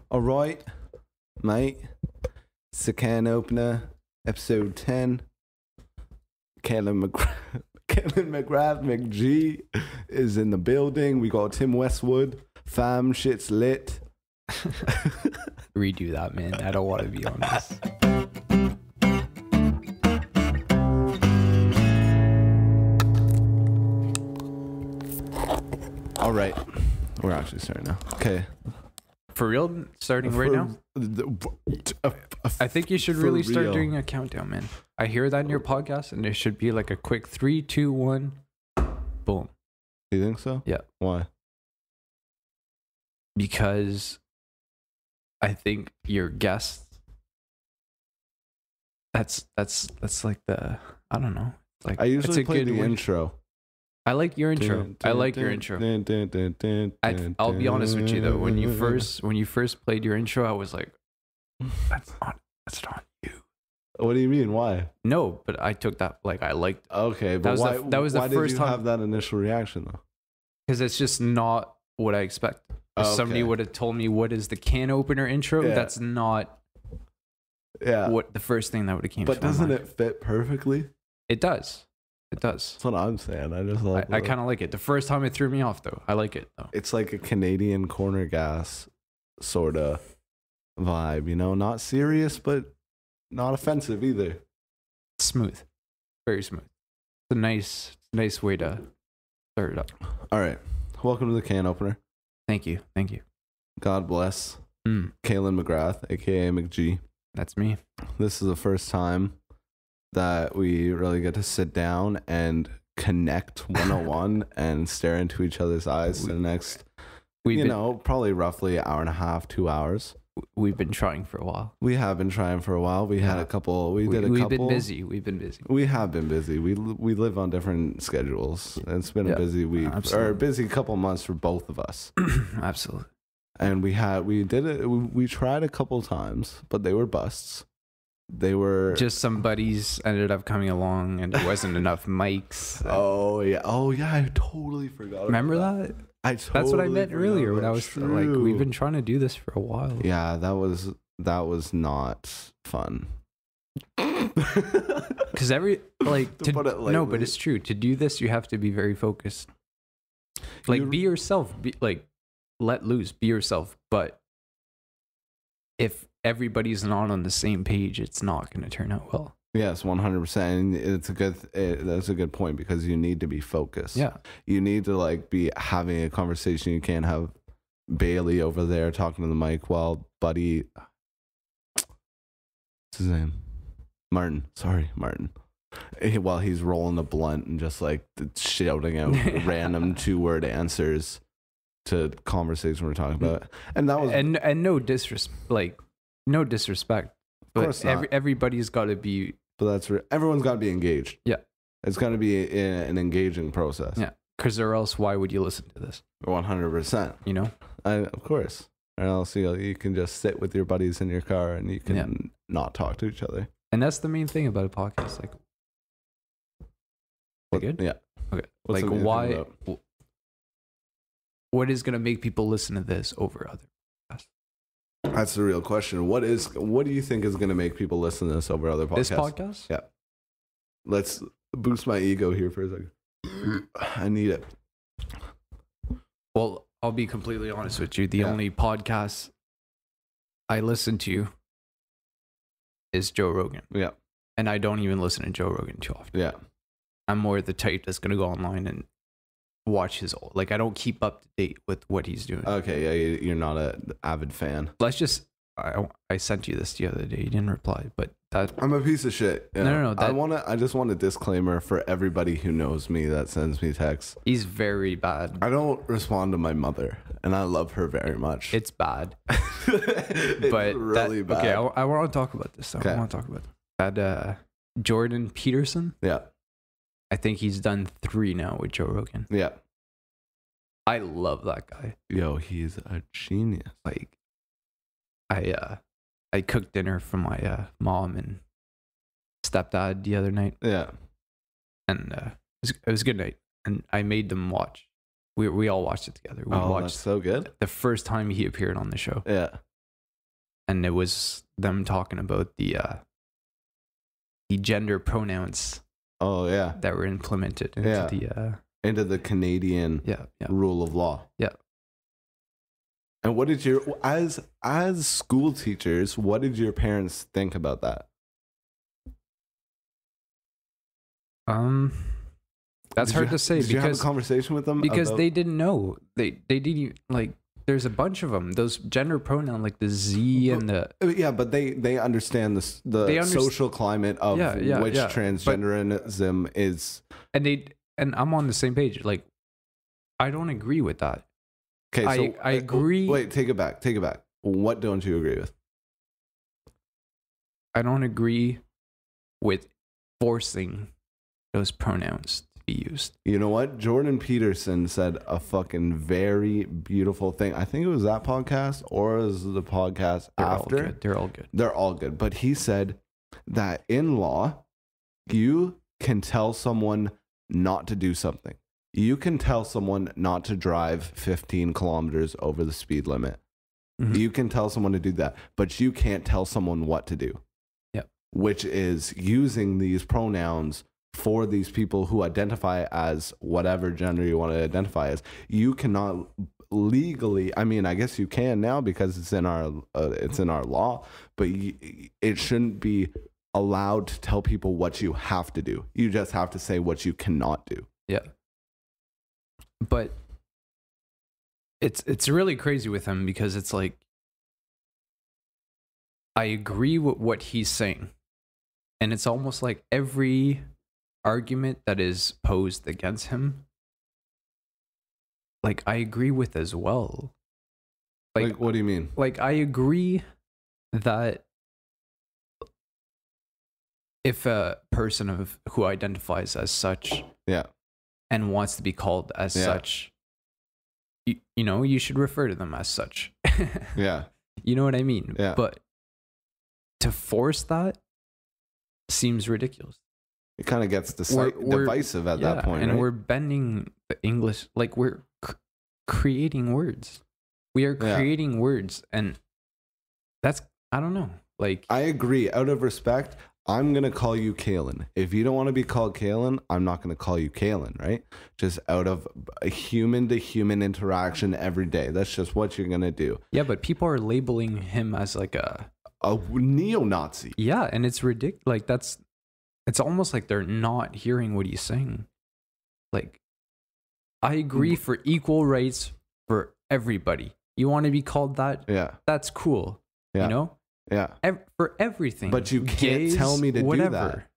All right, mate. It's the can opener, episode 10. Kaelan McGrath, McG is in the building. We got Tim Westwood. Fam, shit's lit. Redo that, man. I don't want to be on this. All right, we're actually starting now. Okay. For real? Starting right now? I think you should really start doing a countdown, man. I hear that in your podcast, and there should be like a quick 3, 2, 1. Boom. You think so? Yeah. Why? Because I think your guests. That's like the, I don't know. Like, I usually play the one. intro. I like your intro. I like your intro. I'll be honest with you though. When you first played your intro, I was like, that's not you. What do you mean? Why? No, but I took that like I liked. Okay, but that was the why first did you time. Have that initial reaction though? Because it's just not what I expect. If somebody would have told me what is the can opener intro, that's not what the first thing that would have came. But doesn't it fit perfectly? It does. It does. That's what I'm saying. I just like. I kind of like it. The first time it threw me off, though. I like it though. It's like a Canadian corner gas sort of vibe, you know, not serious, but not offensive either. Smooth, very smooth. It's a nice way to start it up. All right, welcome to the can opener. Thank you. God bless. Kaelan McGrath, aka McG. That's me. This is the first time that we really get to sit down and connect 101 and stare into each other's eyes for the next, probably roughly an hour and a half, 2 hours. We've been trying for a while. We have been trying for a while. We had a couple. We've been busy. We've been busy. We have been busy. We live on different schedules. It's been a busy week, or a busy couple months for both of us. Absolutely. And we did it. We tried a couple times, but they were busts. They were just some buddies ended up coming along, and there wasn't enough mics. Oh yeah. I totally forgot. Remember that? That's what I meant earlier when I was like, we've been trying to do this for a while. Yeah, that was not fun. Because no, but it's true. To do this, you have to be very focused. Like, be yourself. Let loose. Be yourself. But if everybody's not on the same page, it's not going to turn out well. Yes, 100%. That's a good point, because you need to be focused. Yeah. You need to be having a conversation. You can't have Bailey over there talking to the mic while Buddy, what's his name? Martin. Sorry, Martin. While he's rolling the blunt and just shouting out random 2-word answers to conversations we're talking about. And that was and no disrespect. No disrespect. But everybody's got to be. But everyone's got to be engaged. Yeah. It's got to be an engaging process. Yeah. Because or else, why would you listen to this? 100%. You know? Of course. Or else you can just sit with your buddies in your car and you can not talk to each other. And that's the main thing about a podcast. Good? Yeah. Okay. Why? What is going to make people listen to this over other podcasts? That's the real question. What do you think is going to make people listen to this over other podcasts? This podcast? Yeah. Let's boost my ego here for a second. I need it. Well, I'll be completely honest with you. The only podcast I listen to is Joe Rogan. Yeah. And I don't even listen to Joe Rogan too often. Yeah. I'm more the type that's going to go online and watch his I don't keep up to date with what he's doing. Okay, yeah, you're not an avid fan. I sent you this the other day. You didn't reply, but I'm a piece of shit. Yeah. No. I just want a disclaimer for everybody who knows me that sends me texts. He's very bad. I don't respond to my mother, and I love her very much. It's bad. It's but really bad. Okay, I want to talk about this. Okay. I want to talk about that. Jordan Peterson. Yeah. I think he's done 3 now with Joe Rogan. Yeah. I love that guy. Yo, he's a genius. I cooked dinner for my mom and stepdad the other night. Yeah. And it was a good night. And I made them watch. We all watched it together. We watched that's so good. the first time he appeared on the show. Yeah. and it was them talking about the gender pronouns. Oh yeah, that were implemented into the Canadian rule of law. Yeah. And what did your as school teachers, what did your parents think about that? That's hard to say. Did you have a conversation with them? Because they didn't know. They didn't, like, there's a bunch of them. Those gender pronoun, like the Z and the... Yeah, but they understand the social climate of which transgenderism is... And I'm on the same page. Like, I don't agree with that. Okay, so... I agree... Wait, take it back. What don't you agree with? I don't agree with forcing those pronouns to be used. You know what? Jordan Peterson said a fucking very beautiful thing. I think it was that podcast or it was the podcast after. They're all good. They're all good. But he said that in law, you can tell someone not to do something. You can tell someone not to drive 15 kilometers over the speed limit. Mm-hmm. You can tell someone to do that, but you can't tell someone what to do. Yeah. Which is using these pronouns for these people who identify as whatever gender you want to identify as. You cannot legally, I mean, I guess you can now because it's in our law, but it shouldn't be allowed to tell people what you have to do. You just have to say what you cannot do. Yeah. But it's really crazy with him because it's like, I agree with what he's saying. And it's almost like every argument that is posed against him, like, I agree with as well. Like what do you mean? Like, I agree that if a person who identifies as such, and wants to be called as such, you know, you should refer to them as such. Yeah. You know what I mean? Yeah. But to force that seems ridiculous. It kind of gets divisive at that point, and right? we're bending the English, like we're creating words. We are creating words, and that's, I don't know. Like, I agree. Out of respect, I'm going to call you Kaelan. If you don't want to be called Kaelan, I'm not going to call you Kaelan, right? Just out of a human-to-human interaction every day. That's just what you're going to do. Yeah, but people are labeling him as like a neo-Nazi. Yeah, and it's ridiculous. Like, it's almost like they're not hearing what he's saying. Like, I agree for equal rights for everybody. You want to be called that? Yeah. That's cool. Yeah. You know? Yeah. For everything. But you can't tell me to do that.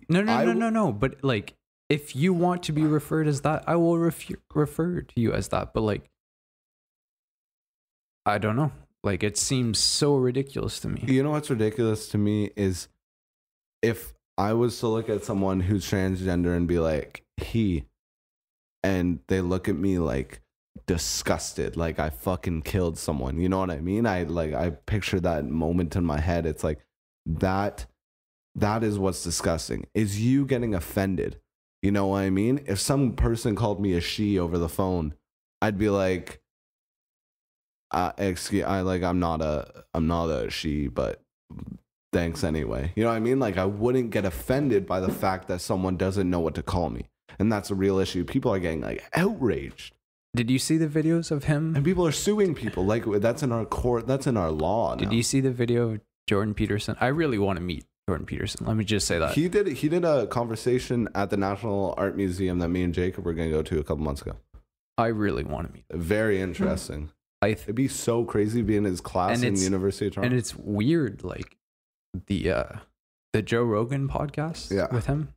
No. But, like, if you want to be referred as that, I will refer to you as that. But, like, I don't know. Like, it seems so ridiculous to me. You know what's ridiculous to me is if I was to look at someone who's transgender and be like, he, and they look at me like disgusted, like I fucking killed someone. You know what I mean? I picture that moment in my head. It's like that is what's disgusting, is you getting offended. You know what I mean? If some person called me a she over the phone, I'd be like, I'm not a she, but thanks anyway. You know what I mean? Like, I wouldn't get offended by the fact that someone doesn't know what to call me. And that's a real issue. People are getting like outraged. Did you see the videos of him? And people are suing people. Like, that's in our court. That's in our law now. Did you see the video of Jordan Peterson? I really want to meet Jordan Peterson. Let me just say that. He did a conversation at the National Art Museum that me and Jacob were going to go to a couple months ago. I really want to meet him. Very interesting. It'd be so crazy being in his class in the University of Toronto. And it's weird, like the Joe Rogan podcast with him.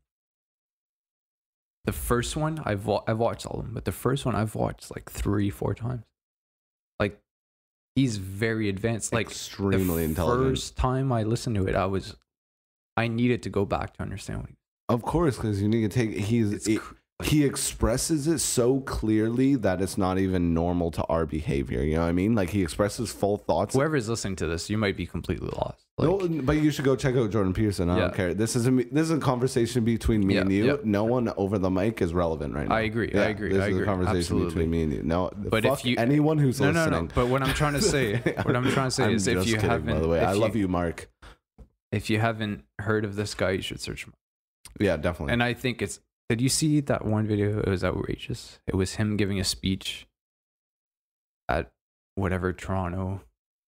The first one I've watched all of them, but the first one I've watched like 3-4 times. Like, he's very advanced, like extremely intelligent. First time I listened to it, I needed to go back to understand what he. Of course, because you need to take. he expresses it so clearly that it's not even normal to our behavior. You know what I mean? Like, he expresses full thoughts. Whoever's listening to this, you might be completely lost. Like, no, but you should go check out Jordan Peterson. I don't care. This is a conversation between me and you. No one over the mic is relevant right now. I agree. Yeah, I agree. This I is agree. a conversation Absolutely. between me and you. No, but fuck if you anyone who's listening. No. But what I'm trying to say, is if you haven't, by the way, I love you, Mark. If you haven't heard of this guy, you should search him. Yeah, definitely. And I think it's. Did you see that one video? It was outrageous. It was him giving a speech at whatever Toronto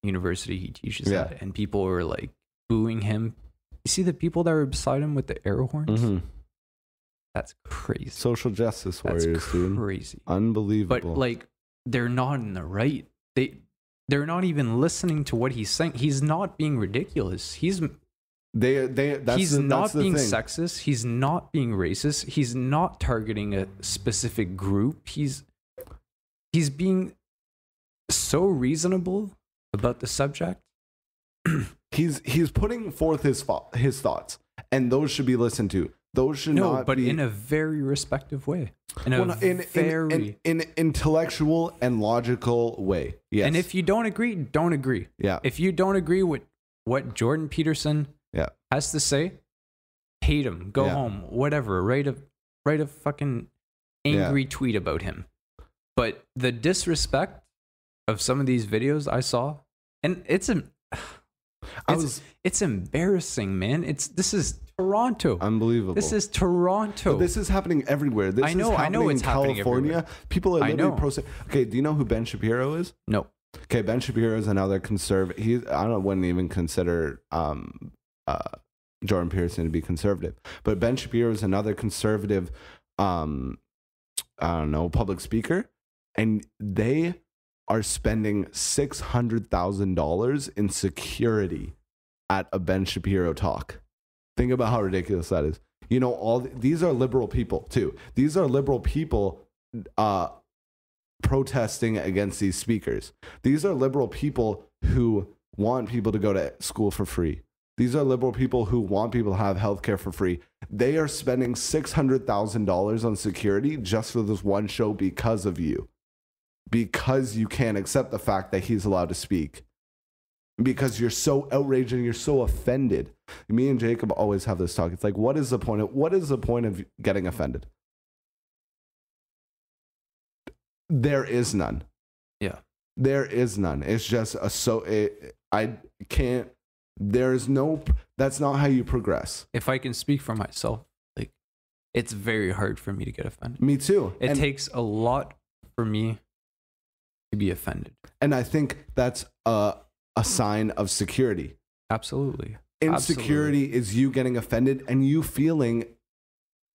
university he teaches at, and people were like booing him. You see the people that were beside him with the air horns? Mm-hmm. That's crazy. Social justice warriors, That's crazy. Dude. Unbelievable. But like, they're not in the right. They're not even listening to what he's saying. He's not being ridiculous. He's not being sexist. He's not being racist. He's not targeting a specific group. He's being so reasonable about the subject. He's putting forth his thoughts, and those should be listened to. Those should not be in a very respectful way. In an intellectual and logical way. Yes. And if you don't agree, don't agree. Yeah. If you don't agree with what Jordan Peterson has to say, hate him. Go home. Whatever. Write a fucking angry tweet about him. But the disrespect of some of these videos I saw, and it's embarrassing, man. This is Toronto. Unbelievable. This is Toronto. But this is happening everywhere. This is happening in California. People are literally Okay, do you know who Ben Shapiro is? No. Okay, Ben Shapiro is another conservative. Wouldn't even consider Jordan Peterson to be conservative. But Ben Shapiro is another conservative, public speaker. And they are spending $600,000 in security at a Ben Shapiro talk. Think about how ridiculous that is. You know, these are liberal people too. These are liberal people protesting against these speakers. These are liberal people who want people to go to school for free. These are liberal people who want people to have healthcare for free. They are spending $600,000 on security just for this one show because of you. Because you can't accept the fact that he's allowed to speak. Because you're so outraged and you're so offended. Me and Jacob always have this talk. It's like, what is the point of getting offended? There is none. Yeah. There is none. It's just that's not how you progress. If I can speak for myself, like, it's very hard for me to get offended. Me too. It takes a lot for me to be offended. And I think that's a sign of security. Absolutely. Insecurity is you getting offended and you feeling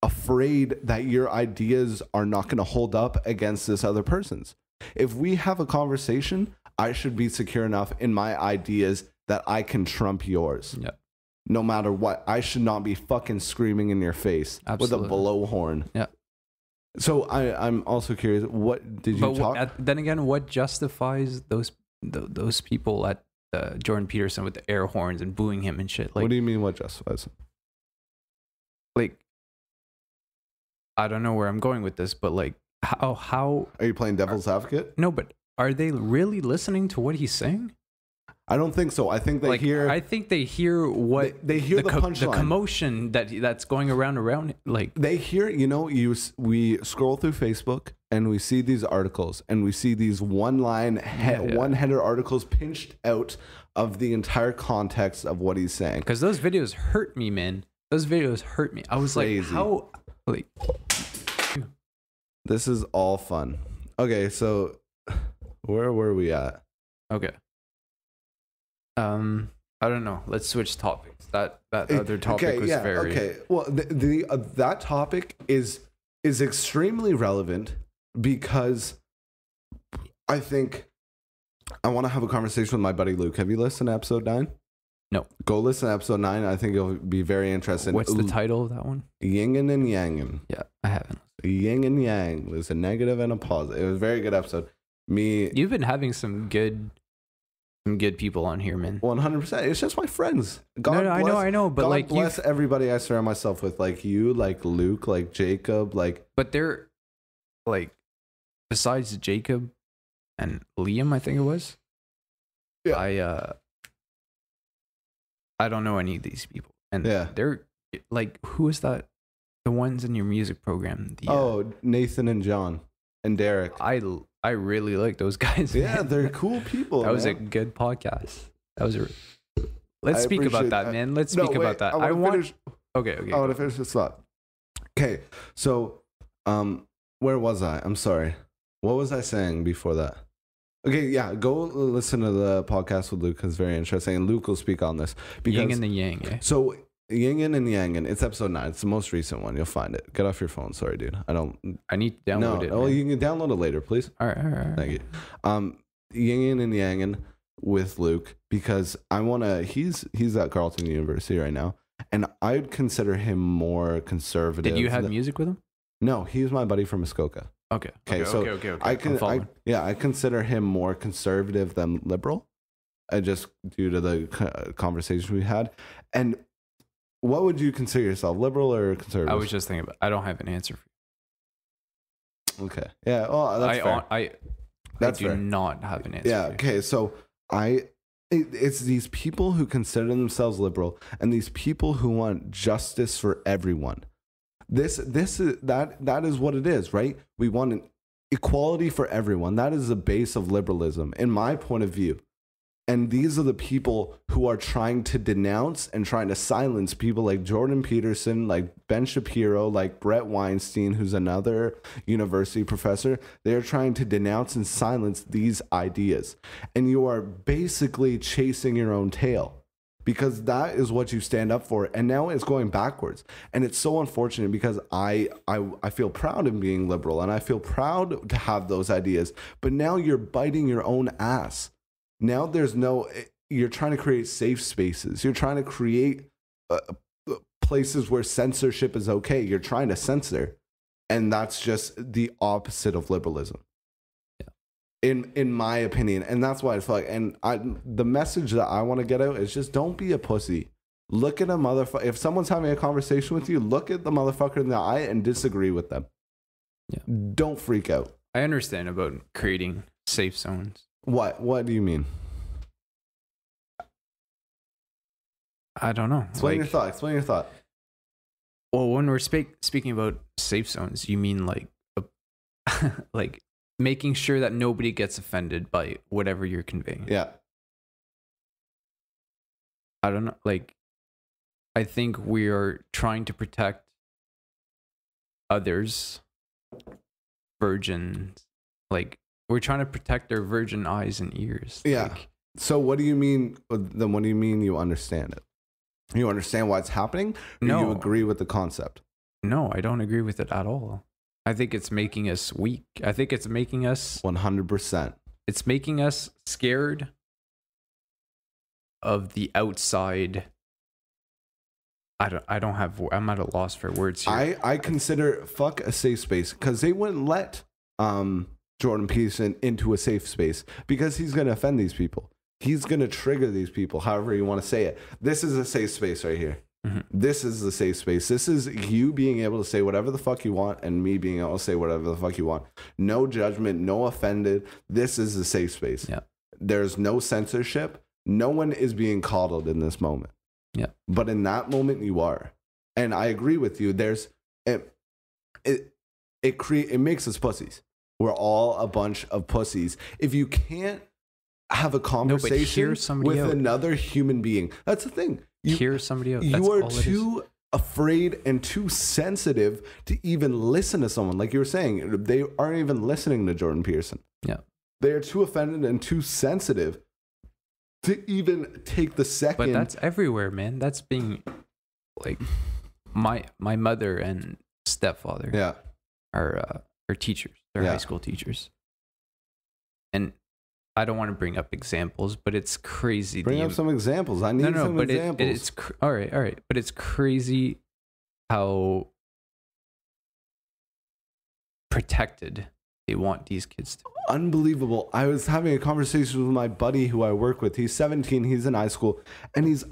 afraid that your ideas are not going to hold up against this other person's. If we have a conversation, I should be secure enough in my ideas that I can trump yours. Yeah. No matter what. I should not be fucking screaming in your face with a blowhorn. Yeah. So I'm also curious, what did you talk? Then again, what justifies those people at Jordan Peterson with the air horns and booing him and shit? Like, what do you mean? What justifies him? Like, I don't know where I'm going with this, but like, how are you playing devil's advocate? No, but are they really listening to what he's saying? I don't think so. I think they hear. I think they hear what they hear the punchline, the commotion that's going around. Like, they hear. You know, we scroll through Facebook and we see these articles and we see these one-header articles pinched out of the entire context of what he's saying. Because those videos hurt me, man. Those videos hurt me. I was crazy. Like, how? Like, this is all fun. Okay, so where were we at? Okay. I don't know. Let's switch topics. That other topic was very okay. Well, that topic is extremely relevant because I think I want to have a conversation with my buddy Luke. Have you listened to episode 9? No. Go listen to episode 9. I think you'll be very interested. What's the title of that one? Yingin' and Yangin'. Yeah, I haven't. Yin and Yang. There's a negative and a positive. It was a very good episode. You've been having some good some good people on here, man. 100%. It's just my friends. God bless, I know, but God like, bless everybody I surround myself with, like you, like Luke, like Jacob, like. But they're like, besides Jacob and Liam, I think it was. Yeah. I don't know any of these people, and they're like, who is that? The ones in your music program? Nathan and John and Derek. I really like those guys. Yeah, man. they're cool people. That was a good podcast. That was Let's speak about that, man. Let's speak about that. I want. Okay. I want to finish this thought. Okay, so where was I? I'm sorry. What was I saying before that? Okay, yeah, go listen to the podcast with Luke. It's very interesting, and Luke will speak on this. Yin and the Yang. Eh? So Yin and Yang, and it's episode 9. It's the most recent one. You'll find it. Get off your phone. Sorry, dude. I need to download it. Oh, you can download it later, please. All right. Thank you. Yin and Yang with Luke, because I want to. He's at Carleton University right now, and I'd consider him more conservative. Did you have music with him? No, he's my buddy from Muskoka. Okay. I consider him more conservative than liberal, just due to the conversation we had. And what would you consider yourself, liberal or conservative? I was just thinking I don't have an answer for you. Okay. Yeah. Well, that's fair. I do not have an answer. Yeah. Okay. So it's these people who consider themselves liberal and these people who want justice for everyone. That is what it is, right? We want an equality for everyone. That is the base of liberalism, in my point of view. And these are the people who are trying to denounce and trying to silence people like Jordan Peterson, like Ben Shapiro, like Brett Weinstein, who's another university professor. They're trying to denounce and silence these ideas. And you are basically chasing your own tail, because that is what you stand up for. And now it's going backwards. And it's so unfortunate, because I feel proud in being liberal and I feel proud to have those ideas. But now you're biting your own ass. Now you're trying to create safe spaces. You're trying to create places where censorship is okay. You're trying to censor. And that's just the opposite of liberalism. In my opinion. And that's why I feel like, the message that I want to get out is just don't be a pussy. Look at a motherfucker. If someone's having a conversation with you, look at the motherfucker in the eye and disagree with them. Yeah. Don't freak out. I understand about creating safe zones. What do you mean? I don't know. Explain your thought. Well, when we're speaking about safe zones, you mean like like making sure that nobody gets offended by whatever you're conveying. Yeah. I don't know. Like, I think we are trying to protect others, virgins. Like, we're trying to protect their virgin eyes and ears. Yeah. Like, so what do you mean? Then what do you mean you understand it? You understand why it's happening? Or no. You agree with the concept? No, I don't agree with it at all. I think it's making us weak. I think it's making us 100%. It's making us scared of the outside. I'm at a loss for words here. I consider fuck a safe space, because they wouldn't let Jordan Peterson into a safe space, because he's going to offend these people. He's going to trigger these people, however you want to say it. This is a safe space right here. Mm-hmm. This is the safe space. This is you being able to say whatever the fuck you want, and me being able to say whatever the fuck you want. No judgment, no offended. This is the safe space. Yeah. There's no censorship. No one is being coddled in this moment. Yeah. But in that moment, you are. And I agree with you. It makes us pussies. We're all a bunch of pussies. If you can't have a conversation with another human being, that's the thing. Hear somebody out. You are too afraid and too sensitive to even listen to someone. Like you were saying, they aren't even listening to Jordan Peterson. Yeah. They are too offended and too sensitive to even take the second. But that's everywhere, man. That's being like my mother and stepfather are teachers. They're high school teachers. And I don't want to bring up examples, but it's crazy. Bring up some examples. I need some examples. It's all right. But it's crazy how protected they want these kids to be. unbelievable. I was having a conversation with my buddy who I work with. He's 17. He's in high school, and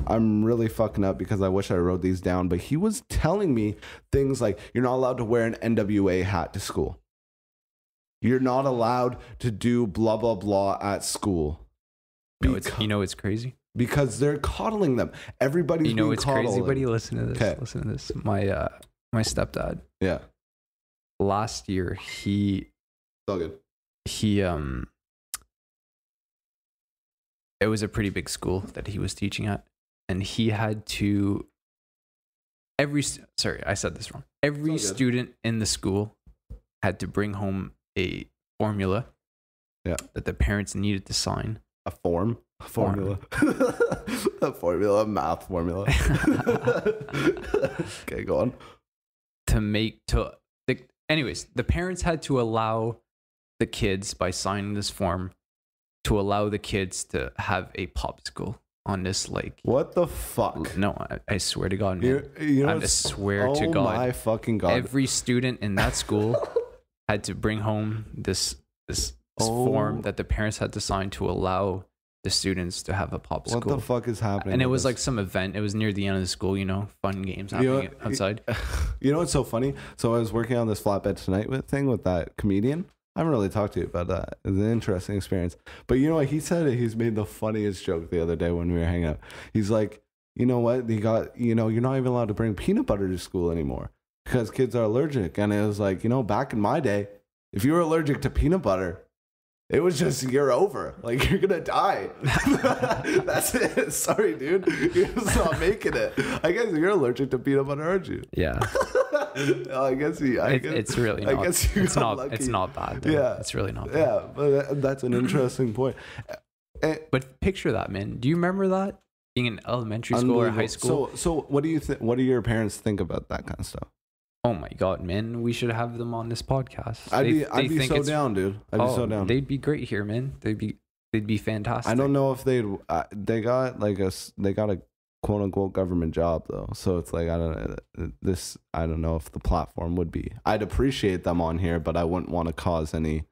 I'm really fucking up because I wish I wrote these down. But he was telling me things like, you're not allowed to wear an NWA hat to school. You're not allowed to do blah blah blah at school. It's crazy because they're coddling them. Everybody's it's crazy. Buddy, listen to this. Okay. Listen to this. My stepdad. Yeah. Last year, he. All good. It was a pretty big school that he was teaching at, and he had to. Sorry, I said this wrong. Every student in the school had to bring home a formula. Yeah. That the parents needed to sign. A formula. A math formula. Okay, go on. Anyways, the parents had to allow the kids, by signing this form, to allow the kids to have a popsicle on this, like... What the fuck? No, I swear to God, man. I swear to God. Oh my fucking God. Every student in that school had to bring home this form that the parents had to sign to allow the students to have a popsicle. What the fuck is happening? And it was like some event. It was near the end of the school, fun games happening outside. You know what's so funny? So I was working on this flatbed tonight with that comedian. I haven't really talked to you about that. It's an interesting experience. But you know what? He said he's made the funniest joke the other day when we were hanging out. He's like, you know what? You're not even allowed to bring peanut butter to school anymore because kids are allergic. And it was like, back in my day, if you were allergic to peanut butter, it was just, you're over. Like, you're going to die. That's it. Sorry, dude. You're just not making it. I guess you're allergic to peanut butter, aren't you? Yeah. I guess it's really not. I guess it's not bad. Though. Yeah. It's really not bad. Yeah, but that's an interesting point. But picture that, man. Do you remember that? Being in elementary school or high school? So what do you think? What do your parents think about that kind of stuff? Oh my God, man! We should have them on this podcast. I'd be so down, dude. I'd be so down. They'd be great here, man. They'd be fantastic. I don't know if they got a quote unquote government job though, so it's like I don't know if the platform would be. I'd appreciate them on here, but I wouldn't want to cause any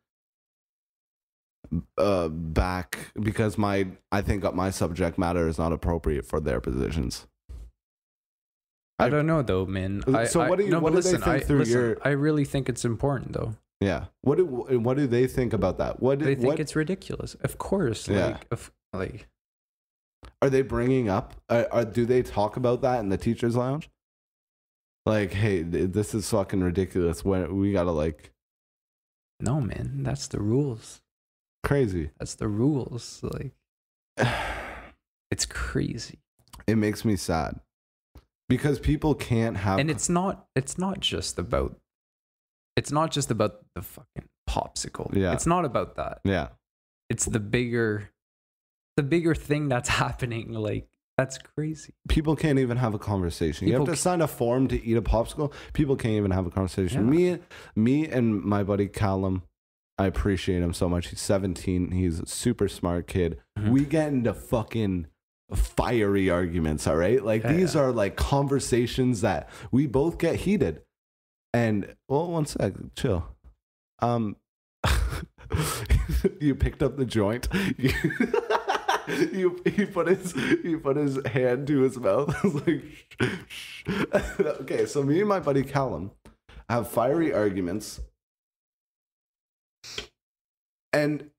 back because I think my subject matter is not appropriate for their positions. I don't know though, man. What do they think through your? I really think it's important though. Yeah. What do they think about that? They think it's ridiculous. Of course. Yeah. Are they bringing up? Do they talk about that in the teachers' lounge? Like, hey, this is fucking ridiculous. When we gotta like. No, man. That's the rules. Crazy. That's the rules. Like, it's crazy. It makes me sad. Because people can't have, and it's not just about the fucking popsicle. Yeah, it's not about that. Yeah, it's the bigger thing that's happening. Like, that's crazy. People can't even have a conversation. You have to sign a form to eat a popsicle. People can't even have a conversation. Yeah. Me and my buddy Kaelan, I appreciate him so much. He's 17. He's a super smart kid. Mm-hmm. We get into fucking fiery arguments, all right? Like, these are like conversations that we both get heated. And one sec, chill. You picked up the joint. He put his hand to his mouth. I was like, shh. Okay, so me and my buddy Kaelan have fiery arguments, and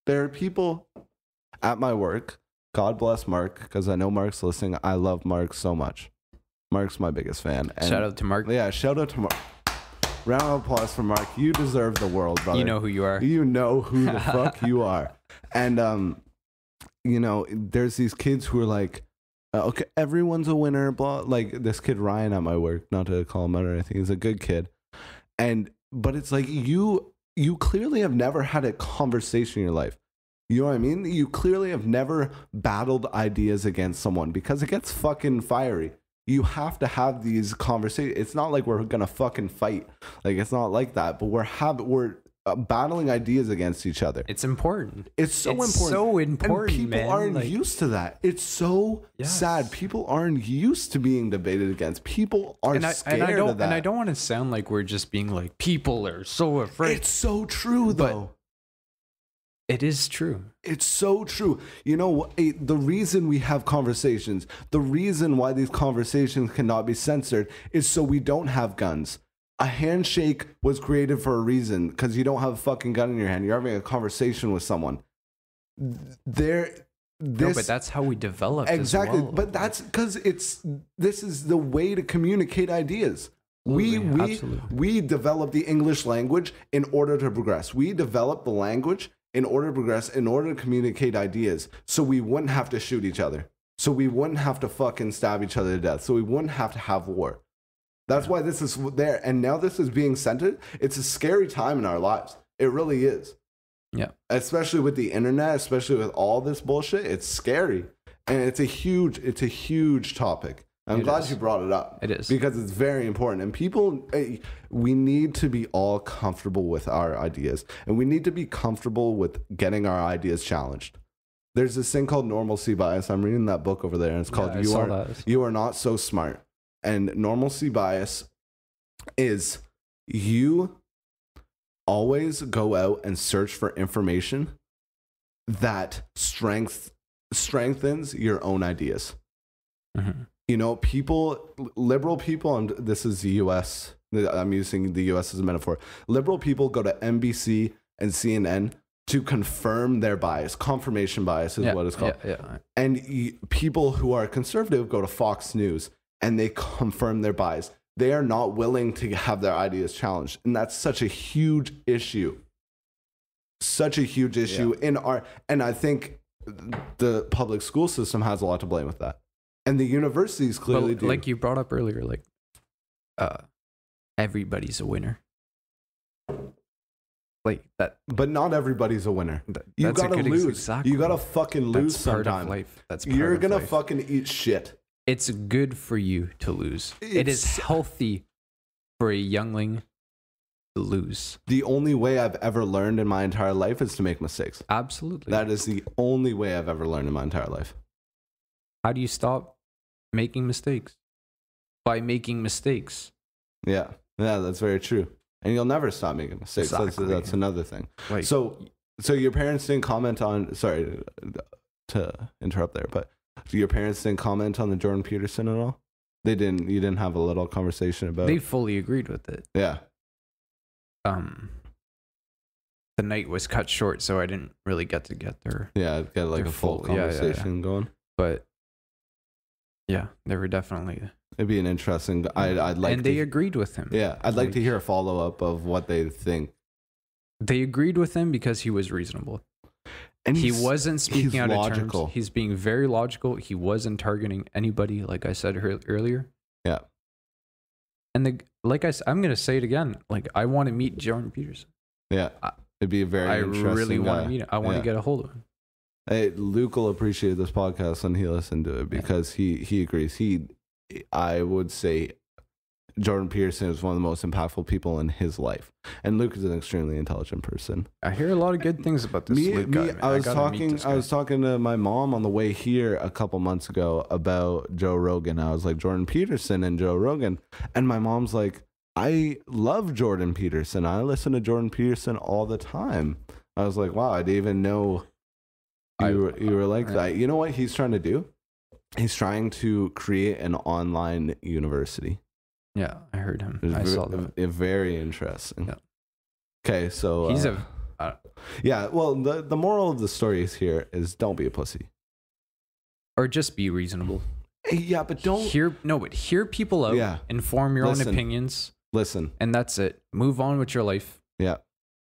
there are people at my work. God bless Mark, because I know Mark's listening. I love Mark so much. Mark's my biggest fan. And shout out to Mark. Yeah, shout out to Mark. Round of applause for Mark. You deserve the world, brother. You know who you are. You know who the fuck you are. And, there's these kids who are like, okay, everyone's a winner, blah. Like this kid Ryan at my work, not to call him out or anything. He's a good kid. But it's like, you clearly have never had a conversation in your life. You know what I mean? You clearly have never battled ideas against someone because it gets fucking fiery. You have to have these conversations. It's not like we're gonna fucking fight. Like, it's not like that. But we're battling ideas against each other. It's important. It's so important. So important, and people aren't used to that. It's so sad. People aren't used to being debated against. People are scared of that. And I don't want to sound like we're just being like, people are so afraid. It's so true, though. It is true. It's so true. You know, the reason we have conversations, the reason why these conversations cannot be censored is so we don't have guns. A handshake was created for a reason, because you don't have a fucking gun in your hand. You're having a conversation with someone. No, but that's how we develop. Exactly. As well. But that's because this is the way to communicate ideas. We develop the English language in order to progress. We develop the language in order to progress, in order to communicate ideas, so we wouldn't have to shoot each other. So we wouldn't have to fucking stab each other to death. So we wouldn't have to have war. That's why this is there. And now this is being centered. It's a scary time in our lives. It really is. Yeah. Especially with the internet, especially with all this bullshit. It's scary. And it's a huge topic. I'm glad you brought it up. It is. Because it's very important. And people, we need to be all comfortable with our ideas. And we need to be comfortable with getting our ideas challenged. There's this thing called normalcy bias. I'm reading that book over there, and it's called You Are Not So Smart. And normalcy bias is you always go out and search for information that strengthens your own ideas. Mm-hmm. You know, liberal people, and this is the U.S., I'm using the U.S. as a metaphor. Liberal people go to NBC and CNN to confirm their bias. Confirmation bias is what it's called. Yeah. And people who are conservative go to Fox News and they confirm their bias. They are not willing to have their ideas challenged. And that's such a huge issue. Such a huge issue and I think the public school system has a lot to blame with that. And the universities clearly do. Like you brought up earlier, like everybody's a winner. Like that. But not everybody's a winner. You gotta lose. Exactly. You gotta fucking lose sometime. That's You're gonna fucking eat shit. It's good for you to lose. It is healthy for a youngling to lose. The only way I've ever learned in my entire life is to make mistakes. Absolutely. That is the only way I've ever learned in my entire life. How do you stop making mistakes? By making mistakes. Yeah, that's very true. And you'll never stop making mistakes. Exactly. That's another thing. Like, so your parents didn't comment on, sorry to interrupt there, but your parents didn't comment on the Jordan Peterson at all? You didn't have a little conversation about it? They fully agreed with it. Yeah. The night was cut short, so I didn't really get there. Yeah, get like a full conversation going. But yeah, they were definitely. It'd be an interesting. I'd like. And they agreed with him. Yeah, I'd like to hear a follow up of what they think. They agreed with him because he was reasonable, and he wasn't speaking out of turns. He's being very logical. He wasn't targeting anybody, like I said earlier. Yeah. And I'm gonna say it again. Like, I want to meet Jordan Peterson. Yeah, it'd be a very interesting guy. I really want to meet him. I want to get a hold of him. Hey, Luke will appreciate this podcast when he listened to it because he agrees. I would say Jordan Peterson is one of the most impactful people in his life, and Luke is an extremely intelligent person. I hear a lot of good things about this Luke guy. I was talking to my mom on the way here a couple months ago about Joe Rogan. I was like, Jordan Peterson and Joe Rogan, and my mom's like, I love Jordan Peterson. I listen to Jordan Peterson all the time. I was like, wow, I didn't even know you were like that. You know what he's trying to do? He's trying to create an online university. Yeah, I heard him. I saw that. Very interesting. Yeah. Okay, so he's yeah. Well, the moral of the story here is don't be a pussy, or just be reasonable. Yeah, but don't hear people out. Yeah. Inform your own opinions. Listen, and that's it. Move on with your life. Yeah.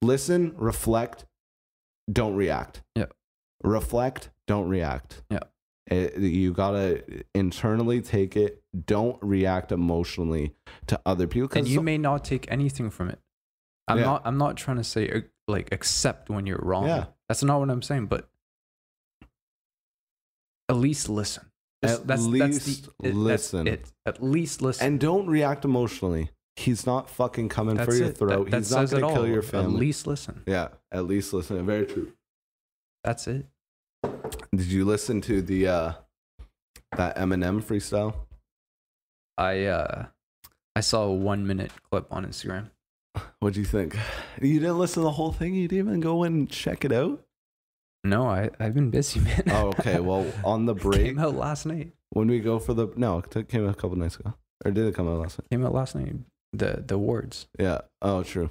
Listen, reflect, don't react. Yeah. Reflect, don't react. Yeah. You gotta internally take it. Don't react emotionally to other people. And you may not take anything from it. I'm not trying to say like accept when you're wrong. Yeah. That's not what I'm saying. But at least listen. Listen. At least listen. And don't react emotionally. he's not fucking coming That's for your it. throat. That He's not says going it to kill all. your family. At least listen. Yeah, at least listen. Very true. That's it. Did you listen to the that Eminem freestyle? I saw a 1 minute clip on Instagram. What'd you think? You didn't listen to the whole thing? You didn't even go and check it out? No, I've been busy, man. Oh, okay. Well, on the break. Came out last night. When we go for the... No, it came out a couple nights ago. Or did it come out last night? Came out last night. The awards. Yeah. Oh, true.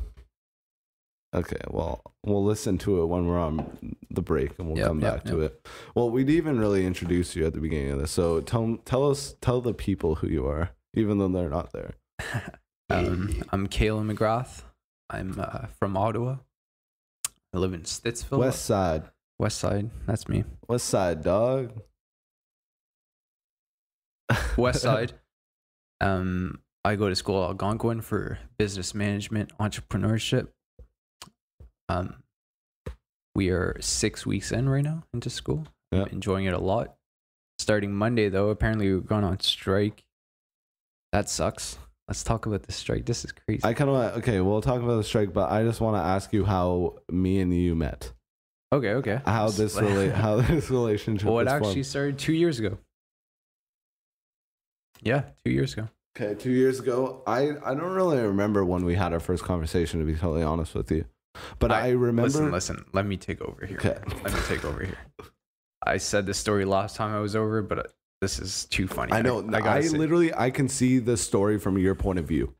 Okay, well, we'll listen to it when we're on the break, and we'll come back to it. Well, we didn't even really introduce you at the beginning of this, so tell the people who you are, even though they're not there. I'm Kaelan McGrath. I'm from Ottawa. I live in Stittsville. West Side. West Side. That's me. West Side, dog. West Side. I go to school at Algonquin for business management, entrepreneurship. We are 6 weeks in right now into school. Yeah. I'm enjoying it a lot. Starting Monday, though, apparently we're going on strike. That sucks. Let's talk about the strike. This is crazy. Okay, we'll talk about the strike, but I just want to ask you how me and you met. Okay. How this relationship Well, it was actually formed. started 2 years ago. Yeah, 2 years ago. Okay, 2 years ago. I don't really remember when we had our first conversation, to be totally honest with you. But I remember... Listen. Let me take over here. Okay. Let me take over here. I said this story last time I was over, but this is too funny. I know. I can see the story from your point of view.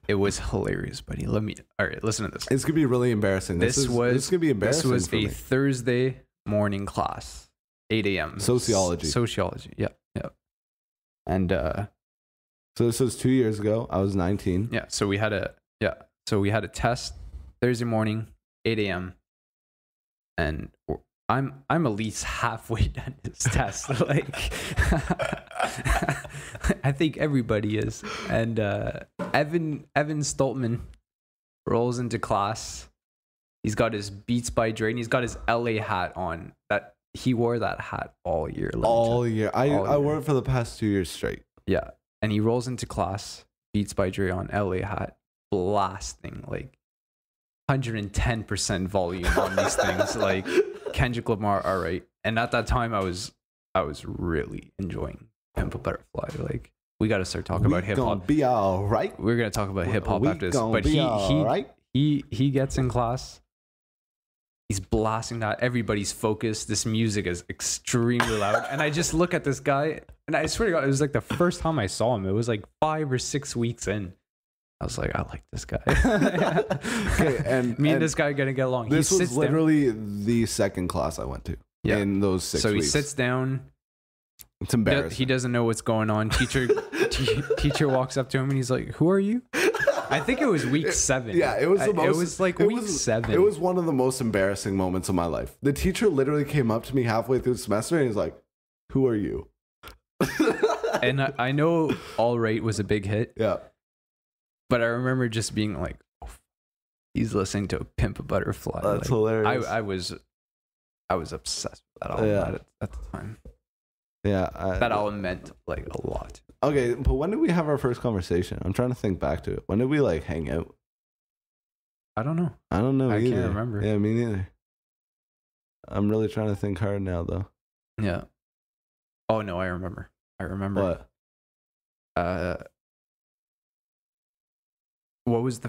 It was hilarious, buddy. All right, listen to this. It's gonna be really embarrassing. This is gonna be embarrassing. This was for a me. Thursday morning class, 8 a.m. Sociology. Yep. And so this was 2 years ago. I was 19. Yeah. So we had a test Thursday morning, 8 a.m. And I'm at least halfway done this test. Like, I think everybody is. And Evan Stolpmann rolls into class. He's got his Beats by Dre, and he's got his LA hat on. That he wore that hat all year. All year. I wore it for the past 2 years straight. Yeah. And he rolls into class, Beats by Dre on, LA hat, blasting like 110% volume on these things. Like Kendrick Lamar, all right. And at that time, I was really enjoying Pimp a Butterfly. Like, we got to start talking about hip hop. Be all right. We're gonna talk about hip hop after this. But he gets in class. He's blasting that. Everybody's focused. This music is extremely loud. And I just look at this guy, and I swear to God, it was like the first time I saw him. It was like 5 or 6 weeks in. I was like, I like this guy. Okay, and this guy are gonna get along. This was literally the second class I went to in those 6 weeks. So he sits down. It's embarrassing. He doesn't know what's going on. Teacher walks up to him and he's like, "Who are you?" I think it was week 7. Yeah, it was week 7. It was one of the most embarrassing moments of my life. The teacher literally came up to me halfway through the semester and he's like, "Who are you?" And I know All Right was a big hit. Yeah. But I remember just being like, oh, he's listening to Pimp a Butterfly. That's hilarious. I was obsessed with that album at the time. Yeah. That album meant like a lot. Okay, but when did we have our first conversation? I'm trying to think back to it. When did we like hang out? I don't know. I don't know either. I can't remember. Yeah, me neither. I'm really trying to think hard now though. Yeah. Oh no, I remember. What? What was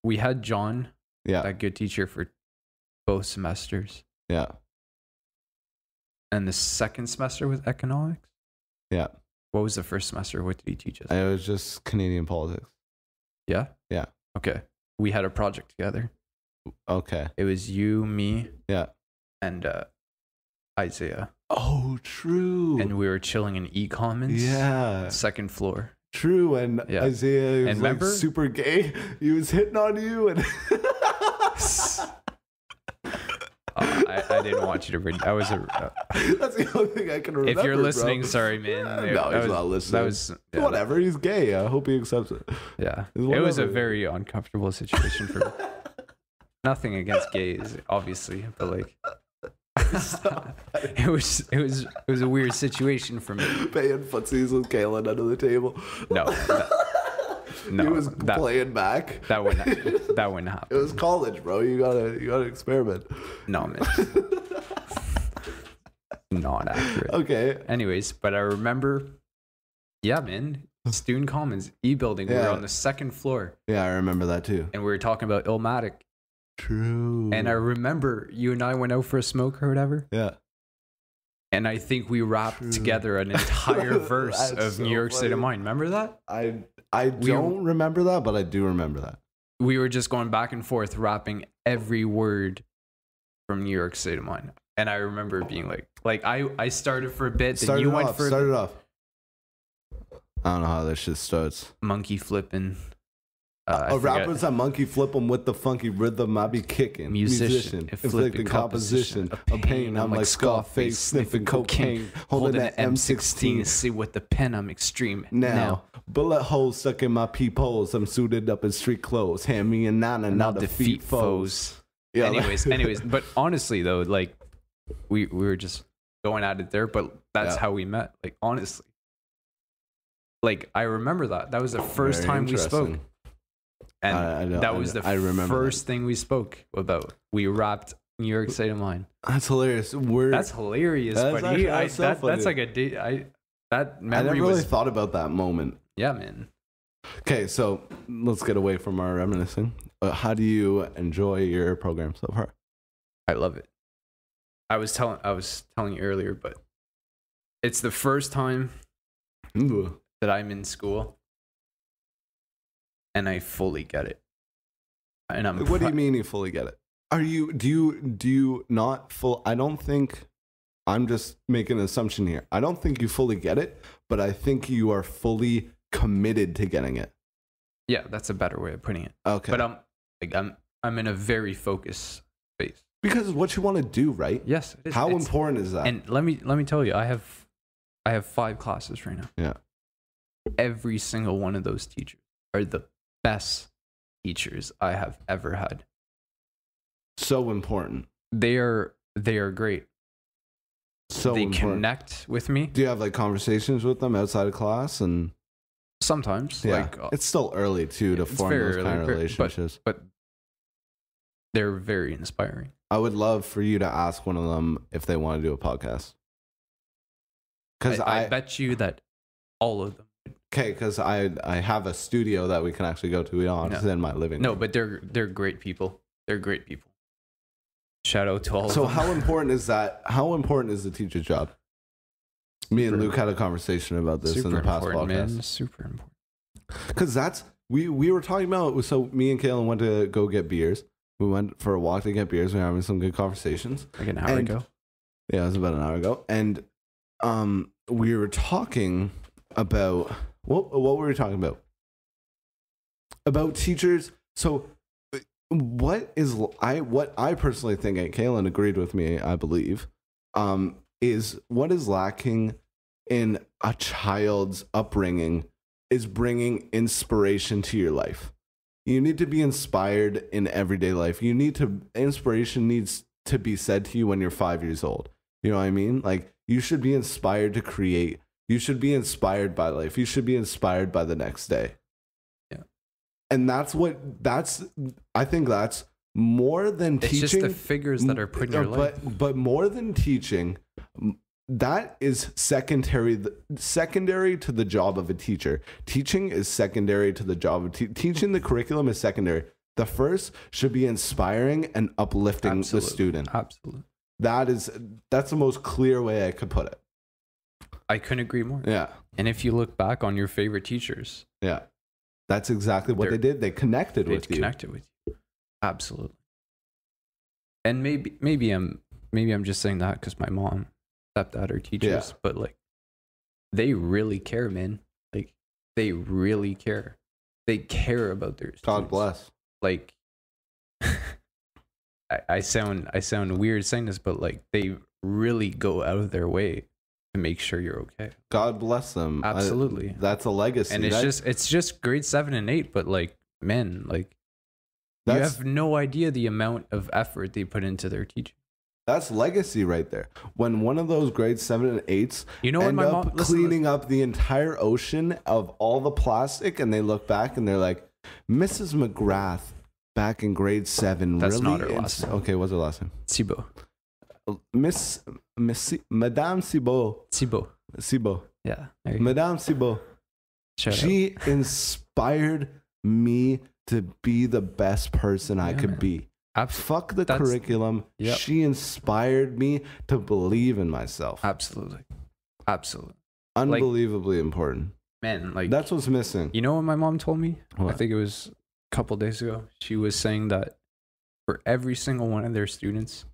we had John, that good teacher, for both semesters. Yeah. And the second semester was economics. Yeah. What was the first semester? What did he teach us? It was just Canadian politics. Yeah? Yeah. Okay. We had a project together. Okay. It was you, me, and Isaiah. Oh, true. And we were chilling in E-Commons. Yeah. Second floor. True. And Isaiah was like super gay. He was hitting on you and I didn't want you to read. That's the only thing I can remember. If you're listening, sorry, man. No, he's not listening. Whatever. He's gay. I hope he accepts it. Yeah. It was a very uncomfortable situation for me. Nothing against gays, obviously, but like it was a weird situation for me. Paying footsies with Kaelan under the table. No. No, he was playing back. That wouldn't happen. It was college, bro. You gotta experiment. No, man. Not accurate. Okay. Anyways, but I remember, yeah, man, Student Commons, E-building. We were on the second floor. Yeah, I remember that too. And we were talking about Illmatic. True. And I remember you and I went out for a smoke or whatever. Yeah. And I think we rapped together an entire verse of New York State of Mind. Remember that? I don't remember that, but I do remember that. We were just going back and forth, rapping every word from New York State of Mind. And I remember being like I started for a bit, then you went for started off. I don't know how this shit starts. Monkey flipping. Rappers that monkey flip them with the funky rhythm. I be kicking. Musician inflicting composition of pain. I'm like Scarface sniffing cocaine, holding an M16. See with the pen, I'm extreme. Now bullet holes stuck in my peepholes. I'm suited up in street clothes. Hand me a nine and I'll defeat foes. Yeah. Anyways, but honestly though, like we were just going at it there, but that's how we met. Like honestly, like I remember that was the first time we spoke. And that was the first thing we spoke about. We rapped New York State of Mind. That's hilarious. That's hilarious. But that's like a day. That memory I never really thought about that moment. Yeah, man. Okay, so let's get away from our reminiscing. How do you enjoy your program so far? I love it. I was telling you earlier, but it's the first time that I'm in school. And I fully get it. And I'm What do you mean you fully get it? Do you not full? I don't think, I'm just making an assumption here. I don't think you fully get it, but I think you are fully committed to getting it. Yeah, that's a better way of putting it. Okay. But I'm in a very focused phase. Because it's what you want to do, right? Yes. How important is that? And let me tell you, I have 5 classes right now. Yeah. Every single one of those teachers are the best teachers I have ever had. So important. They are great. So they important. Connect with me. Do you have like conversations with them outside of class? And sometimes, like it's still early too to form those kind of relationships. But they're very inspiring. I would love for you to ask one of them if they want to do a podcast. Because I bet you that all of them. Okay, because I have a studio that we can actually go to in my living room. No, but they're great people. They're great people. Shout out to all of them. So how important is that? How important is the teacher's job? Me and Luke had a conversation about this in the past podcast. Man. Super important. Because that's we were talking about. So me and Kaelan went to go get beers. We went for a walk to get beers. We were having some good conversations. Like an hour ago. Yeah, it was about an hour ago, and we were talking about. What were we talking about? About teachers. So, what I personally think, and Kaelan agreed with me, I believe, is what is lacking in a child's upbringing is bringing inspiration to your life. You need to be inspired in everyday life. Inspiration needs to be said to you when you're 5 years old. You know what I mean? Like, you should be inspired to create. You should be inspired by life. You should be inspired by the next day. Yeah. And I think that's more than teaching. It's just the figures that are put in your life. But more than teaching, that is secondary to the job of a teacher. Teaching is secondary to the job of teaching. The curriculum is secondary. The first should be inspiring and uplifting the student. Absolutely. That's the most clear way I could put it. I couldn't agree more. Yeah. And if you look back on your favorite teachers. Yeah. That's exactly what they did. They connected with you. Absolutely. And maybe I'm just saying that because my mom, stepdad are teachers, but like they really care, man. Like they really care. They care about their students. God bless. Like I sound weird saying this, but like they really go out of their way to make sure you're okay. God bless them. Absolutely. That's a legacy. And it's just grade 7 and 8, but like, man, like you have no idea the amount of effort they put into their teaching. That's legacy right there. When one of those grade 7 and 8s end up cleaning up the entire ocean of all the plastic, and they look back and they're like, Mrs. McGrath back in grade 7. That's really not her last name. Okay, what's her last name? Thibault. Madame Thibault. Thibault. Yeah. Madame Thibault. She inspired me to be the best person I could be. Fuck the curriculum. Yep. She inspired me to believe in myself. Absolutely. Unbelievably important. Man, like, that's what's missing. You know what my mom told me? What? I think it was a couple days ago. She was saying that for every single one of their students,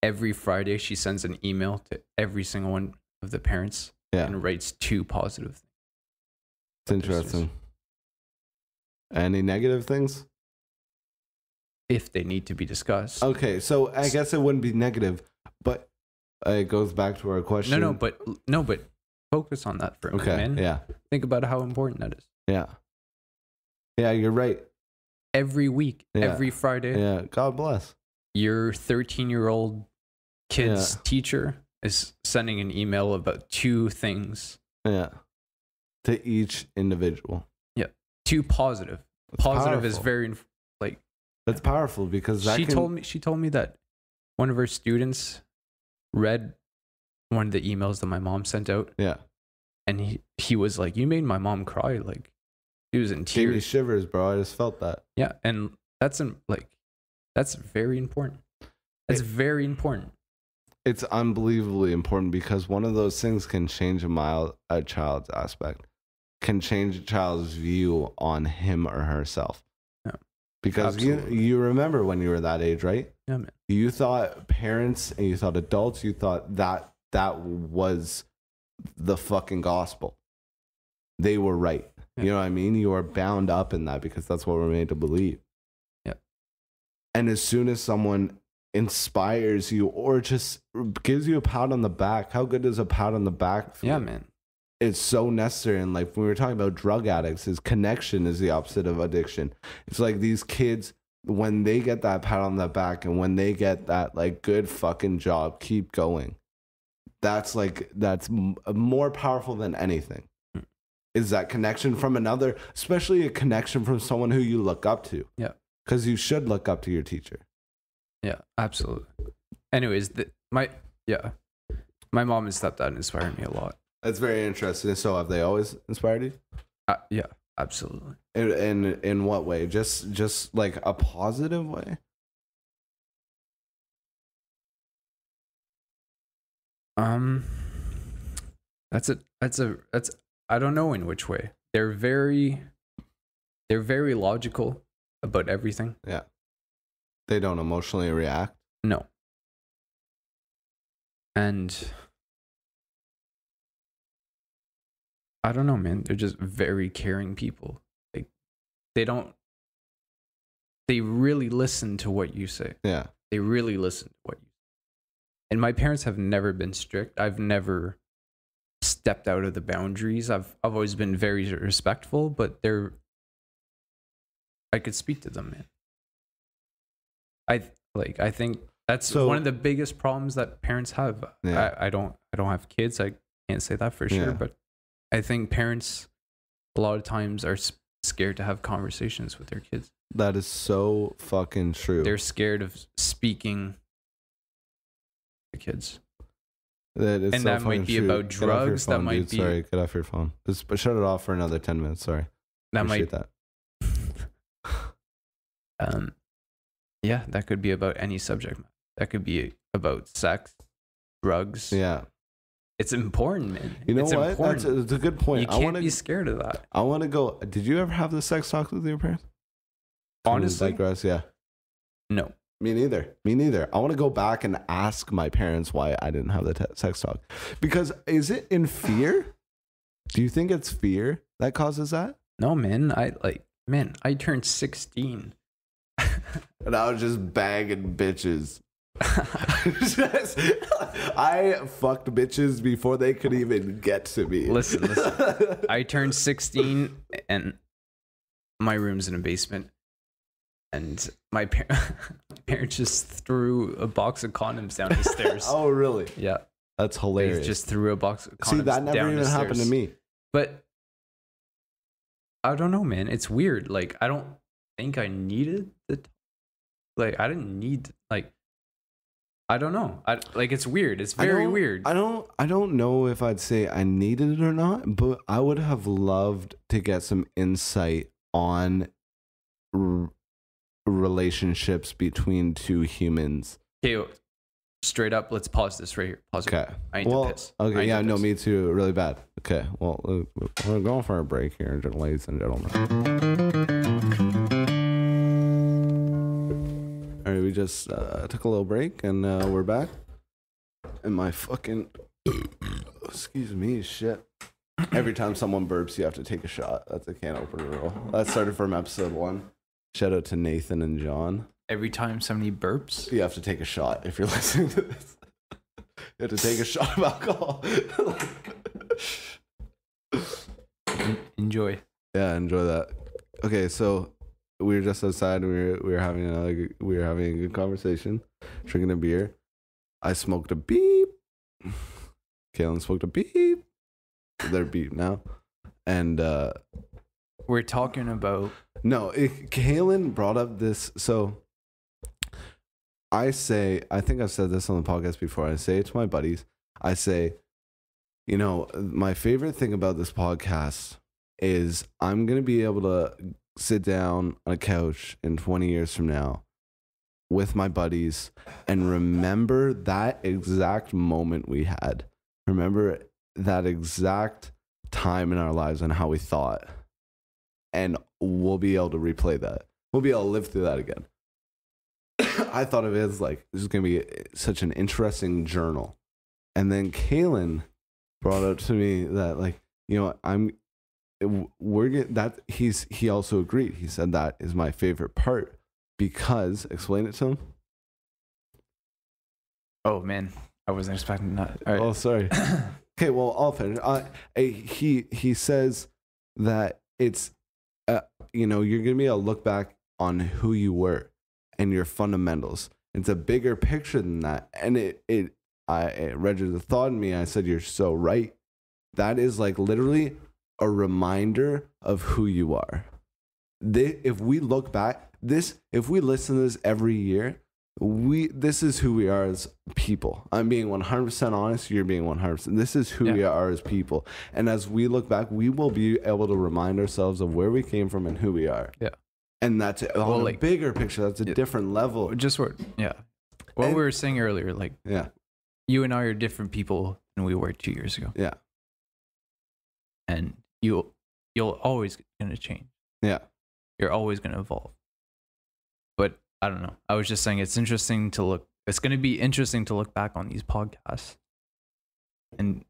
every Friday she sends an email to every single one of the parents and writes 2 positive things. It's interesting. Any negative things? If they need to be discussed. Okay, so I guess it wouldn't be negative, but it goes back to our question. No, but focus on that for a minute, man. Yeah. Think about how important that is. Yeah. Yeah, you're right. Every week, every Friday. Yeah, God bless. Your 13-year-old kid's teacher is sending an email about 2 things. Yeah. To each individual. Yeah. 2 positive. That's positive powerful. Is very that's powerful because she told me that one of her students read one of the emails that my mom sent out. Yeah. And he was like, "You made my mom cry." Like, he was in tears. Gave me shivers, bro. I just felt that. Yeah, and that's very important. That's very important. It's unbelievably important because one of those things can change a child's aspect, can change a child's view on him or herself. Yeah. Because you remember when you were that age, right? Yeah, man. You thought parents and you thought adults, you thought that was the fucking gospel. They were right. Yeah. You know what I mean? You are bound up in that because that's what we're made to believe. Yeah. And as soon as someone inspires you or just gives you a pat on the back, how good does a pat on the back feel? Yeah, man. It's so necessary. And like when we were talking about drug addicts, his connection is the opposite of addiction. It's like these kids, when they get that pat on the back and when they get that like good fucking job, keep going. That's more powerful than anything. Is that connection from another, especially a connection from someone who you look up to. Yeah. Because you should look up to your teacher. Yeah, absolutely. Anyways, my mom and stepdad inspired me a lot. That's very interesting. So have they always inspired you? Yeah, absolutely. In what way? Just like a positive way? That's I don't know in which way. They're very logical about everything. Yeah. They don't emotionally react. No. And I don't know, man. They're just very caring people. Like they really listen to what you say. Yeah. They really listen to what you say. And my parents have never been strict. I've never stepped out of the boundaries. I've always been very respectful, but I could speak to them, man. I think that's one of the biggest problems that parents have. Yeah. I don't have kids. I can't say that for sure, but I think parents a lot of times are scared to have conversations with their kids. That is so fucking true. They're scared of speaking to kids. That might be about drugs. Phone, that might be. Sorry, get off your phone. Just shut it off for another 10 minutes. Sorry. Appreciate that. Yeah, that could be about any subject. That could be about sex, drugs. Yeah. It's important, man. You know what? That's a good point. You can't be scared of that. I want to go. Did you ever have the sex talk with your parents? Honestly? Yeah. No. Me neither. I want to go back and ask my parents why I didn't have the sex talk. Because is it in fear? Do you think it's fear that causes that? No, man. I turned 16. And I was just banging bitches. I fucked bitches before they could even get to me. Listen. I turned 16 and my room's in a basement. And my parents just threw a box of condoms down the stairs. Oh, really? Yeah. That's hilarious. They just threw a box of condoms See, that never even happened to me. But I don't know, man. It's weird. Like, I don't think I needed it. Like, I didn't need, like, I don't know. It's weird. It's very weird. I don't know if I'd say I needed it or not, but I would have loved to get some insight on relationships between two humans. Okay, straight up, let's pause this right here. Pause it. Okay. I need to piss. Okay, yeah, no, me too. Really bad. Okay, well, we're going for a break here, ladies and gentlemen. All right, we just took a little break, and we're back. And my fucking... Excuse me, shit. Every time someone burps, you have to take a shot. That's a can opener rule. That started from episode 1. Shout out to Nathan and John. Every time somebody burps, you have to take a shot if you're listening to this. You have to take a shot of alcohol. Enjoy. Yeah, enjoy that. Okay, so we were just outside. We were having a good conversation, drinking a beer. I smoked a beep. Kaelan smoked a beep. They're beep now, and we're talking about. No, Kaelan brought up this. So I think I've said this on the podcast before. I say it to my buddies. I say, you know, my favorite thing about this podcast is I'm going to be able to sit down on a couch in 20 years from now with my buddies and remember that exact moment we had. Remember that exact time in our lives and how we thought. And we'll be able to replay that. We'll be able to live through that again. I thought of it as like, this is going to be such an interesting journal. And then Kaelan brought up to me that, like, you know, he also agreed. He said that is my favorite part because, explain it to him. Oh man, I wasn't expecting that. All right. Oh, sorry. Okay, well, I'll finish. He says that it's, you know, you're going to be able to look back on who you were and your fundamentals. It's a bigger picture than that. And it registered the thought in me. I said, you're so right. That is like literally a reminder of who you are. If we look back, if we listen to this every year, this is who we are as people. I'm being 100% honest. You're being 100%. This is who we are as people. And as we look back, we will be able to remind ourselves of where we came from and who we are. Yeah. And that's on a bigger picture. That's a different level. Just what, what we were saying earlier, like, you and I are different people than we were 2 years ago. Yeah. And you'll always going to change. Yeah. You're always going to evolve. But I don't know. I was just saying it's interesting to look. It's going to be interesting to look back on these podcasts and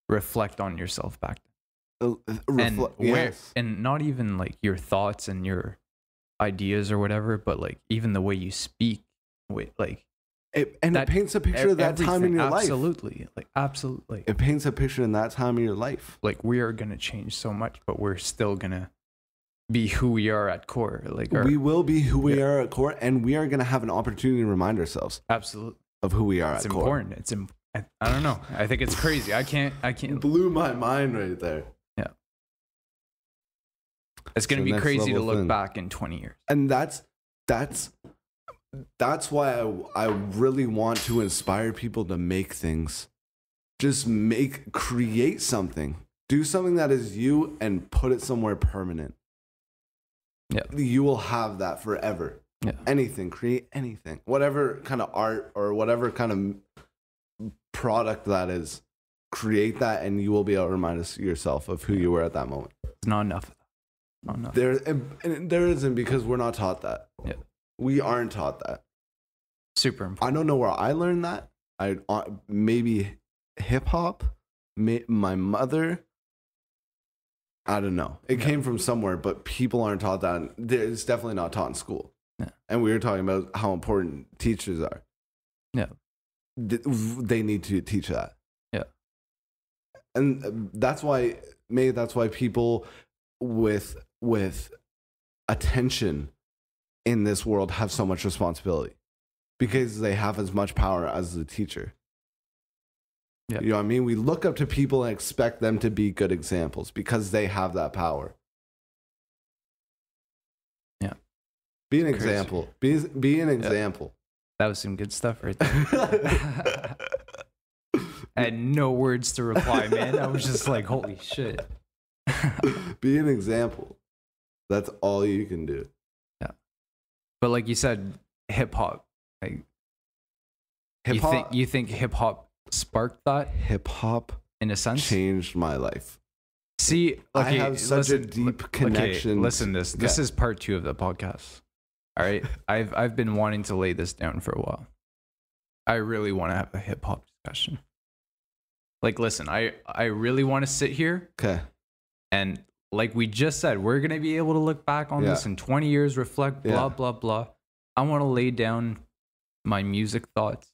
reflect on yourself back then. And not even like your thoughts and your ideas or whatever, but like even the way you speak. It paints a picture of that time in your life. Absolutely. Like, absolutely. It paints a picture in that time in your life. Like, we are going to change so much, but we're still going to be who we are at core. Like, we will be who we are at core, and we are going to have an opportunity to remind ourselves. Absolutely. Of who we are at core. It's important. I don't know. I think it's crazy. I can't. It blew my mind right there. Yeah. It's going to be crazy to look back in 20 years. And that's why I really want to inspire people to make things. Just create something. Do something that is you and put it somewhere permanent. Yeah. You will have that forever. Yeah. Anything, create anything. Whatever kind of art or whatever kind of product that is, create that and you will be able to remind yourself of who you were at that moment. It's not enough. Not enough. There isn't, because we're not taught that. Yeah. We aren't taught that. Super important. I don't know where I learned that. Maybe hip hop, my mother. I don't know. It came from somewhere, but people aren't taught that. It's definitely not taught in school. Yeah. And we were talking about how important teachers are. Yeah. They need to teach that. Yeah. And that's why people with attention in this world have so much responsibility because they have as much power as the teacher. Yeah. You know what I mean? We look up to people and expect them to be good examples because they have that power. Yeah. Be an example. Be an example. That was some good stuff right there. I had no words to reply, man. I was just like, holy shit. Be an example. That's all you can do. Yeah. But like you said, hip hop. Like, you think hip hop sparked that? Hip hop in a sense changed my life. See, okay, I have such a deep connection. Okay, listen, this is part 2 of the podcast. All right, I've been wanting to lay this down for a while. I really want to have a hip hop discussion. Like, listen, I really want to sit here. Okay. And like we just said, we're gonna be able to look back on this in 20 years, reflect, blah blah blah. I want to lay down my music thoughts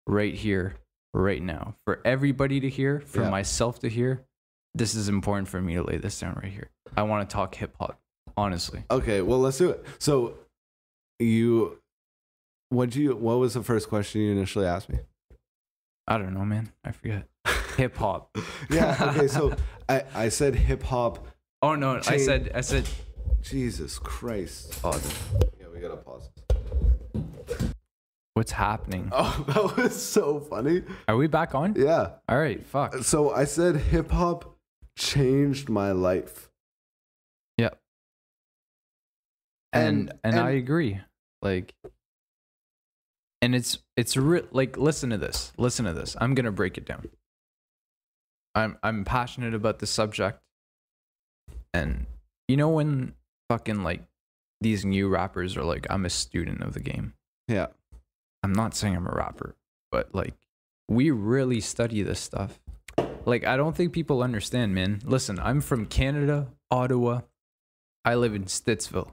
right here, right now, for everybody to hear, for myself to hear. This is important for me to lay this down right here. I want to talk hip hop, honestly. Okay, well, let's do it. So, what was the first question you initially asked me? I don't know, man. I forget. Hip hop. Yeah. Okay. So I said hip hop. Oh no! I said. Jesus Christ. Yeah, we gotta pause. What's happening? Oh, that was so funny. Are we back on? Yeah. All right. Fuck. So I said hip hop changed my life. Yeah. And I agree. Like, and it's like, listen to this. I'm gonna break it down. I'm passionate about the subject, and you know when fucking like these new rappers are like, I'm a student of the game. Yeah. I'm not saying I'm a rapper, but like we really study this stuff. Like, I don't think people understand, man. Listen, I'm from Canada, Ottawa. I live in Stittsville.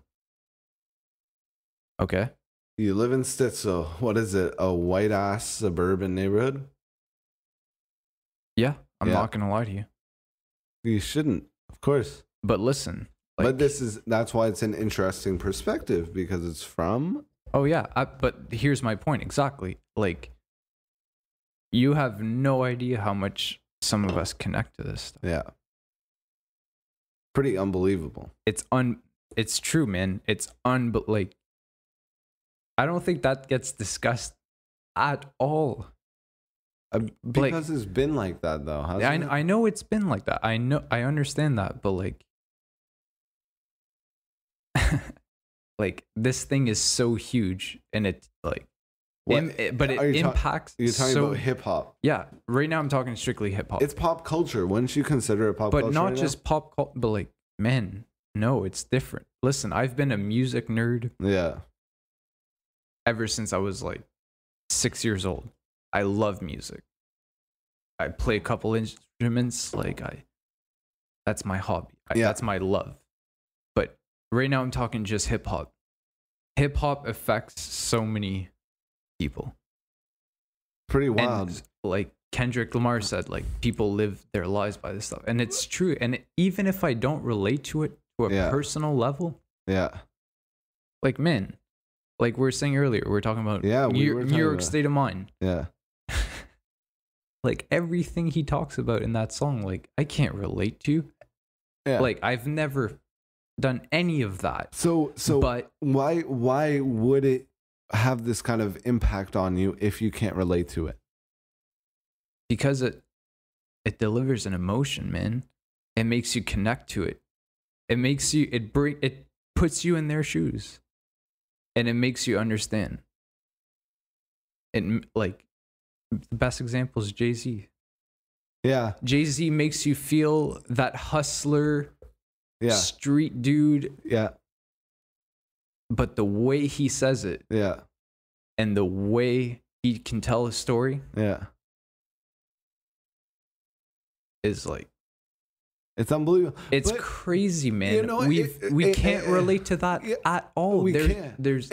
Okay. You live in Stittsville. What is it? A white ass suburban neighborhood? Yeah, I'm not gonna lie to you. You shouldn't, of course. But listen, like, but that's why it's an interesting perspective, because it's from. Oh yeah, but here's my point exactly. Like, you have no idea how much some of us connect to this stuff. Yeah. Pretty unbelievable. It's true, man. It's like, I don't think that gets discussed at all. Because it's been like that, though. I know it's been like that. I understand that, but like, like this thing is so huge, and it like, but it impacts. You're talking about hip hop. Yeah, right now I'm talking strictly hip hop. It's pop culture. Wouldn't you consider it pop culture? But not just pop culture. But like, man, no, it's different. Listen, I've been a music nerd. Yeah. Ever since I was like 6 years old. I love music. I play a couple instruments. Like, that's my hobby. That's my love. But right now I'm talking just hip hop. Hip hop affects so many people. Pretty wild. And like Kendrick Lamar said, like, people live their lives by this stuff. And it's true. And even if I don't relate to it to a personal level. Yeah. Like, man, like we were saying earlier, we were talking about New York State of Mind. Yeah. Like, everything he talks about in that song, like, I can't relate to. Yeah. Like, I've never done any of that. So but why would it have this kind of impact on you if you can't relate to it? Because it delivers an emotion, man. It makes you connect to it. It makes you it puts you in their shoes. And it makes you understand. And like, the best example is Jay-Z. Yeah. Jay-Z makes you feel that hustler, street dude. Yeah. But the way he says it. Yeah. And the way he can tell a story. Yeah. Is like. It's unbelievable. It's crazy, man. You know, we can't relate to that at all. We can't.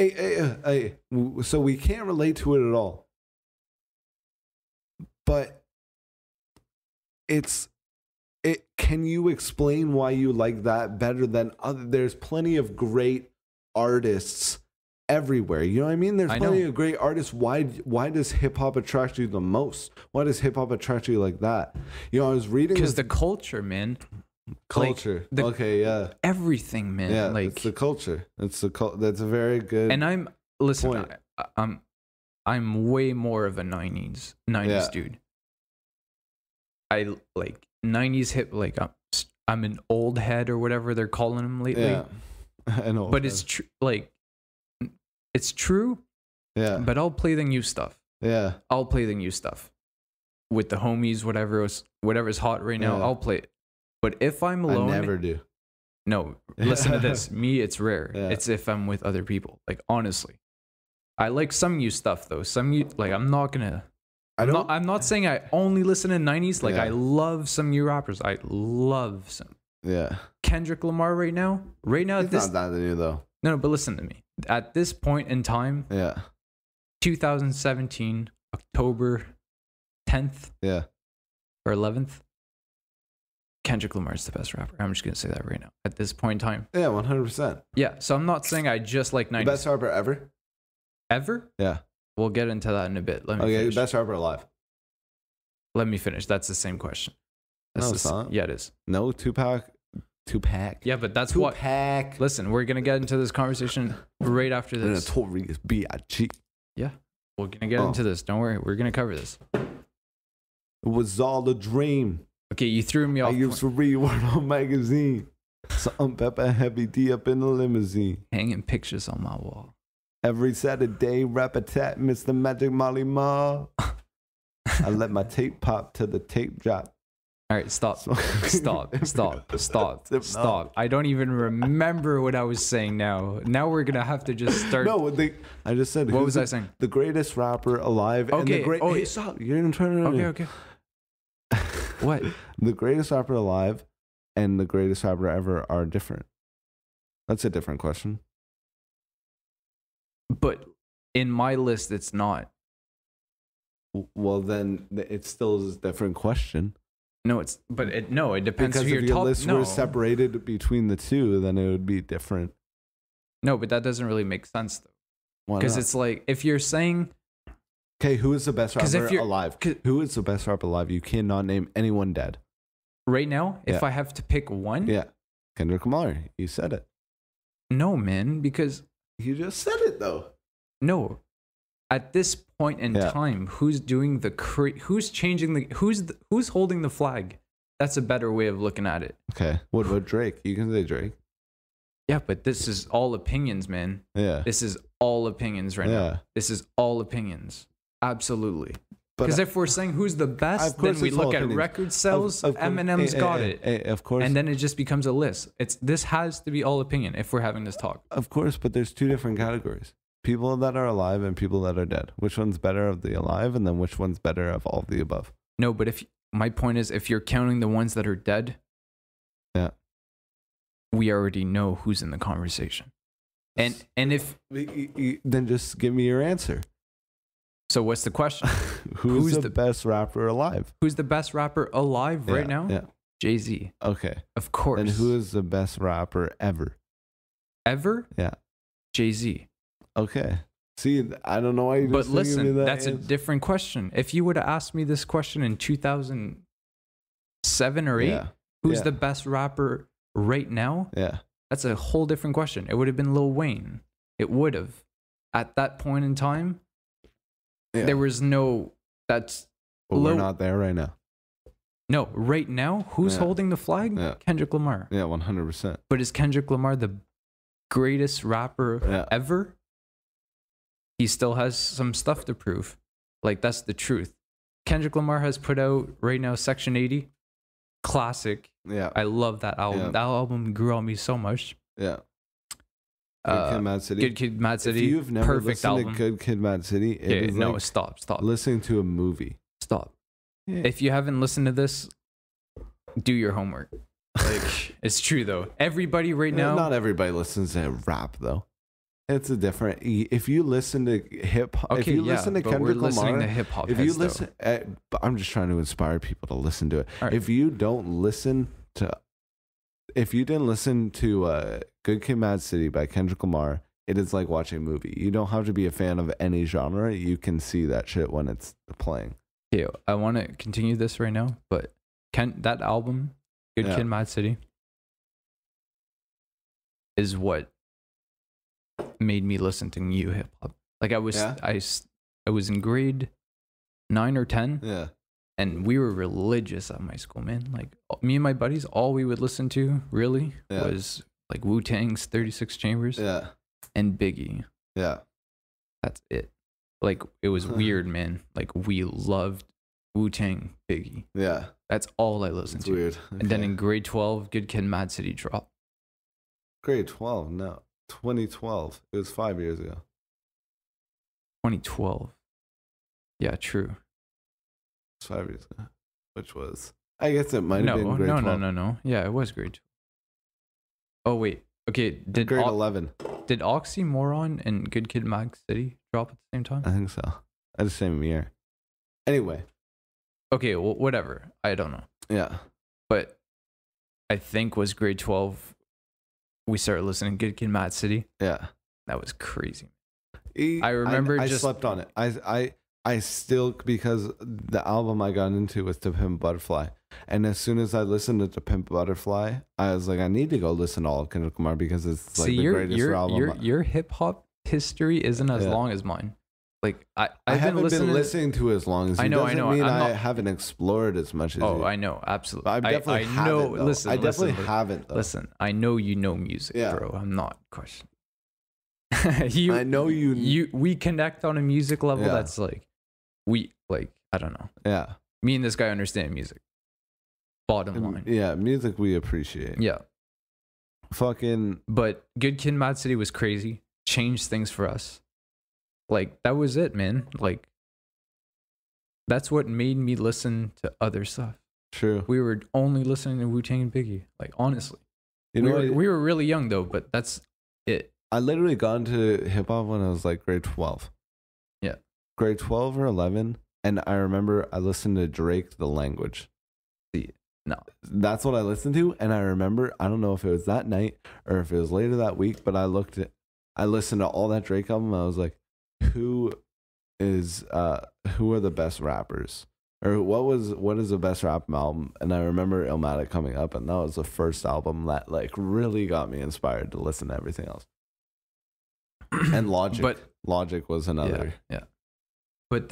So we can't relate to it at all. But can you explain why you like that better than other? There's plenty of great artists everywhere. You know what I mean? There's I plenty know. of great artists. Why does hip hop attract you the most? Why does hip hop attract you like that? You know, I was reading because the culture, man. Culture. Like, Okay, yeah. Everything, man. Yeah, like it's the culture. It's the that's a very good. And listen, I'm way more of a 90s dude. I like 90s hip, like I'm an old head or whatever they're calling him lately. Yeah. I know. But it's true, like it's true. Yeah. But I'll play the new stuff. Yeah. I'll play the new stuff with the homies, whatever's hot right now. Yeah. I'll play it. But if I'm alone, I never do. No, listen to this. Me, it's rare. Yeah. It's if I'm with other people. Like honestly, I like some new stuff though. Some new, like I'm not saying I only listen to 90s. Like I love some new rappers. I love some. Yeah. Kendrick Lamar right now. It's not that new though. No, but listen to me. At this point in time, 2017, October 10th, or 11th. Kendrick Lamar is the best rapper. I'm just going to say that right now. At this point in time. Yeah, 100%. Yeah, so I'm not saying I just like 90s. The best rapper ever? Ever? Yeah. We'll get into that in a bit. Let me finish. Best rapper alive. Let me finish. That's the same question. No, it's not. Yeah, it is. No, Tupac. Yeah, but that's Tupac. Listen, we're going to get into this conversation right after this. Notorious B.I.G. Yeah, we're going to get into this. Don't worry. We're going to cover this. It was all a dream. Okay, you threw me off. I used to read Word on magazine. Salt, pepper, heavy D up in the limousine. Hanging pictures on my wall. Every Saturday, rap-a-tat, Mr. Magic Molly Ma. I let my tape pop till the tape drop. All right, stop. I don't even remember what I was saying now. Now we're going to have to just start. No, I just said. What was I saying? The greatest rapper alive. Okay. Hey, stop. You're going to try to. Okay. What? The greatest rapper alive and the greatest rapper ever are different. That's a different question. But in my list, it's not. Well, then it still is a different question. No, it depends because who if your your top. list were separated between the two, then it would be different. No, but that doesn't really make sense though. Because it's like if you're saying. Okay, who is the best rapper alive? Who is the best rapper alive? You cannot name anyone dead. Right now, if I have to pick one? Yeah. Kendrick Lamar. You said it. No, man, because... You just said it, though. No. At this point in time, who's doing who's changing who's holding the flag? That's a better way of looking at it. Okay. What about Drake? You can say Drake. Yeah, but this is all opinions, man. Yeah. This is all opinions right now. This is all opinions. Absolutely. Because if we're saying who's the best, then we look at record sales. Eminem's got it. Of course. And then it just becomes a list. This has to be all opinion if we're having this talk. Of course, but there's two different categories. People that are alive and people that are dead. Which one's better of the alive and then which one's better of all of the above? No, but my point is if you're counting the ones that are dead, we already know who's in the conversation. And if... Then just give me your answer. So what's the question? Who's the best rapper alive? Who's the best rapper alive right now? Yeah. Jay-Z. Okay. Of course. And who is the best rapper ever? Ever? Yeah. Jay-Z. Okay. See, I don't know why you just But listen, that's a different question. If you would have asked me this question in 2007 or 8, who's the best rapper right now? Yeah. That's a whole different question. It would have been Lil Wayne. It would have. At that point in time, there was no... But we're not there right now. No, right now, who's holding the flag? Yeah. Kendrick Lamar. Yeah, 100%. But is Kendrick Lamar the greatest rapper ever? He still has some stuff to prove. Like, that's the truth. Kendrick Lamar has put out right now Section 80. Classic. Yeah. I love that album. Yeah. That album grew on me so much. Yeah. Good Kid, Mad City. Good Kid, Mad City. If you've never Perfect listened album. to Good Kid, Mad City, stop. Listening to a movie. Stop. Yeah. If you haven't listened to this, do your homework. Like, it's true though. Everybody right now. Not everybody listens to rap though. It's a different. If you listen to hip hop, if you listen to Kendrick Lamar, listening to hip hop. If you listen, I'm just trying to inspire people to listen to it. Right. If you didn't listen to Good Kid, Mad City by Kendrick Lamar, it is like watching a movie. You don't have to be a fan of any genre. You can see that shit when it's playing. Yeah, I want to continue this right now, but that album, Good Kid, Mad City, is what made me listen to new hip hop. Like I was in grade 9 or 10. Yeah. And we were religious at my school, man. Like me and my buddies, all we would listen to really was like Wu-Tang's 36 Chambers. Yeah. And Biggie. Yeah. That's it. Like it was weird, man. Like we loved Wu-Tang, Biggie. Yeah. That's all I listened to. Weird. Okay. And then in grade 12, Good Kid, Mad City dropped. Grade 12? No. 2012. It was 5 years ago. 2012. Yeah, true. 5 years ago. Which was, I guess it might have been grade 12. No. Yeah, it was grade 12. Oh, wait. Okay. Grade 11. Did Oxymoron and Good Kid, Mad City drop at the same time? I think so. At the same year. Anyway. Okay, well, whatever. I don't know. Yeah. But I think was grade 12, we started listening to Good Kid, Mad City. Yeah. That was crazy. I remember I slept on it. I still, because the album I got into was To Pimp Butterfly. And as soon as I listened to To Pimp Butterfly, I was like, I need to go listen to all of Kendrick Lamar because it's like the greatest album. Your hip hop history isn't as long as mine. Like I haven't been listening to as long as you. I know. I haven't explored as much as you. Oh, I know, absolutely. I definitely haven't. Listen, I definitely haven't. Though. Listen, I know you know music, bro. I'm not questioning. I know you. We connect on a music level that's like, I don't know. Yeah. Me and this guy understand music. Bottom line. Yeah, music we appreciate. Yeah. But Good Kid, Mad City was crazy. Changed things for us. Like, that was it, man. Like, that's what made me listen to other stuff. True. We were only listening to Wu-Tang and Biggie. Like, honestly. We were really young, though, but that's it. I literally got into hip-hop when I was, like, grade 12. Yeah. Grade 12 or 11. And I remember I listened to Drake, The Language. No. That's what I listened to. And I remember, I don't know if it was that night or if it was later that week, but I listened to all that Drake album. I was like, who are the best rappers, or what is the best rap album? And I remember Illmatic coming up, and that was the first album that like really got me inspired to listen to everything else. And Logic was another. Yeah. But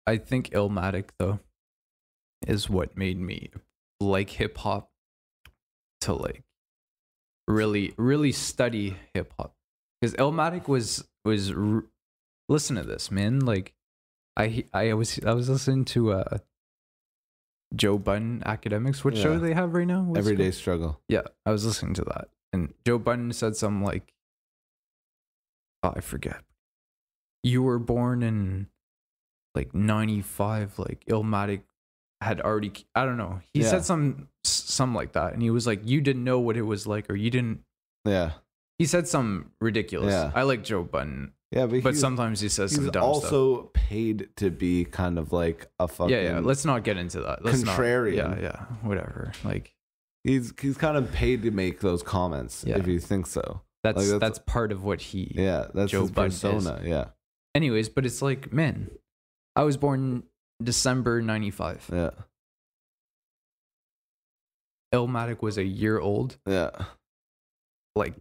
I think Illmatic though is what made me like hip hop, to like really really study hip hop, because Illmatic was listen to this, man. Like I was listening to Joe Budden Academics. What show do they have right now? What's Everyday Struggle. Yeah, I was listening to that, and Joe Budden said something like, oh, I forget. You were born in like 95. Like Illmatic had already, I don't know. He said something like that, and he was like, you didn't know what it was like, or you didn't. Yeah. He said something ridiculous. Yeah. I like Joe Budden. Yeah, but sometimes he says some dumb stuff. He's also paid to be kind of like a fucking... Yeah. Let's not get into that. Contrarian. Yeah. Whatever. Like... He's kind of paid to make those comments, if you think so. That's part of what he... Yeah, that's Joe his persona, is. Yeah. Anyways, but it's like, man, I was born December 95. Yeah. Illmatic was a year old. Yeah. Like...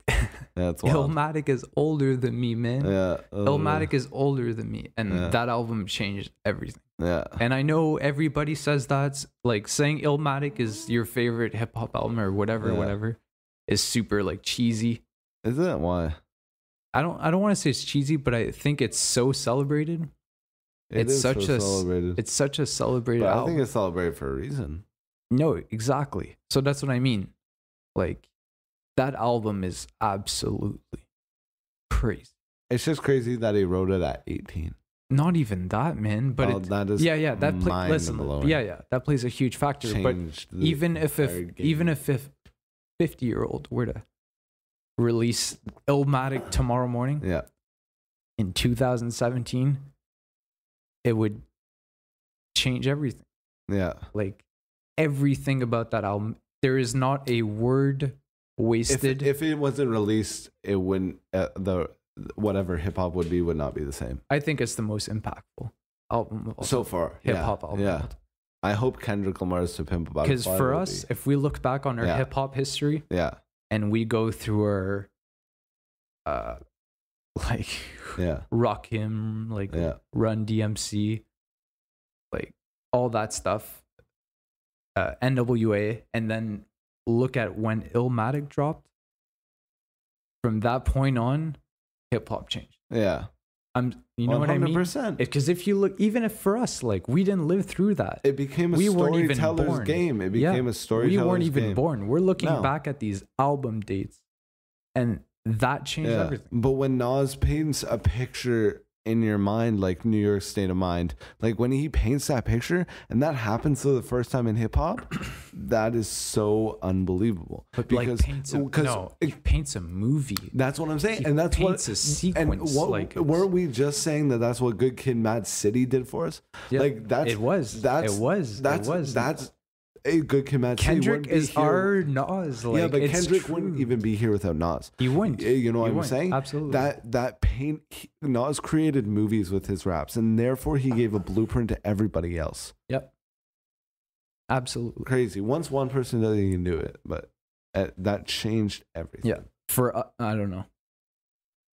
That's wild. Illmatic is older than me, man. Yeah. Illmatic is older than me. And that album changed everything. Yeah. And I know everybody says that's like saying Illmatic is your favorite hip hop album or whatever is super like cheesy. Is it? Why? I don't want to say it's cheesy, but I think it's so celebrated. It's such a celebrated but album. I think it's celebrated for a reason. No, exactly. So that's what I mean. Like, that album is absolutely crazy. It's just crazy that he wrote it at 18. Not even that, man. But that is that plays a huge factor. But even if 50-year-old were to release Illmatic tomorrow morning, in 2017, it would change everything. Yeah, like everything about that album. There is not a word wasted. If it wasn't released, it wouldn't. whatever hip hop would not be the same. I think it's the most impactful album so far. Hip hop album. Yeah. I hope Kendrick Lamar's To Pimp a Butterfly. Because for us, if we look back on our hip hop history, and we go through our Rakim, like Run DMC, like all that stuff, NWA, and then look at when Illmatic dropped. From that point on, hip hop changed. Yeah. You know 100%. What I mean? Because if you look, even if for us, like we didn't live through that, it became a storyteller's game. It became a storyteller's game. We weren't even born. We're looking back at these album dates, and that changed everything. But when Nas paints a picture in your mind, like New York State of Mind, like when he paints that picture, and that happens for the first time in hip hop, that is so unbelievable. But because he paints a movie. That's what I'm saying, and that's paints a sequence. And weren't we just saying that that's what Good Kid, Mad City did for us? Yeah, like that's a Good Kid, Mad City. Kendrick is our Nas. Like, yeah, but Kendrick wouldn't even be here without Nas. He wouldn't. You know what I'm saying? Absolutely. Nas created movies with his raps, and therefore he gave a blueprint to everybody else. Yep. Absolutely. Crazy. Once one person does it, you can do it, but that changed everything. Yeah. I don't know.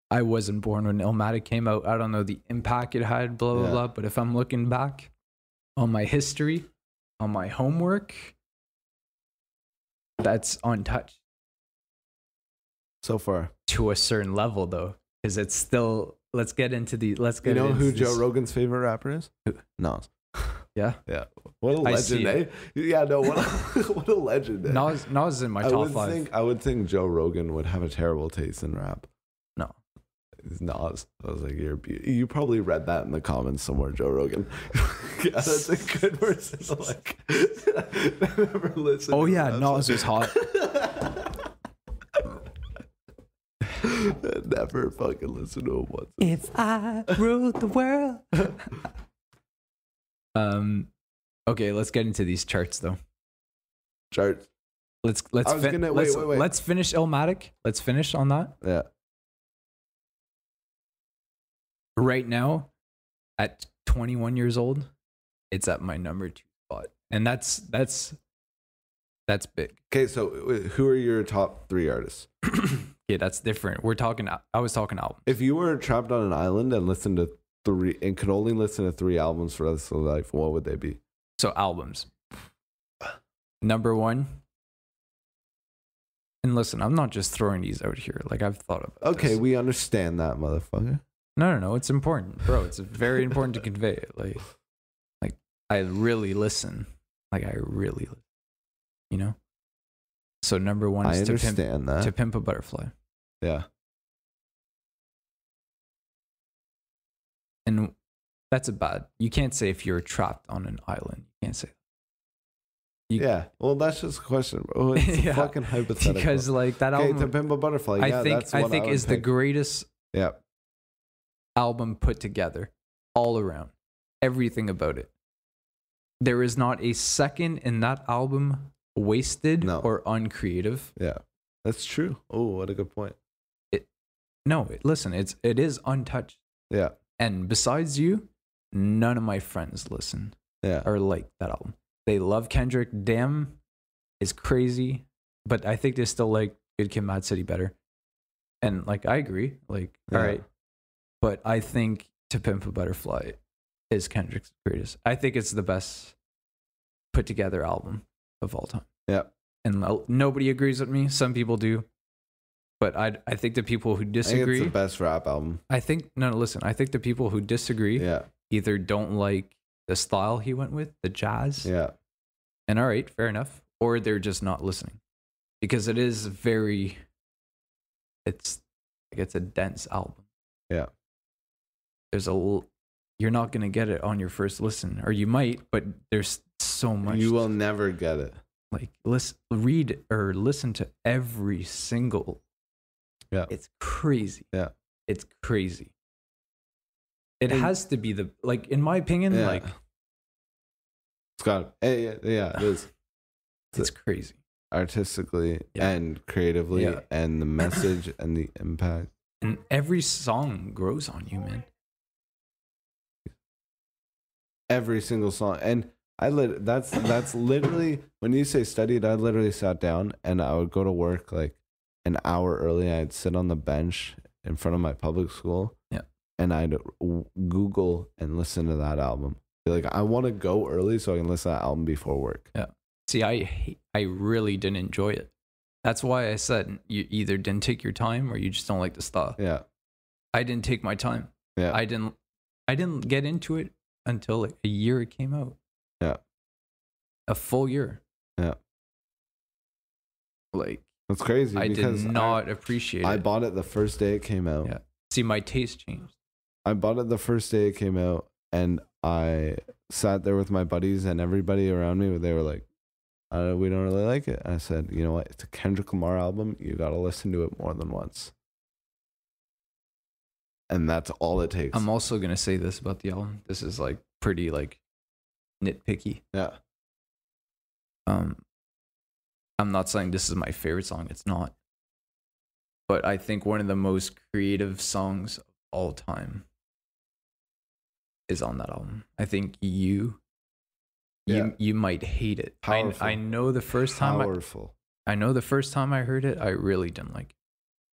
I wasn't born when Illmatic came out. I don't know the impact it had, blah, blah, blah. But if I'm looking back on my history, on my homework, that's untouched. So far. To a certain level, though, because it's still. Let's get into the. You know who Joe Rogan's favorite rapper is? Nas. Yeah. Yeah. What a legend, eh? Yeah. No. What a legend. Eh? Nas is in my top 5. I would think Joe Rogan would have a terrible taste in rap. No. It's Nas. I was like, you probably read that in the comments somewhere, Joe Rogan. Yeah, that's a good person to like. Never listen. Oh yeah, Nas was hot. Never fucking listen to him once. If I ruled the world. Okay, let's get into these charts though. Charts. Let's finish Illmatic. Let's finish on that. Yeah. Right now, at 21 years old, it's at my number 2 spot, and that's big. Okay, so who are your top 3 artists? Yeah, that's different. I was talking albums. If you were trapped on an island and could only listen to 3 albums for the rest of life, what would they be? So albums. Number 1. And listen, I'm not just throwing these out here. Like I've thought about. Okay, this. We understand that, motherfucker. No. It's important, bro. It's very important to convey it. Like I really listen. You know. So number 1 is To Pimp a Butterfly. Yeah. And that's you can't say if you're trapped on an island. You can't say that. Well, that's just a question, bro. It's fucking hypothetical. Because like that album, To Pimp a Butterfly. I think is the greatest album put together, all around, everything about it. There is not a second in that album wasted or uncreative. Yeah, that's true. Oh, what a good point. Listen, it is untouched. Yeah. And besides you, none of my friends listen. Yeah. Or like that album. They love Kendrick. Damn is crazy, but I think they still like Good Kid, Mad City better. And like I agree. Like all right, but I think To Pimp a Butterfly is Kendrick's greatest. I think it's the best put together album of all time. Yeah. And nobody agrees with me. Some people do. But I think the people who disagree. I think it's the best rap album. I think the people who disagree either don't like the style he went with, the jazz. Yeah. And all right, fair enough. Or they're just not listening. Because it is it's a dense album. Yeah. You're not going to get it on your first listen. Or you might, but there's so much. You will never get it. Like read or listen to every single. Yeah. It's crazy. Yeah. It's crazy. It has to be in my opinion, like it's got it is. It's crazy. Artistically and creatively and the message and the impact. And every song grows on you, man. Every single song. And that's literally, when you say studied, I literally sat down and I would go to work like an hour early. I'd sit on the bench in front of my public school. Yeah. And I'd Google and listen to that album. Be like, I want to go early so I can listen to that album before work. Yeah. See, I really didn't enjoy it. That's why I said you either didn't take your time or you just don't like the style. Yeah. I didn't take my time. Yeah. I didn't get into it until like a year it came out. Yeah. A full year. Yeah. Like, that's crazy. I did not appreciate it. I bought it the first day it came out. Yeah. See, my taste changed. I bought it the first day it came out, and I sat there with my buddies and everybody around me. They were like, we don't really like it. I said, you know what? It's a Kendrick Lamar album. You got to listen to it more than once. And that's all it takes. I'm also going to say this about the album. This is like pretty like nitpicky. Yeah. I'm not saying this is my favorite song. It's not. But I think one of the most creative songs of all time is on that album. I think you might hate it. I know the first time I know the first time I heard it, I really didn't like it.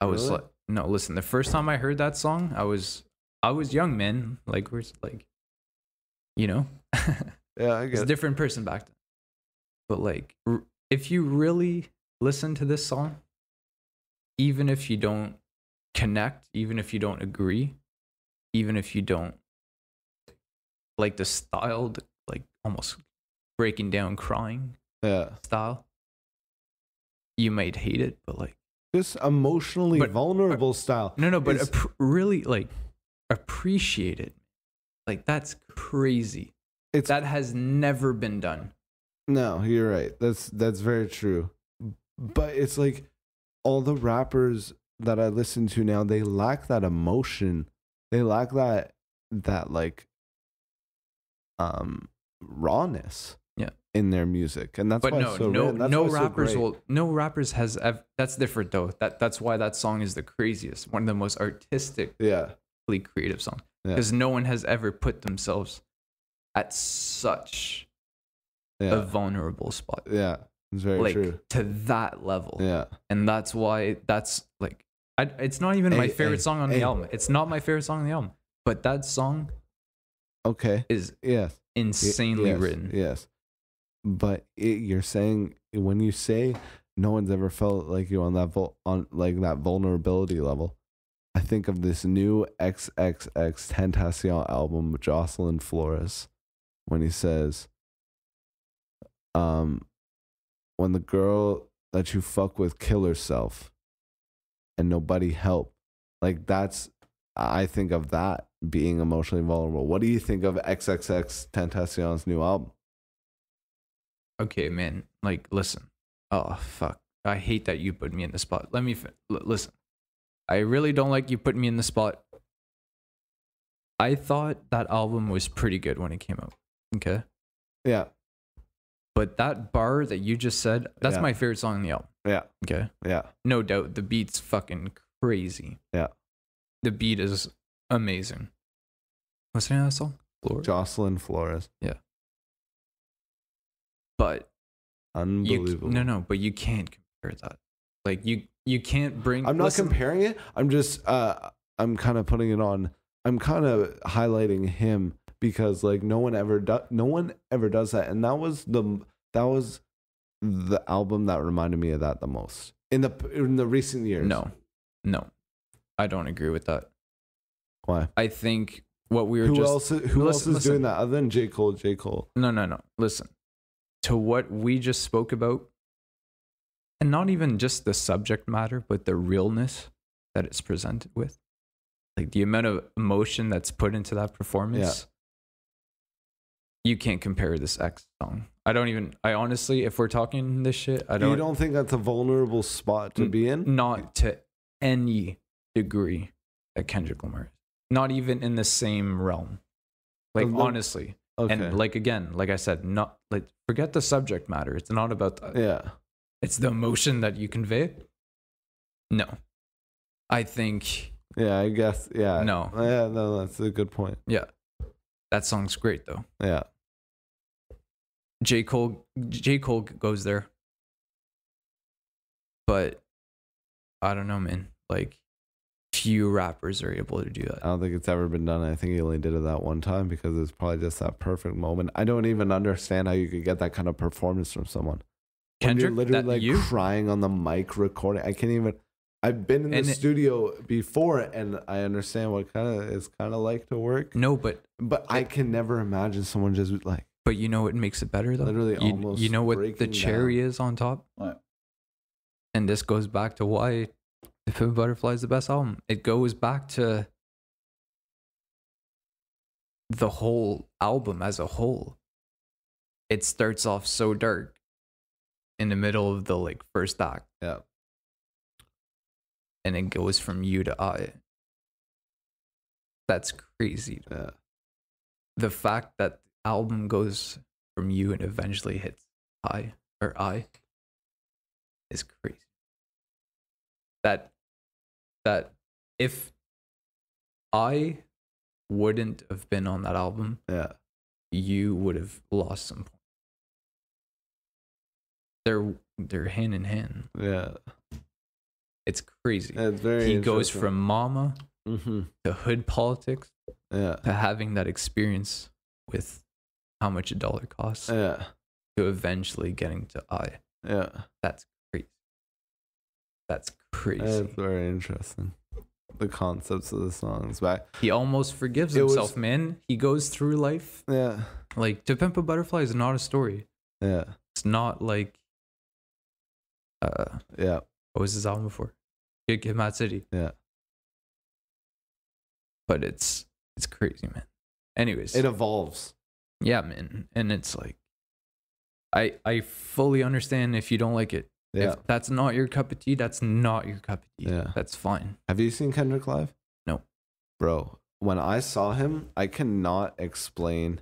I was like, no, listen, the first time I heard that song, I was young, man. Like, we're like, you know? Yeah, I guess. It's a different person back then. But like, if you really listen to this song, even if you don't connect, even if you don't agree, even if you don't like the style, like almost breaking down, crying style, you might hate it, but like this emotionally vulnerable style. No, but really like appreciate it. Like, that's crazy. That has never been done. No, you're right. That's very true. But it's like all the rappers that I listen to now, they lack that emotion. They lack that like rawness. Yeah. In their music. And that's why it's so no rappers has that's different though. That's why that song is the craziest. One of the most artistically creative songs. Because no one has ever put themselves at such a vulnerable spot. Yeah. It's very true. To that level. Yeah. And that's why that's like it's not even my favorite song on the album. It's not my favorite song on the album. But that song is insanely written. Yes. But you're saying, when you say no one's ever felt like you on that that vulnerability level, I think of this new XXXTentacion album with Jocelyn Flores, when he says, when the girl that you fuck with kill herself and nobody help, like I think of that being emotionally vulnerable. What do you think of XXXTentacion's new album? Okay, man. Like, listen. Oh, fuck. I hate that you put me in the spot. Let me listen. I really don't like you putting me in the spot. I thought that album was pretty good when it came out. Okay? Yeah. But that bar that you just said, that's my favorite song on the album. Yeah. Okay? Yeah. No doubt. The beat's fucking crazy. Yeah. The beat is amazing. What's the name of that song? Jocelyn Flores. Yeah. But unbelievable. But you can't compare that. Like, you can't bring. I'm not comparing it. I'm just I'm kind of putting it on. I'm kind of highlighting him because like no one ever does that, and that was the album that reminded me of that the most in the recent years. No, I don't agree with that. Why? I think what we were who else is doing that other than J. Cole? No. Listen. To what we just spoke about, and not even just the subject matter, but the realness that it's presented with, like the amount of emotion that's put into that performance, you can't compare this X song. I honestly, if we're talking this shit, You don't think that's a vulnerable spot to be in? Not to any degree that Kendrick Lamar is. Not even in the same realm. Like, honestly. Okay. And like, again, like I said, not like, forget the subject matter. It's not about that. Yeah. It's the emotion that you convey. No. I think Yeah, I guess. Yeah. No. Yeah, no, that's a good point. Yeah. That song's great though. Yeah. J. Cole goes there. But I don't know, man. Like, few rappers are able to do that. I don't think it's ever been done. I think he only did it that one time because it's probably just that perfect moment. I don't even understand how you could get that kind of performance from someone. Kendrick, when you're literally like crying on the mic recording. I can't even. I've been in the studio before, and I understand what it's kind of like to work. No, but I can never imagine someone just like. But you know what makes it better though? Literally, almost. You know what the cherry is on top? What? And this goes back to why The Pimp a Butterfly is the best album. It goes back to the whole album as a whole. It starts off so dark in the middle of the like first act. Yeah. And it goes from you to I. That's crazy. Yeah. The fact that the album goes from you and eventually hits I is crazy. That if I wouldn't have been on that album, yeah, you would have lost some points. They're hand in hand. Yeah. It's crazy. It's very he goes from mama to hood politics to having that experience with how much $1 costs to eventually getting to I. Yeah. That's crazy. That's crazy. That's very interesting. The concepts of the songs back. He almost forgives himself, man. He goes through life. Yeah. Like, To Pimp a Butterfly is not a story. Yeah. It's not like yeah. What was his album before? Kid Mad City. Yeah. But it's crazy, man. Anyways. It evolves. Yeah, man. And it's like I fully understand if you don't like it. Yeah. If that's not your cup of tea, that's not your cup of tea. Yeah. That's fine. Have you seen Kendrick live? No. Bro, when I saw him, I cannot explain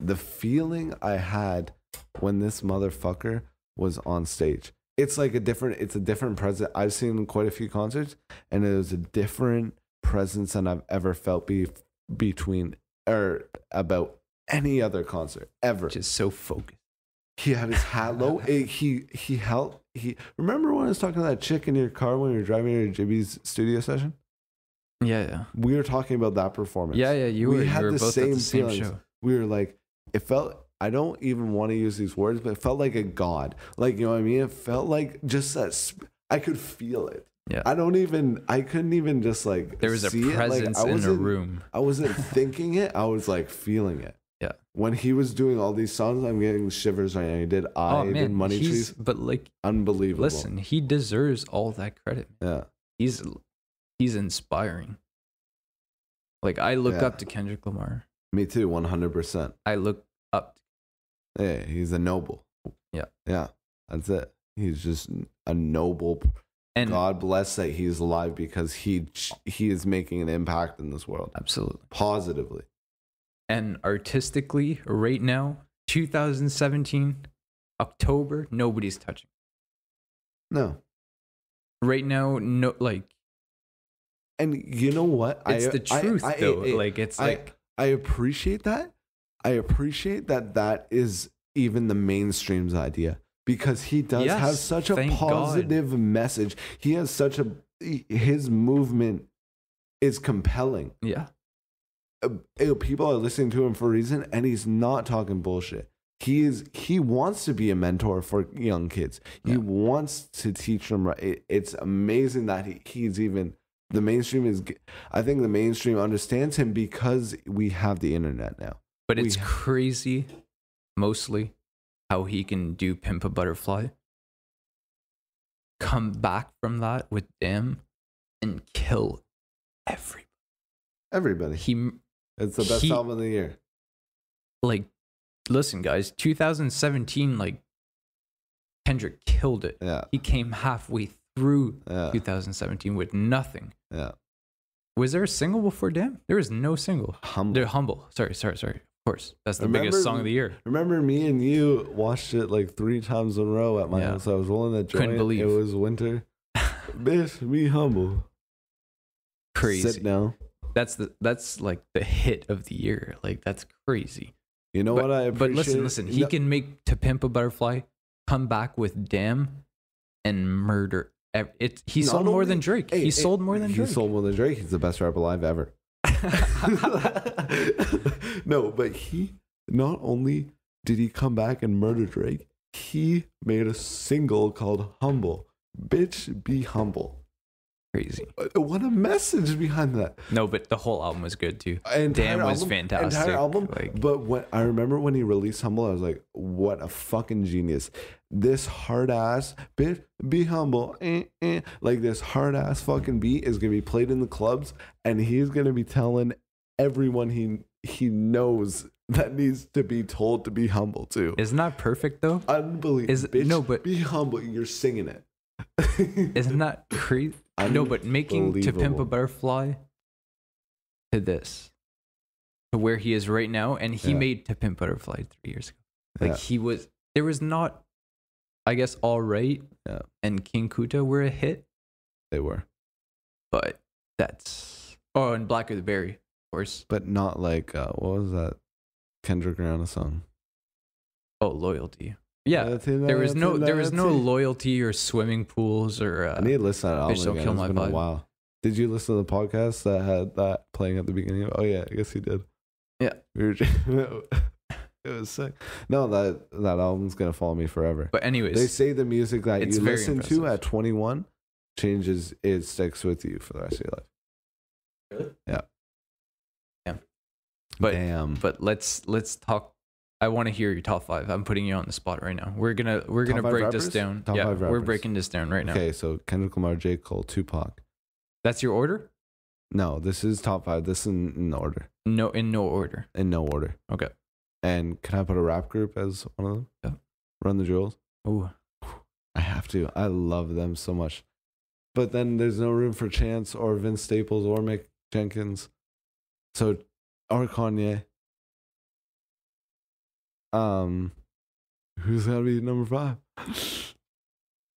the feeling I had when this motherfucker was on stage. It's like a different presence. I've seen quite a few concerts, and it was a different presence than I've ever felt between or about any other concert ever. Just so focused. He had his hat low. He remember when I was talking to that chick in your car when you were driving to JB's studio session? Yeah. We were talking about that performance. Yeah. You were both the same at the same feelings. show. We were like, it felt. I don't even want to use these words, but it felt like a god. Like, you know what I mean? It felt like just that. I could feel it. Yeah. I couldn't even just like. There was a see presence in the room. I wasn't thinking it. I was like feeling it. Yeah. When he was doing all these songs, I'm getting shivers right now. He did did Money Trees. But like, unbelievable. Listen, he deserves all that credit. Yeah. He's inspiring. Like, I look up to Kendrick Lamar. Me too, 100%. I look up. Yeah, he's a noble. Yeah. Yeah, that's it. He's just a noble. And God bless that he's alive because he is making an impact in this world. Absolutely. Positively. And artistically, right now, 2017, October, nobody's touching. No. Right now, no, like. And you know what? It's the truth, though. I appreciate that. I appreciate that is even the mainstream's idea because he does have such a positive message. He has his movement is compelling. Yeah. People are listening to him for a reason, and he's not talking bullshit. He wants to be a mentor for young kids. He wants to teach them right. It's amazing that he's even the mainstream is. I think the mainstream understands him because we have the internet now. But it's crazy, mostly, how he can do Pimp a Butterfly, come back from that with Damn, and kill everybody. It's the best album of the year. Like, listen, guys, 2017, like, Kendrick killed it. Yeah. He came halfway through 2017 with nothing. Yeah. Was there a single before Damn? There was no single. Humble. Sorry. Of course. That's the biggest song of the year. Remember me and you watched it like 3 times in a row at my house. I was rolling that joint. Couldn't believe. It was winter. Bitch, be humble. crazy. Sit Down. That's like the hit of the year. Like that's crazy. You know what I appreciate? But listen. He can make To Pimp a Butterfly, come back with Damn, and murder. He sold more than Drake. He sold more than Drake. He sold more than Drake. He's the best rapper alive ever. No, but he not only did he come back and murder Drake, he made a single called Humble. Bitch, be humble. Crazy. What a message behind that. No, but the whole album was good too. Damn was fantastic. Entire album. But I remember when he released Humble, I was like, what a fucking genius. This hard ass, bitch, be humble. Like this hard ass fucking beat is going to be played in the clubs, and he's going to be telling everyone he knows that needs to be told to be humble too. Isn't that perfect though? Unbelievable. Bitch, no, but be humble. You're singing it. Isn't that crazy? No, but making To Pimp a Butterfly to this, to where he is right now, and he made To Pimp Butterfly 3 years ago. Like there was not, I guess, All Right and King Kuta were a hit. They were. But and Blacker the Berry, of course. But not like, what was that Kendrick Rihanna song? Oh, Loyalty. Yeah, there was no Loyalty or Swimming Pools or. I need to listen to that album Bitch Don't again. Kill It's My been Vibe. a while. Did you listen to the podcast that had that playing at the beginning of? Oh yeah, I guess you did. Yeah, it was sick. No, that album's gonna follow me forever. But anyways, they say the music that you listen impressive. to at 21 changes. It sticks with you for the rest of your life. Really? Yeah. Yeah. But damn. But let's talk. I want to hear your top 5. I'm putting you on the spot right now. We're gonna break rappers? this down. Top 5 we're rappers. breaking this down right now. Okay, so Kendrick Lamar, J. Cole, Tupac. That's your order? No, this is top 5. This is in order. No, in no order. In no order. Okay. And can I put a rap group as one of them? Yeah. Run the Jewels. Ooh. I have to. I love them so much. But then there's no room for Chance or Vince Staples or Mick Jenkins. So, or Kanye. Who's gonna be number 5?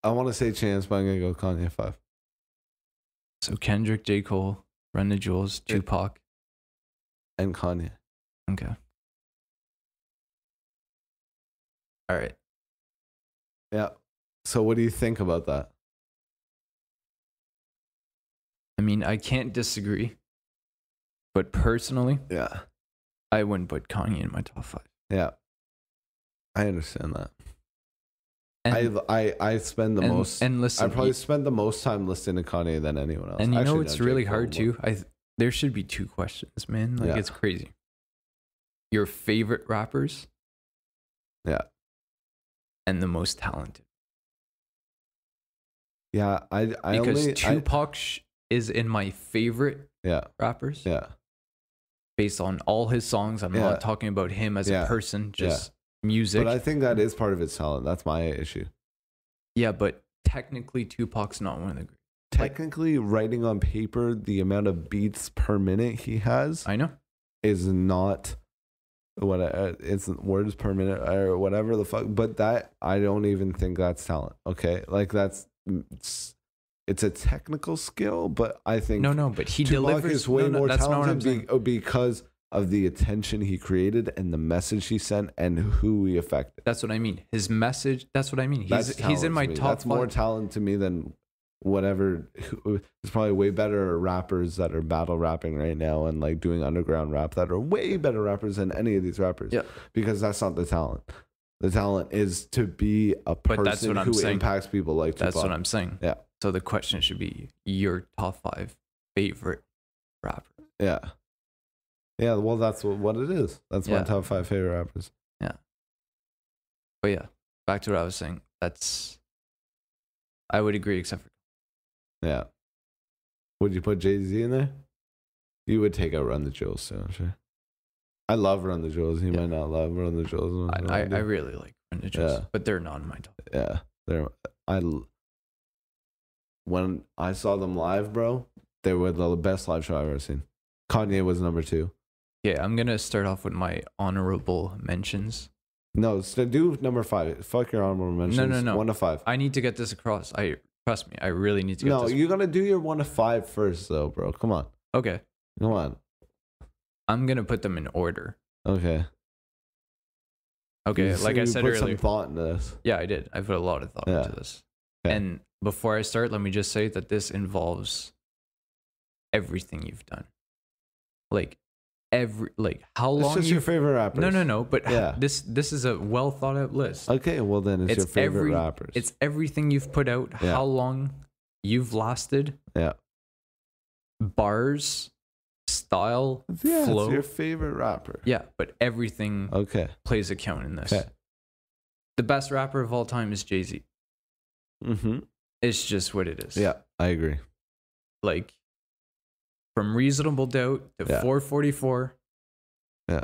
I want to say Chance, but I'm gonna go Kanye 5. So Kendrick, J. Cole, Run the Jewels, Tupac, and Kanye. Okay. All right. Yeah. So what do you think about that? I mean, I can't disagree, but personally, yeah, I wouldn't put Kanye in my top 5. Yeah. I understand that. And I spend the most, and listen, I probably spend the most time listening to Kanye than anyone else. And you know it's really hard too. There should be 2 questions, man. Like it's crazy. Your favorite rappers, yeah, and the most talented. Yeah, because Tupac is in my favorite rappers. Yeah, based on all his songs. I'm not talking about him as a person, just music. But I think that is part of his talent. That's my issue. Yeah, but technically Tupac's not one of the great. Technically, writing on paper, the amount of beats per minute he has, I know, is not what it's words per minute or whatever the fuck. But that, I don't even think that's talent. Okay, like it's a technical skill, but I think but he delivers. Is way more talented because of the attention he created and the message he sent and who he affected. That's what I mean. His message. That's what I mean. He's in my top 5. That's more talent to me than whatever. There's probably way better rappers that are battle rapping right now and like doing underground rap that are way better rappers than any of these rappers. Yeah, because that's not the talent. The talent is to be a person who impacts people like Tupac. That's what I'm saying. Yeah. So the question should be your top 5 favorite rappers. Yeah. Yeah, well, that's what it is. That's my top 5 favorite rappers. Yeah. But yeah, back to what I was saying. I would agree, except for. Yeah. Would you put Jay-Z in there? You would take out Run the Jewels, so I'm sure. I love Run the Jewels. You might not love Run the Jewels. I really like Run the Jewels, but they're not in my top. Yeah, when I saw them live, bro, they were the best live show I've ever seen. Kanye was number 2. Yeah, I'm gonna start off with my honorable mentions. No, so do number 5. Fuck your honorable mentions. No. 1 to 5. I need to get this across. I Trust me, I really need to get No, this. you're gonna do your 1 to 5 first, though, bro. Come on. Okay. Come on. I'm gonna put them in order. Okay. Okay, like I said earlier. Put some thought into this. Yeah, I did. I put a lot of thought into this. Okay. And before I start, let me just say that this involves everything you've done. Like how long? It's just your favorite rappers. No. But this is a well thought out list. Okay, well then it's your favorite rappers. It's everything you've put out. Yeah. How long you've lasted. Yeah. Bars, style, flow. It's your favorite rapper. Yeah, but everything plays a count in this. Okay. The best rapper of all time is Jay-Z. Mm-hmm. It's just what it is. Yeah, I agree. Like, from Reasonable Doubt to 444. Yeah.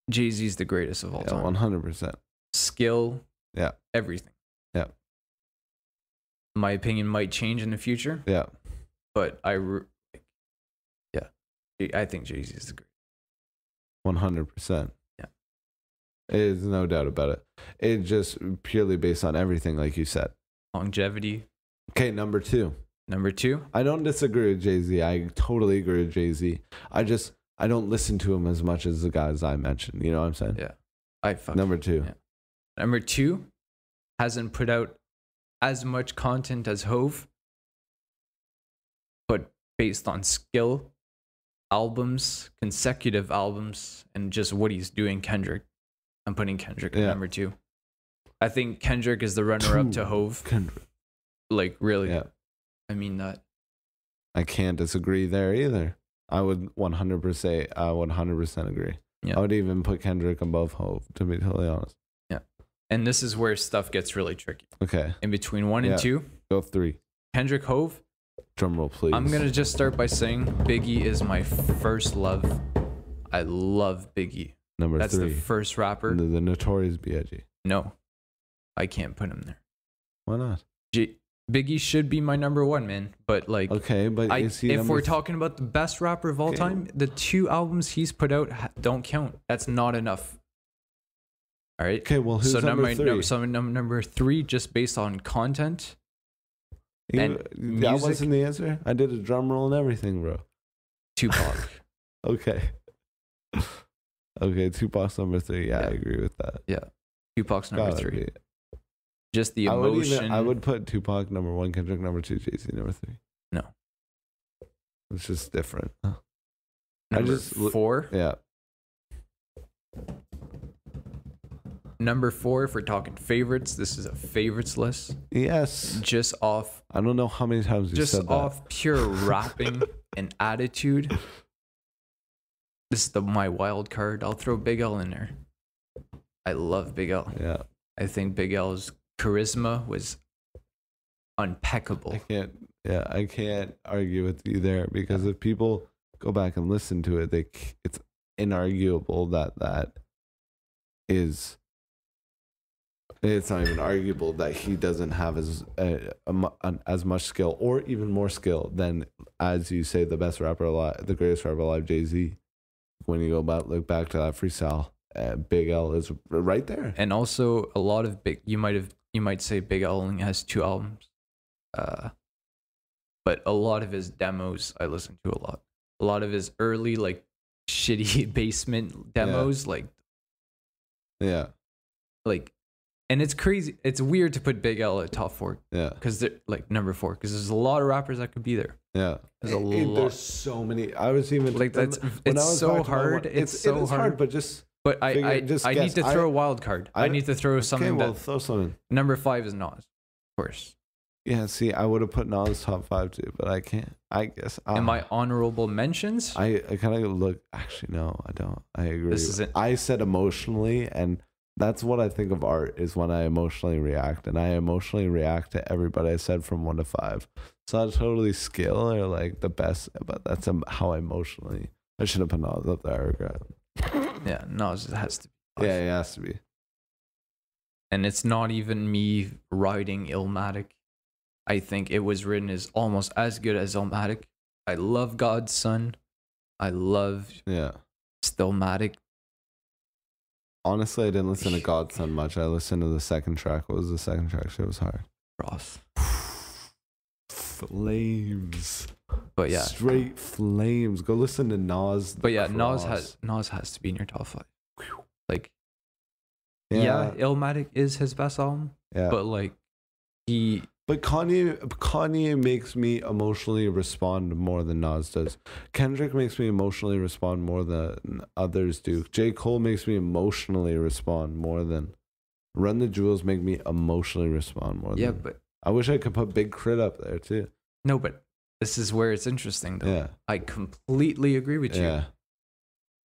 Jay-Z's the greatest of all time. 100%. Skill. Yeah. Everything. Yeah. My opinion might change in the future. Yeah. But I think Jay-Z is the great. 100%. Yeah. There's no doubt about it. It's just purely based on everything, like you said. Longevity. Okay, number 2. Number 2? I don't disagree with Jay-Z. I totally agree with Jay-Z. I don't listen to him as much as the guys I mentioned. You know what I'm saying? Yeah. Number 2. Yeah. Number 2 hasn't put out as much content as Hove, but based on skill, albums, consecutive albums, and just what he's doing, Kendrick. I'm putting Kendrick at number 2. I think Kendrick is the runner-up to Hove. Kendrick. Like, really. Yeah. I mean that. I can't disagree there either. I would 100% agree. Yeah. I would even put Kendrick above Hove, to be totally honest. Yeah. And this is where stuff gets really tricky. Okay. In between 1 and 2. Go 3. Kendrick, Hove. Drum roll, please. I'm going to just start by saying Biggie is my first love. I love Biggie. Number 3. That's the first rapper. The Notorious B.I.G. No. I can't put him there. Why not? Biggie should be my number 1, man. But like, okay, but if we're talking about the best rapper of all time, the 2 albums he's put out don't count. That's not enough. All right. Okay. Well, who's number 3? So number 3, just based on content. And that wasn't the answer. I did a drum roll and everything, bro. Tupac. Okay. Okay. Tupac's number 3. Yeah, I agree with that. Yeah. Tupac's number 3. Just the emotion. I would put Tupac number 1, Kendrick number 2, Jay-Z number 3. No. It's just different. Number 4? Yeah. Number 4, if we're talking favorites, this is a favorites list. Yes. Just off. I don't know how many times you said that. Just off pure rapping and attitude. This is my wild card. I'll throw Big L in there. I love Big L. Yeah. I think Big L's charisma was impeccable. I can't argue with you there, because if people go back and listen to it, it's inarguable that is. It's not even arguable that he doesn't have as much skill, or even more skill than, as you say, the best rapper alive, the greatest rapper alive, Jay-Z. When you look back to that freestyle, Big L is right there. And also a lot of you might say Big L only has 2 albums, but a lot of his demos I listen to a lot. A lot of his early like shitty basement demos, like. And it's crazy. It's weird to put Big L at top 4. Yeah. Because they're like number 4. Because there's a lot of rappers that could be there. Yeah. There's so many. I was even like it's so hard. It's so hard. But just. But I need to throw a wild card. I need to throw something. Okay, well, throw something. Number 5 is Nas, of course. Yeah. See, I would have put Nas top 5 too, but I can't. I guess. And my honorable mentions. I kind of look. Actually, no, I don't. I agree. I said emotionally, and. That's what I think of art, is when I emotionally react, and I emotionally react to everybody I said from 1 to 5. It's not totally skill or like the best, but that's how I emotionally. I should have put Nas up there. I regret. Yeah, Nas has to be. Yeah, it has to be. And it's not even me writing Illmatic. I think it was written as almost as good as Illmatic. I love God's Son. I love Stillmatic. Honestly, I didn't listen to God's Son much. I listened to the second track. What was the second track? It was hard. Ross. flames. But yeah, straight flames. Go listen to Nas. But yeah, Nas has to be in your top 5. Like, yeah, Illmatic is his best album. Yeah, but like But Kanye makes me emotionally respond more than Nas does. Kendrick makes me emotionally respond more than others do. J. Cole makes me emotionally respond more than Run the Jewels make me emotionally respond more than. Yeah, but I wish I could put Big Crit up there too. No, but this is where it's interesting though. Yeah. I completely agree with you. Yeah.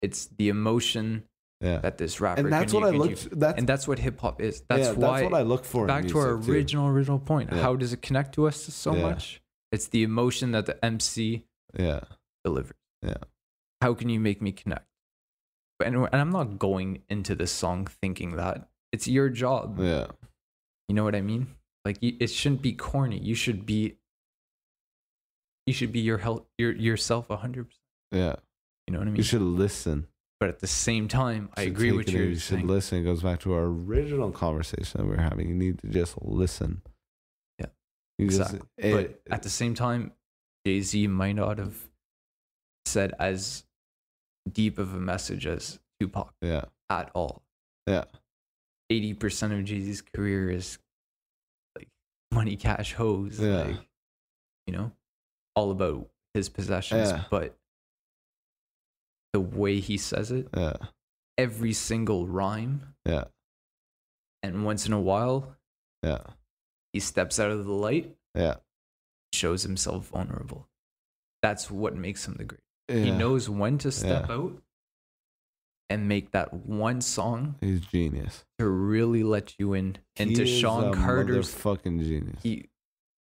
It's the emotion that this rapper and that's what I look and that's what hip hop is. That's why that's what I look for. Back to our original point. Yeah. How does it connect to us so much? It's the emotion that the MC delivers. Yeah. How can you make me connect? And I'm not going into this song thinking that. It's your job. Yeah. You know what I mean? Like it shouldn't be corny. You should be yourself 100%. Yeah. You know what I mean? You should listen. But at the same time, I agree with you. You should listen. It goes back to our original conversation that we were having. You need to just listen. Yeah. Exactly. But at the same time, Jay-Z might not have said as deep of a message as Tupac. Yeah. At all. Yeah. 80% of Jay-Z's career is like money, cash, hoes. Yeah. Like, you know, all about his possessions. Yeah. But the way he says it, every single rhyme. Yeah. And once in a while, he steps out of the light. Yeah. Shows himself vulnerable. That's what makes him the great. Yeah. He knows when to step out and make that one song. He's genius. To really let you in into Sean Carter's fucking genius. He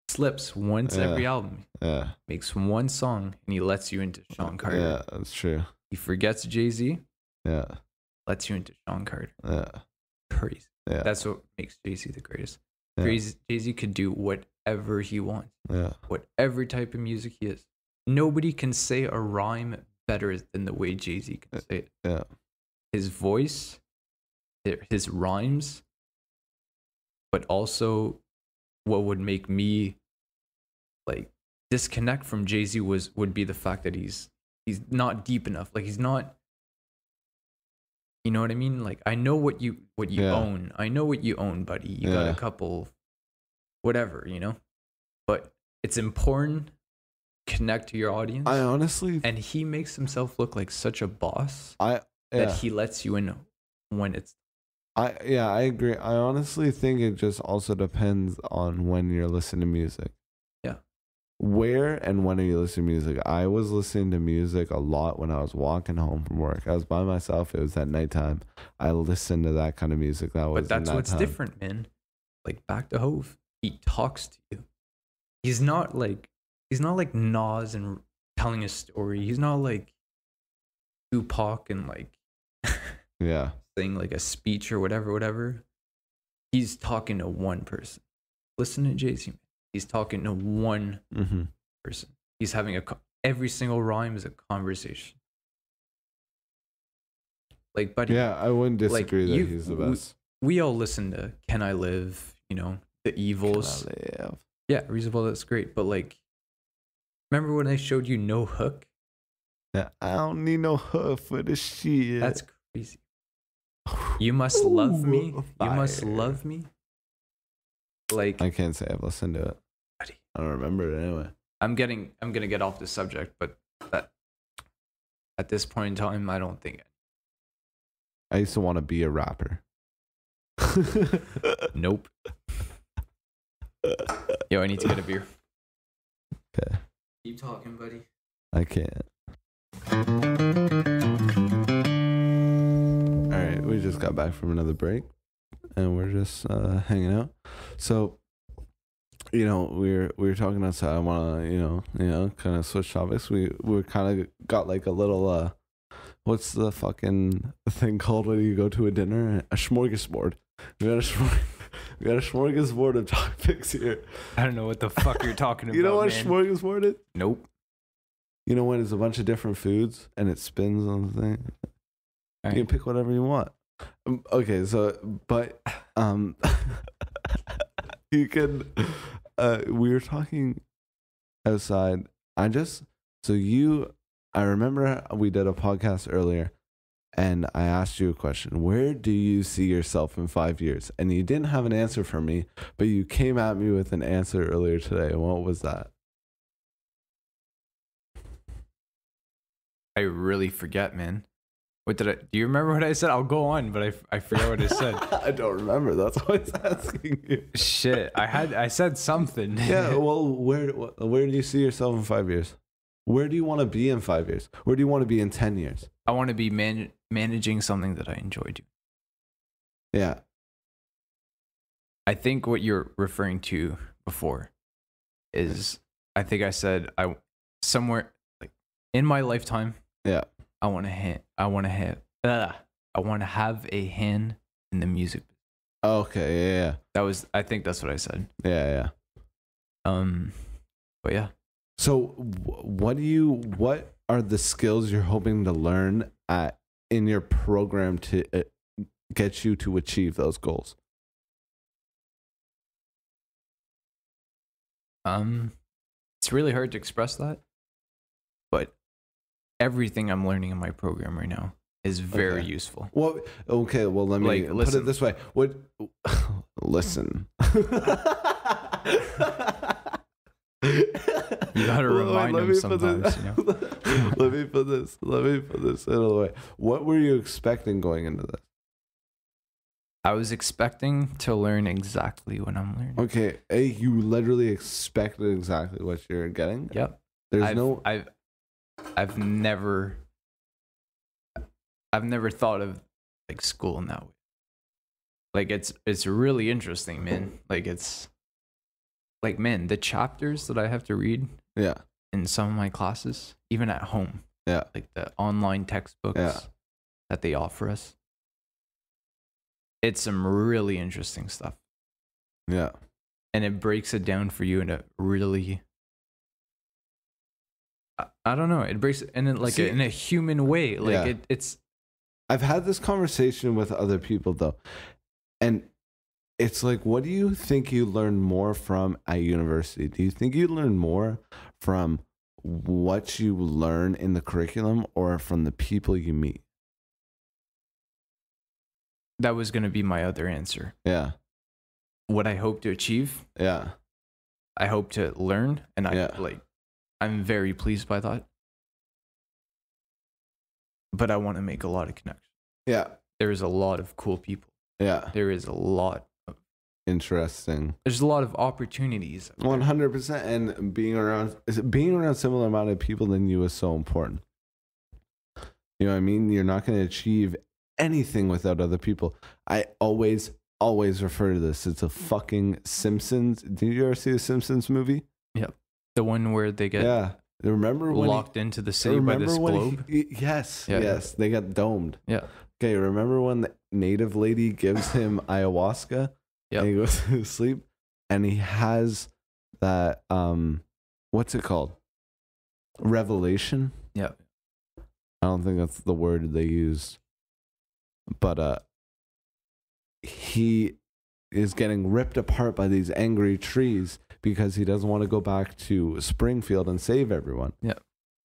slips once every album. Yeah. Makes one song and he lets you into Sean Carter. Yeah, that's true. He forgets Jay-Z. Yeah. Lets you into Sean Carter. Yeah. Crazy. Yeah. That's what makes Jay-Z the greatest. Yeah. Jay-Z could do whatever he wants. Yeah. Whatever type of music he is. Nobody can say a rhyme better than the way Jay-Z can say it. Yeah. His voice, his rhymes, but also what would make me like disconnect from Jay-Z would be the fact that he's not deep enough. Like he's not, you know what I mean? Like I know what you own. I know what you own, buddy. You got a couple, whatever, you know. But it's important. Connect to your audience. I honestly, and he makes himself look like such a boss that he lets you in when it's. I agree. I honestly think it just also depends on when you're listening to music. Yeah. Where and when are you listening to music? I was listening to music a lot when I was walking home from work. I was by myself. It was at nighttime. I listened to that kind of music. But that's what's different, man. Like back to Hove, he talks to you. He's not like Nas and telling a story. He's not like Tupac and like saying like a speech or whatever. He's talking to one person. Listen to Jay-Z. He's talking to one person. He's having every single rhyme is a conversation. Like, buddy. Yeah, I wouldn't disagree that he's the best. We all listen to Can I Live? You know, The Evils. Can I Live? Yeah, Reasonable. That's great. But like, remember when I showed you No Hook? Yeah, I don't need no hook for this shit. That's crazy. You Must Love Me. You Must Love Me. Like I can't say I've listened to it. Buddy. I don't remember it anyway. I'm gonna get off the subject, but that at this point in time, I don't think. I used to want to be a rapper. Nope. Yo, I need to get a beer. Okay. Keep talking, buddy. I can't. All right, we just got back from another break, and we're just hanging out. So, you know, we were talking outside. I want to, you know, kind of switch topics. We kind of got like a little what's the fucking thing called when you go to a dinner? A smorgasbord. We got a smorgasbord of topics here. I don't know what the fuck you're talking about. You know what a smorgasbord is? Nope. You know when it's a bunch of different foods and it spins on the thing? Right. You can pick whatever you want. Okay, so, but, you can, we were talking outside. I remember we did a podcast earlier and I asked you a question. Where do you see yourself in 5 years? And you didn't have an answer for me, but you came at me with an answer earlier today. And what was that? I really forget, man. Do you remember what I said? I'll go on, but I forget what I said. I don't remember. That's why I was asking you. Shit, I said something. Yeah, well, where do you see yourself in 5 years? Where do you want to be in 5 years? Where do you want to be in 10 years? I want to be managing something that I enjoy doing. Yeah. I think what you're referring to before is, I think I said somewhere like in my lifetime. Yeah. I want to have a hand in the music. Okay, yeah. I think that's what I said. Yeah. But yeah. So what are the skills you're hoping to learn in your program to get you to achieve those goals? It's really hard to express that, but everything I'm learning in my program right now is very useful. Well, let me put it this way. Listen. You gotta remind him sometimes, Let me put this another way. What were you expecting going into this? I was expecting to learn exactly what I'm learning. Okay, you literally expected exactly what you're getting? Yep. I've never thought of like school in that way. Like it's really interesting, man. Like it's like, man, the chapters that I have to read in some of my classes, even at home. Yeah. Like the online textbooks that they offer us. It's some really interesting stuff. Yeah. And it breaks it down for you in a really, I don't know. It breaks it in in a human way. Like it's. I've had this conversation with other people though. And it's like, what do you think you learn more from at university? Do you think you learn more from what you learn in the curriculum or from the people you meet? That was going to be my other answer. Yeah. What I hope to achieve. Yeah. I hope to learn, and I'm very pleased by that. But I want to make a lot of connections. Yeah. There is a lot of cool people. Yeah. There is a lot of interesting. There's a lot of opportunities. 100%, and being around similar amount of people than you is so important. You know what I mean? You're not going to achieve anything without other people. I always refer to this. It's a fucking Simpsons. Did you ever see the Simpsons movie? Yep. The one where they get remember when locked into the city by this globe? Yes. They got domed. Yeah. Okay, remember when the native lady gives him ayahuasca? Yep. And he goes to sleep and he has that what's it called? Revelation? Yeah. I don't think that's the word they used. But he is getting ripped apart by these angry trees because he doesn't want to go back to Springfield and save everyone. Yeah.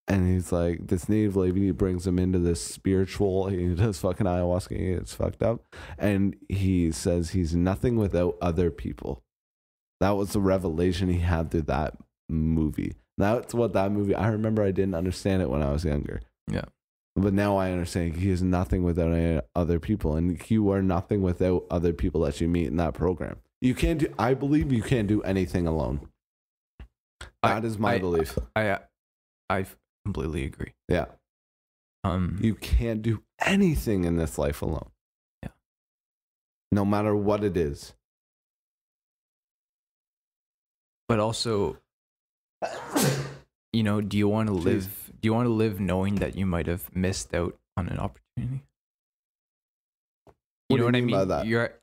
And he's like, this native lady brings him into this spiritual, he does fucking ayahuasca, he gets fucked up. And he says he's nothing without other people. That was the revelation he had through that movie. That's what that movie, I remember I didn't understand it when I was younger. Yeah. But now I understand he is nothing without any other people. And you are nothing without other people that you meet in that program. I believe you can't do anything alone. That is my belief. I completely agree. Yeah. You can't do anything in this life alone. Yeah. No matter what it is. But also, do you want to live? Do you want to live knowing that you might have missed out on an opportunity? You know what I mean? By that? You're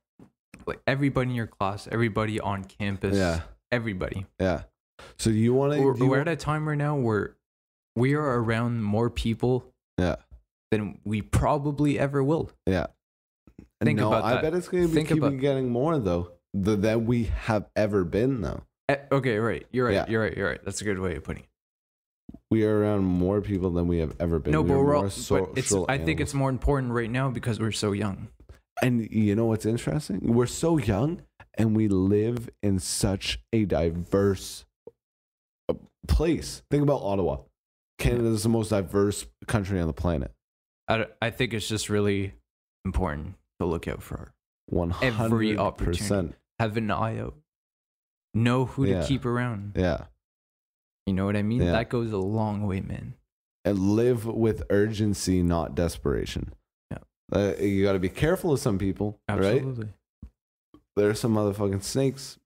like everybody in your class, everybody on campus. Yeah. Everybody. Yeah. So you want to? We're at a time right now where we are around more people. Yeah. Than we probably ever will. Yeah. Think about that. I bet it's going to be keeping getting more though than we have ever been though. Okay, right. You're right. Yeah. You're right. That's a good way of putting it. We are around more people than we have ever been. No, we but are I think it's more important right now because we're so young. And you know what's interesting? We're so young and we live in such a diverse place. Think about Ottawa. Canada is the most diverse country on the planet. I think it's just really important to look out for 100%. every opportunity. Have an eye out. Know who to keep around. Yeah. You know what I mean? Yeah. That goes a long way, man. And live with urgency, not desperation. Yeah. You got to be careful of some people, Absolutely. right? There are some motherfucking snakes.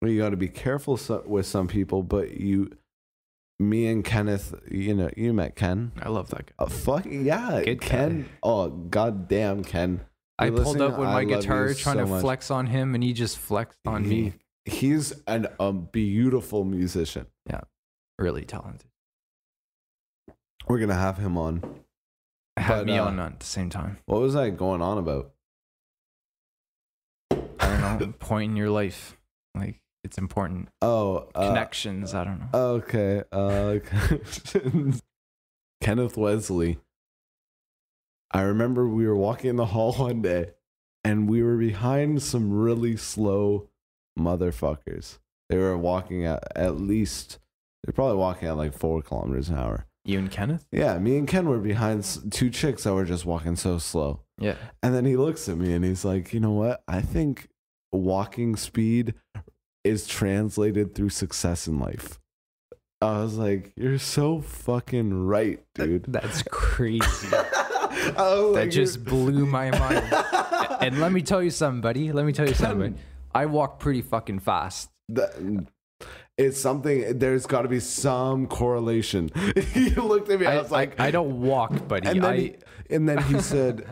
You got to be careful with some people, but me and Kenneth, you met Ken. I love that guy. Fuck yeah. Good Ken. guy. Oh, goddamn, Ken. I pulled up with my guitar trying to flex on him, and he just flexed on me. He's a beautiful musician. Yeah, really talented. We're gonna have him on. Have me on at the same time. What was I going on about? I don't know. Point in your life, like it's important. Oh, connections. I don't know. Okay. Kenneth Wesley. I remember we were walking in the hall one day, and we were behind some really slow motherfuckers. They were walking at least, they're probably walking at like 4 kilometers an hour. You and Kenneth? Yeah, me and Ken were behind 2 chicks that were just walking so slow. Yeah. And then he looks at me and he's like, you know what? I think walking speed is translated through success in life. I was like, you're so fucking right, dude. That's crazy. That just blew my mind. And let me tell you something, buddy. I walk pretty fucking fast. It's something, there's got to be some correlation. He looked at me, I was like, I don't walk, buddy. And then he said,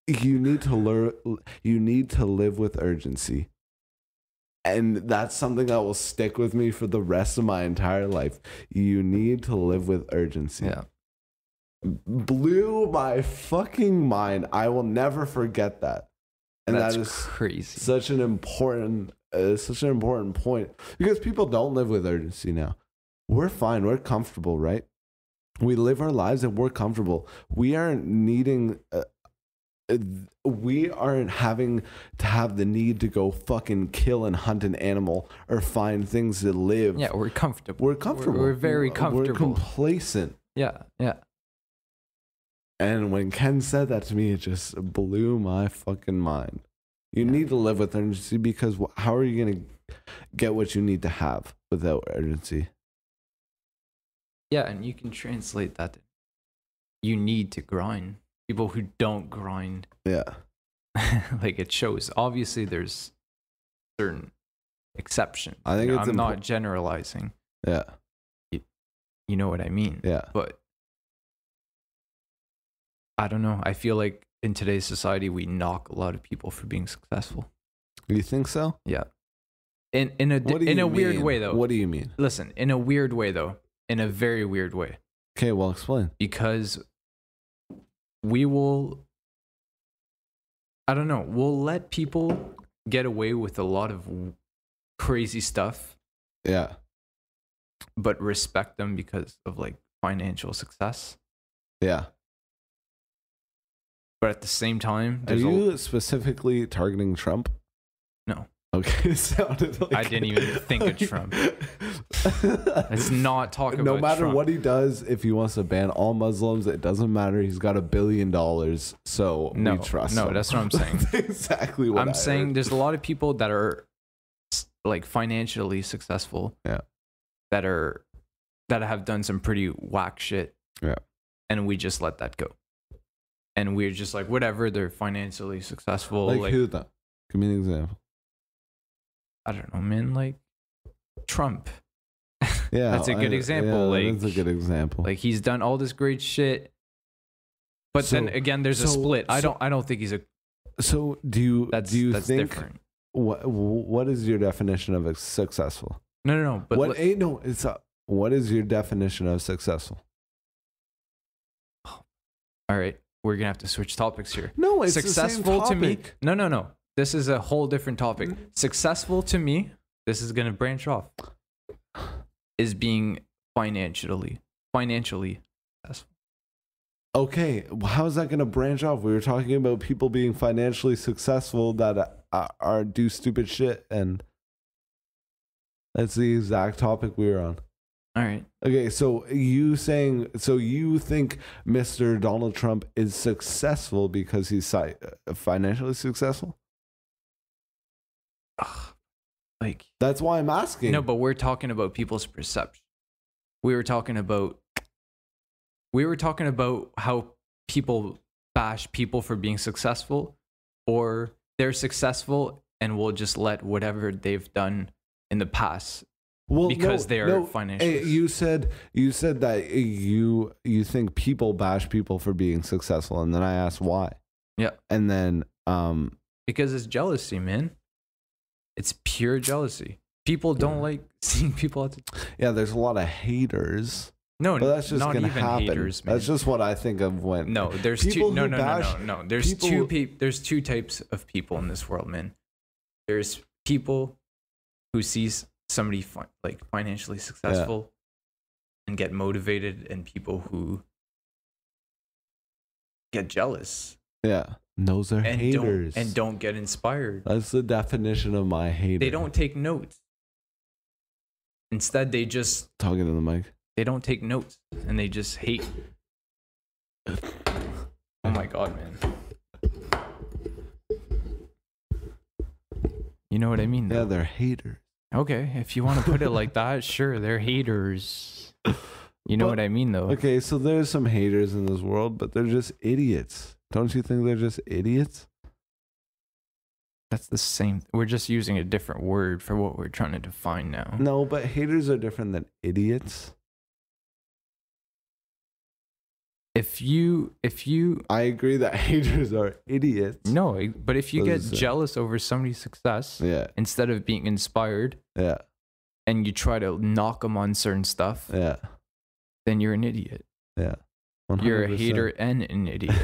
you need to live with urgency. And that's something that will stick with me for the rest of my entire life. You need to live with urgency. Yeah. Blew my fucking mind. I will never forget that. And that's that is crazy. Such an important point, because people don't live with urgency now. We're fine. We're comfortable, right? We live our lives and we're comfortable. We aren't needing. We aren't having to have the need to go fucking kill and hunt an animal or find things to live. Yeah, we're comfortable. We're comfortable. We're very comfortable. We're complacent. Yeah, yeah. And when Ken said that to me, it just blew my fucking mind. You need to live with urgency, because how are you going to get what you need to have without urgency? Yeah, and you can translate that. You need to grind. People who don't grind. Yeah. Like it shows. Obviously, there's certain exceptions. I think I'm not generalizing. Yeah. You know what I mean? Yeah. But I don't know. I feel like in today's society, we knock a lot of people for being successful. You think so? Yeah. In a weird way, though. What do you mean? Listen, in a weird way, though. In a very weird way. Okay, well, explain. Because we will, I don't know, we'll let people get away with a lot of crazy stuff. Yeah. But respect them because of like financial success. Yeah. But at the same time, are you specifically targeting Trump? No. Okay, it sounded like I didn't even think of Trump. Let's not talk about No matter Trump. what he does, if he wants to ban all Muslims, it doesn't matter. He's got $1 billion, so we trust him. No, that's what I'm saying. That's exactly what I'm saying. There's a lot of people that are like financially successful. Yeah. That have done some pretty whack shit. Yeah. And we just let that go. And we're just like, whatever, they're financially successful. Like who though? Give me an example. I don't know, man. Like Trump. Yeah, that's a good example. Yeah, like that's a good example. Like he's done all this great shit, but then again, there's a split. I don't think he's a. So do you think different? What is your definition of successful? No. But what is your definition of successful? All right, we're gonna have to switch topics here. No, it's successful the same to me. topic. No. This is a whole different topic. Successful to me this is going to branch off, is being financially successful. Okay, how is that going to branch off? We were talking about people being financially successful that are do stupid shit, and that's the exact topic we were on. All right. Okay, so you think Mr. Donald Trump is successful because he's financially successful? Like, that's why I'm asking. No, but we're talking about people's perception. We were talking about how people bash people for being successful, or they're successful and will just let whatever they've done in the past because they are financially. Hey, you said that you think people bash people for being successful, and then I asked why. Yeah. And then because it's jealousy, man. It's pure jealousy. People don't like seeing people at the yeah, there's a lot of haters. No, but that's just not gonna even happen. Haters, man. That's just what I think of when. No, there's two. No. There's there's two types of people in this world, man. There's people who sees somebody financially successful and get motivated, and people who get jealous. Yeah, those are haters and don't get inspired. That's the definition of my hater. They don't take notes. Instead, they just talking to the mic. They don't take notes, and they just hate. Oh my god, man! You know what I mean? Yeah, they're haters. Okay, if you want to put it like that, sure, they're haters. You know what I mean, though. Okay, so there's some haters in this world, but they're just idiots. Don't you think they're just idiots? That's the same. We're just using a different word for what we're trying to define now. No, but haters are different than idiots. If you I agree that haters are idiots. No, but if you get jealous over somebody's success, instead of being inspired, and you try to knock them on certain stuff, then you're an idiot. Yeah. 100%. You're a hater and an idiot.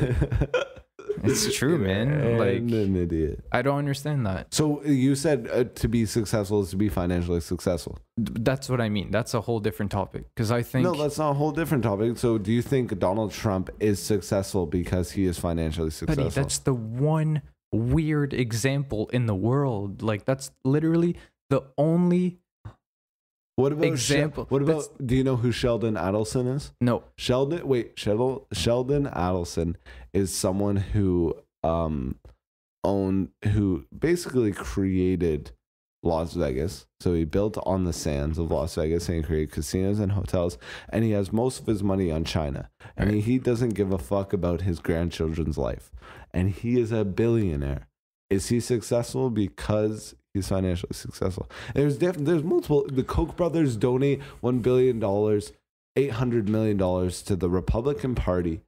It's true, man. Like, an idiot. I don't understand that. So you said to be successful is to be financially successful. That's what I mean. That's a whole different topic. Because I think... No, that's not a whole different topic. So do you think Donald Trump is successful because he is financially successful? Buddy, that's the one weird example in the world. Like, that's literally the only... What about example? Do you know who Sheldon Adelson is? No. Sheldon Adelson is someone who who basically created Las Vegas. So he built on the sands of Las Vegas and he created casinos and hotels, and he has most of his money on China. And he doesn't give a fuck about his grandchildren's life. And he is a billionaire. Is he successful because he's financially successful? There's multiple. The Koch brothers donate $1 billion, $800 million to the Republican Party.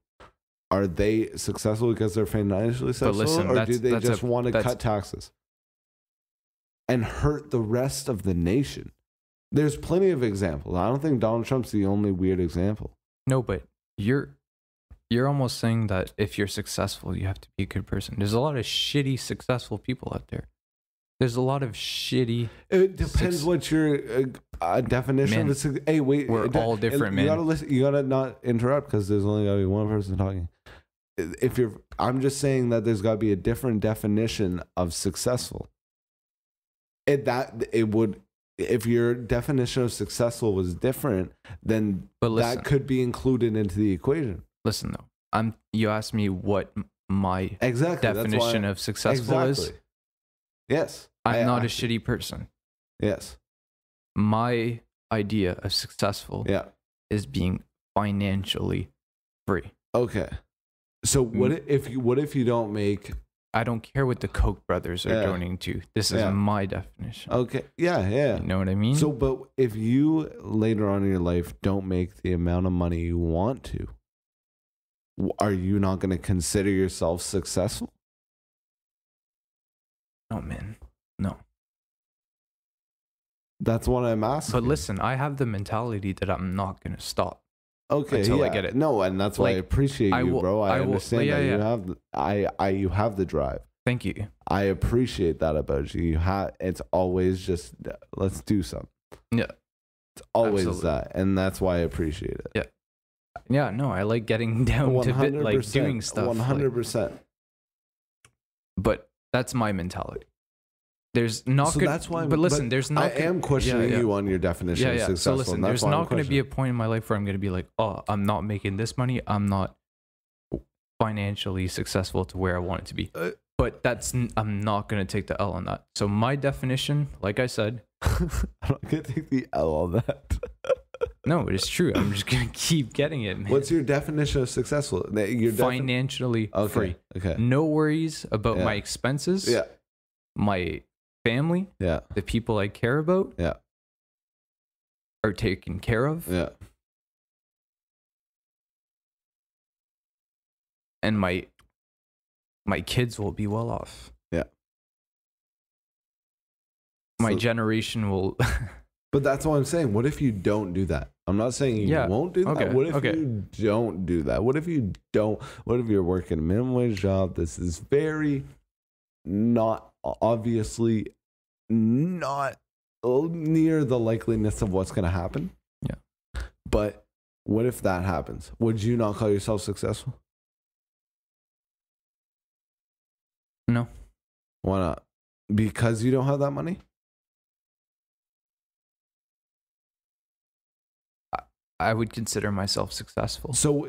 Are they successful because they're financially successful, or do they just want to cut taxes and hurt the rest of the nation? There's plenty of examples. I don't think Donald Trump's the only weird example. No, but you're almost saying that if you're successful, you have to be a good person. There's a lot of shitty successful people out there. There's a lot of shitty. It depends what your definition of it. Hey, wait. We're all different, man. You gotta listen. You gotta not interrupt because there's only gotta be one person talking. I'm just saying that there's gotta be a different definition of successful. If your definition of successful was different, then that could be included into the equation. Listen, though, you asked me what my definition of successful is. Yes. I'm not a shitty person. Yes. My idea of successful is being financially free. Okay. So what if you don't make... I don't care what the Koch brothers are donating to. This is my definition. Okay. Yeah. You know what I mean? So, but if you later on in your life don't make the amount of money you want to, are you not going to consider yourself successful? No, man. No. That's what I'm asking. But listen, I have the mentality that I'm not going to stop. Okay, until I get it. No, and that's why I appreciate you, bro. I understand that you have you have the drive. Thank you. I appreciate that about you. It's always just, let's do something. Yeah. It's always Absolutely. that. And that's why I appreciate it. Yeah. Yeah, no, I like getting down to like doing stuff. 100%. But that's my mentality. There's not so good, that's why, but listen, there's not. I am questioning you on your definition of successful. So listen, there's not going to be a point in my life where I'm going to be like, oh, I'm not making this money. I'm not financially successful to where I want it to be. But I'm not going to take the L on that. So my definition, like I said, I'm not going to take the L on that. No, it's true. I'm just going to keep getting it, man. What's your definition of successful? Financially free. Okay. No worries about my expenses. Yeah. My family. Yeah. The people I care about. Yeah. Are taken care of. Yeah. And my kids will be well off. Yeah. My generation will. But that's what I'm saying. What if you don't do that? I'm not saying you won't do that. Okay. What if you don't do that? What if you're working a minimum wage job? This is very not obviously not near the likeliness of what's going to happen. Yeah. But what if that happens? Would you not call yourself successful? No. Why not? Because you don't have that money? I would consider myself successful. So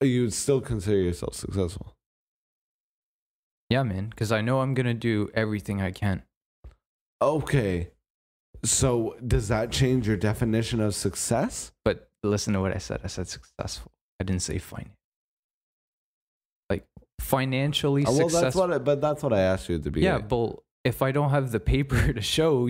you would still consider yourself successful? Yeah, man, because I know I'm going to do everything I can. Okay. So does that change your definition of success? But listen to what I said. I said successful. I didn't say finance. Like financially successful. That's what I asked you at the beginning. Yeah, but if I don't have the paper to show,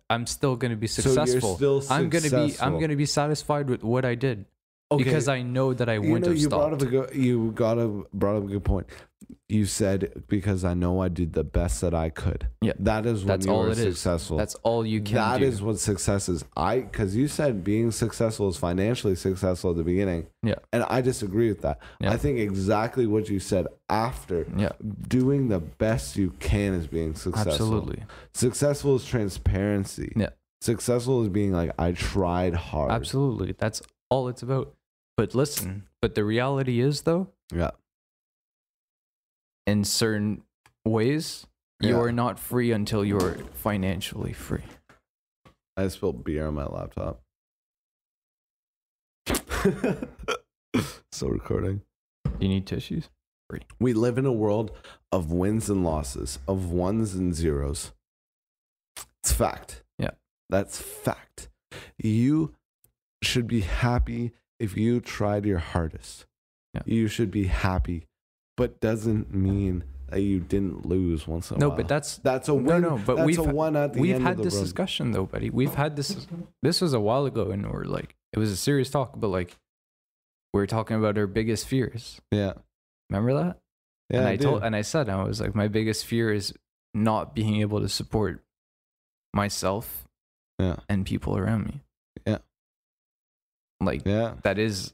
I'm still going to be successful. So you're still I'm successful. going to be satisfied with what I did. Okay. Because I know that I wouldn't have stopped. You brought up a good point. You said, because I know I did the best that I could. Yeah. That's all it successful. Is. That's all you can do. That is what success is. Because you said being successful is financially successful at the beginning. Yeah. And I disagree with that. Yeah. I think exactly what you said after. Yeah. Doing the best you can is being successful. Absolutely. Successful is transparency. Yeah. Successful is being like, I tried hard. Absolutely. That's all it's about. But listen, the reality is though. Yeah. In certain ways, you are not free until you're financially free. I spilled beer on my laptop. Still recording. You need tissues? Free. We live in a world of wins and losses, of ones and zeros. It's fact. Yeah. That's fact. You should be happy if you tried your hardest. Yeah. You should be happy. But doesn't mean that you didn't lose once in a while. No, but that's a win. No, but that's a one at the end of the road. We've had this discussion though, buddy. We've had this. This was a while ago, and we're like, it was a serious talk, but like, we were talking about our biggest fears. Yeah. Remember that? Yeah. And I said, I was like, my biggest fear is not being able to support myself. Yeah. And people around me. Yeah. Like, that is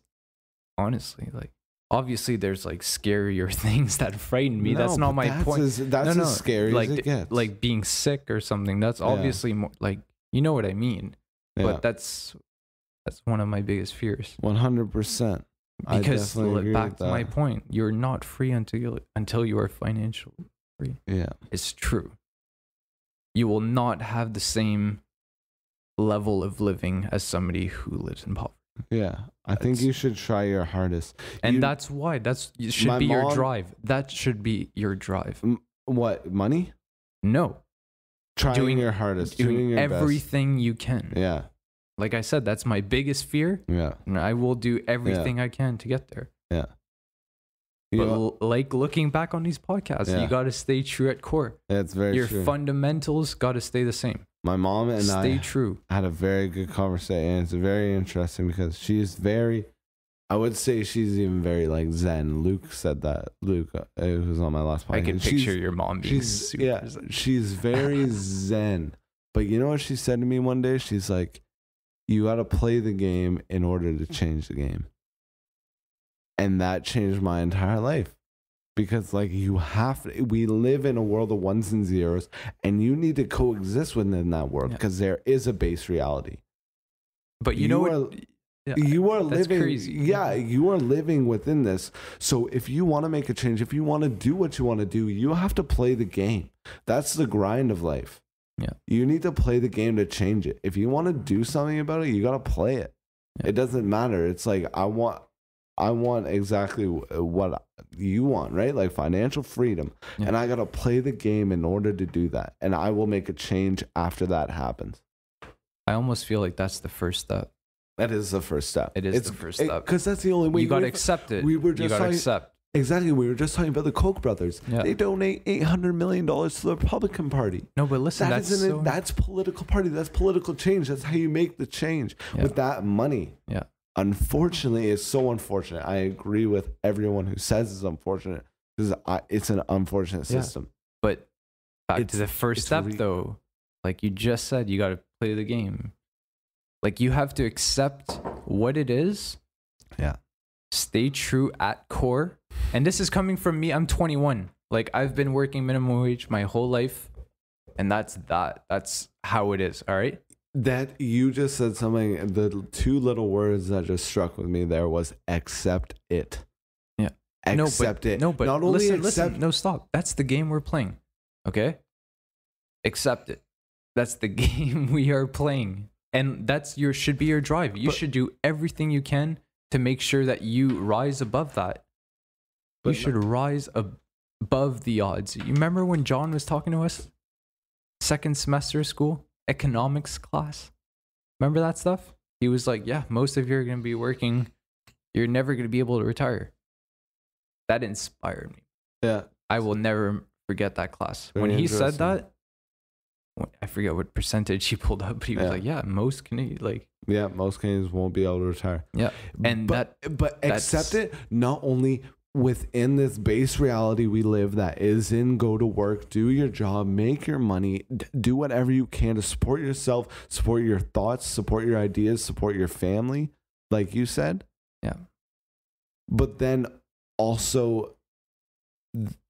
honestly like. Obviously, there's like scarier things that frighten me. That's not my point. That's as scary like, as it gets. Like being sick or something. That's obviously more like, you know what I mean. Yeah. But that's one of my biggest fears. 100%. Because back to my point, you're not free until you are financially free. Yeah, it's true. You will not have the same level of living as somebody who lives in poverty. Yeah, I think you should try your hardest. And that's why. It should be your drive. That should be your drive. What, money? No. Doing your hardest. Doing your everything best. You can. Yeah. Like I said, that's my biggest fear. Yeah. And I will do everything I can to get there. Yeah. But like looking back on these podcasts, you got to stay true at core. That's very true. Your fundamentals got to stay the same. My mom and I had a very good conversation. It's very interesting because she's very, I would say she's even very like Zen. Luke said that. Luke, it was on my last podcast. I can picture your mom being super Zen. She's very Zen. But you know what she said to me one day? She's like, you got to play the game in order to change the game. And that changed my entire life. because like we live in a world of ones and zeros, and you need to coexist within that world because there is a base reality. But you are living crazy. You are living within this. So if you want to make a change, if you want to do what you want to do, you have to play the game. That's the grind of life. Yeah. You need to play the game to change it. If you want to do something about it, you got to play it. Yeah. It doesn't matter. It's like I want exactly what you want, right? Like financial freedom. Yeah. And I got to play the game in order to do that. And I will make a change after that happens. I almost feel like that's the first step. That is the first step. It is the first step. Because that's the only way. You got to accept it. We were just you got to accept. Exactly. We were just talking about the Koch brothers. Yeah. They donate $800 million to the Republican Party. No, but listen, that's political party. That's political change. That's how you make the change with that money. Yeah. Unfortunately, it's so unfortunate. I agree with everyone who says it's unfortunate because it's an unfortunate system. But back to the first step, though, like you just said, you got to play the game. Like you have to accept what it is. Yeah. Stay true at core. And this is coming from me. I'm 21. Like I've been working minimum wage my whole life. And that's that. That's how it is. All right. That you just said something. The two little words that just struck with me there was accept it. Yeah. Accept it. No, but not only listen. No, stop. That's the game we're playing. Okay. Accept it. That's the game we are playing. And that's should be your drive. You should do everything you can to make sure that you rise above that. You should rise above the odds. You remember when John was talking to us? Second semester of school, economics class. Remember that stuff? He was like, yeah, most of you are going to be working. You're never going to be able to retire. That inspired me. Yeah. I will never forget that class. When he said that, I forget what percentage he pulled up, but he was like, yeah, most Canadians most Canadians won't be able to retire. Yeah. And but accept it not only within this base reality we live that is in go to work, do your job, make your money, do whatever you can to support yourself, support your thoughts, support your ideas, support your family, like you said. Yeah. But then also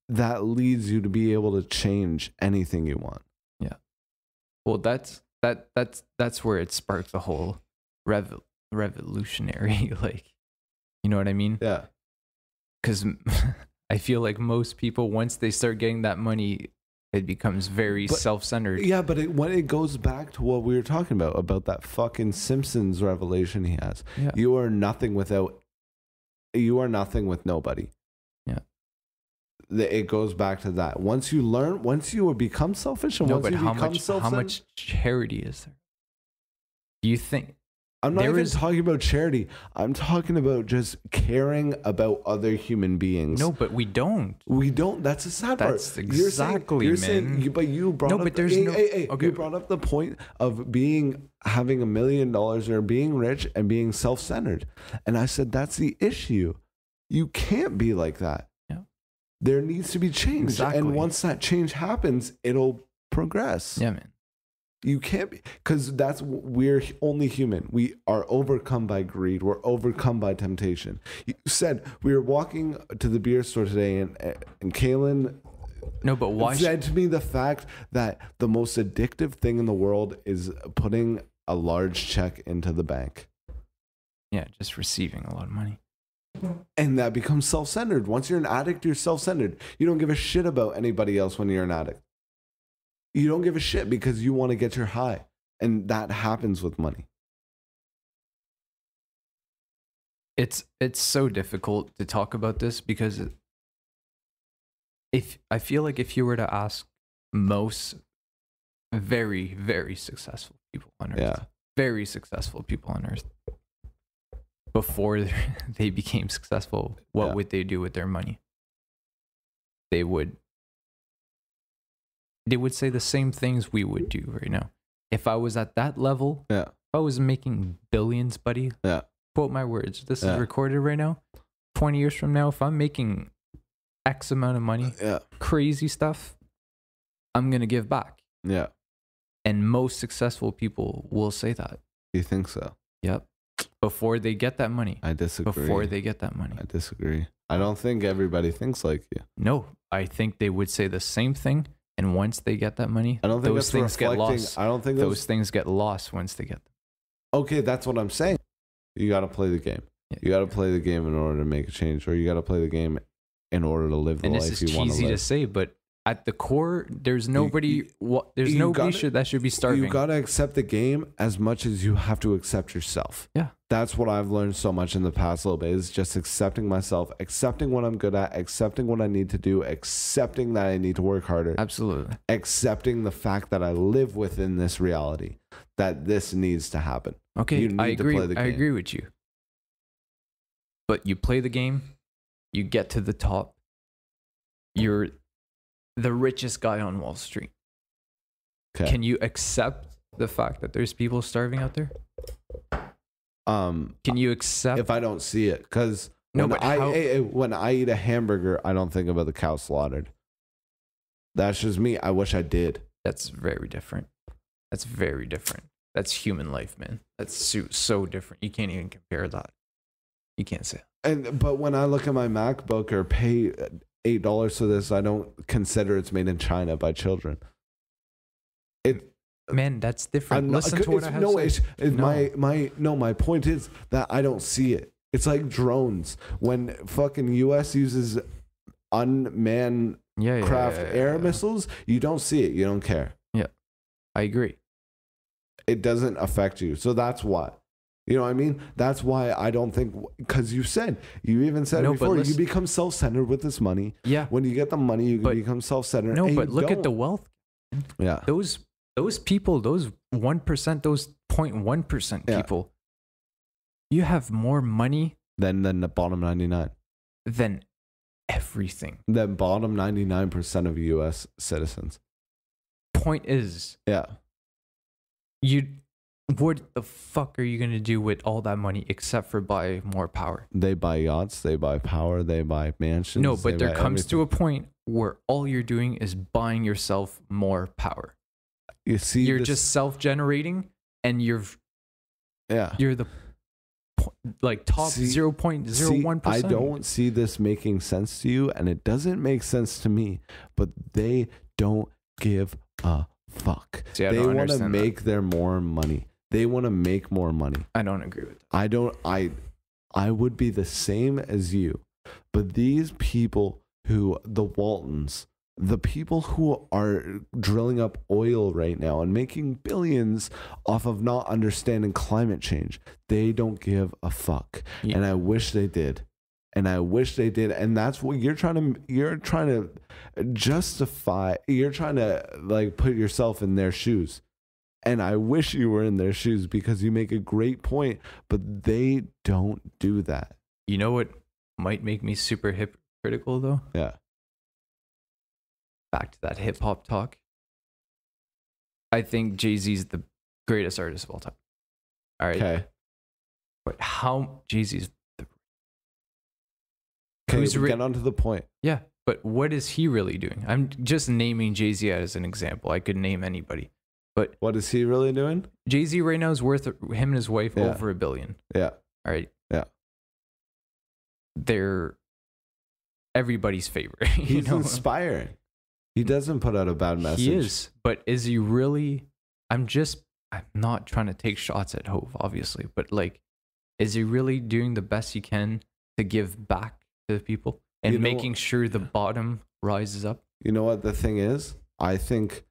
that leads you to be able to change anything you want. Yeah. Well, that's where it sparked the whole revolutionary, like, you know what I mean? Yeah. Because I feel like most people, once they start getting that money, it becomes very self-centered. Yeah, but when it goes back to what we were talking about that fucking Simpsons revelation he has. Yeah. You are nothing with nobody. Yeah. It goes back to that. Once you become selfish, and how much charity is there? Do you think? I'm not even talking about charity. I'm talking about just caring about other human beings. No, but we don't. We don't. That's the sad part. That's exactly, but you brought up. You brought up the point of having $1 million or being rich and being self-centered, and I said that's the issue. You can't be like that. Yeah. There needs to be change, and once that change happens, it'll progress. Yeah, man. You can't be, because we're only human. We are overcome by greed. We're overcome by temptation. You said we were walking to the beer store today, and Kaelan said to me the fact that the most addictive thing in the world is putting a large check into the bank. Yeah, just receiving a lot of money. And that becomes self-centered. Once you're an addict, you're self-centered. You don't give a shit about anybody else when you're an addict. You don't give a shit because you want to get your high. And that happens with money. It's so difficult to talk about this because I feel like if you were to ask most very, very successful people on Earth, very successful people on Earth, before they became successful, what would they do with their money? They would say the same things we would do right now. If I was at that level, if I was making billions, buddy, quote my words, this is recorded right now, 20 years from now, if I'm making X amount of money, crazy stuff, I'm going to give back. Yeah. And most successful people will say that. You think so? Yep. before they get that money. I disagree. Before they get that money. I disagree. I don't think everybody thinks like you. No, I think they would say the same thing. And once they get that money, I don't think those things get lost. I don't think those things get lost once they get them. Okay, that's what I'm saying. You got to play the game. Yeah. You got to play the game in order to make a change, or you got to play the game in order to live the life you want to live. And this is cheesy to say, but at the core, there's nobody. That should be starving. You gotta accept the game as much as you have to accept yourself. Yeah, that's what I've learned so much in the past little bit, is just accepting myself, accepting what I'm good at, accepting what I need to do, accepting that I need to work harder. Absolutely, accepting the fact that I live within this reality, that this needs to happen. Okay, I agree. I agree with you. But you play the game, you get to the top. You're the richest guy on Wall Street. Okay. Can you accept the fact that there's people starving out there? Can you accept if I don't see it? Because when I eat a hamburger, I don't think about the cow slaughtered. That's just me. I wish I did. That's very different. That's very different. That's human life, man. That's so different. You can't even compare that. You can't say it. But when I look at my MacBook or pay $8 for this, I don't consider it's made in China by children. Man, that's different. Listen to what I have to say. My point is that I don't see it. It's like drones. When fucking US uses unmanned air missiles, you don't see it. You don't care. Yeah, I agree. It doesn't affect you. So that's why. You know what I mean? That's why I don't think, because you even said before, you become self-centered with this money. Yeah. When you get the money, you can become self-centered. No, but look at the wealth. Yeah. Those people, those 1%, those 0.1% people, you have more money than the bottom 99. Than everything. Than bottom 99% of U.S. citizens. Point is, what the fuck are you going to do with all that money except for buy more power? They buy yachts, they buy power, they buy mansions. No, but there comes to a point where all you're doing is buying yourself more power. You see, you're just self-generating, and you're the top 0.01%. I don't see this making sense to you, and it doesn't make sense to me, but they don't give a fuck. See, they want to make their more money. They want to make more money. I don't agree with that. I would be the same as you. But these people the Waltons, the people who are drilling up oil right now and making billions off of not understanding climate change, they don't give a fuck. Yeah. And I wish they did. And that's what you're trying to justify. You're trying to like put yourself in their shoes. And I wish you were in their shoes, because you make a great point, but they don't do that. You know what might make me super hypocritical though? Yeah. Back to that hip hop talk. I think Jay-Z's the greatest artist of all time. All right. Okay. But how Jay-Z's the get on to the point. Yeah. But what is he really doing? I'm just naming Jay-Z as an example. I could name anybody. But what is he really doing? Jay-Z right now is worth him and his wife over $1 billion. Yeah. All right. Yeah. They're everybody's favorite. He's inspiring. He doesn't put out a bad message. He is. But is he really? I'm not trying to take shots at Hove, obviously. But like, is he really doing the best he can to give back to the people and making sure the bottom rises up? You know what the thing is? I think...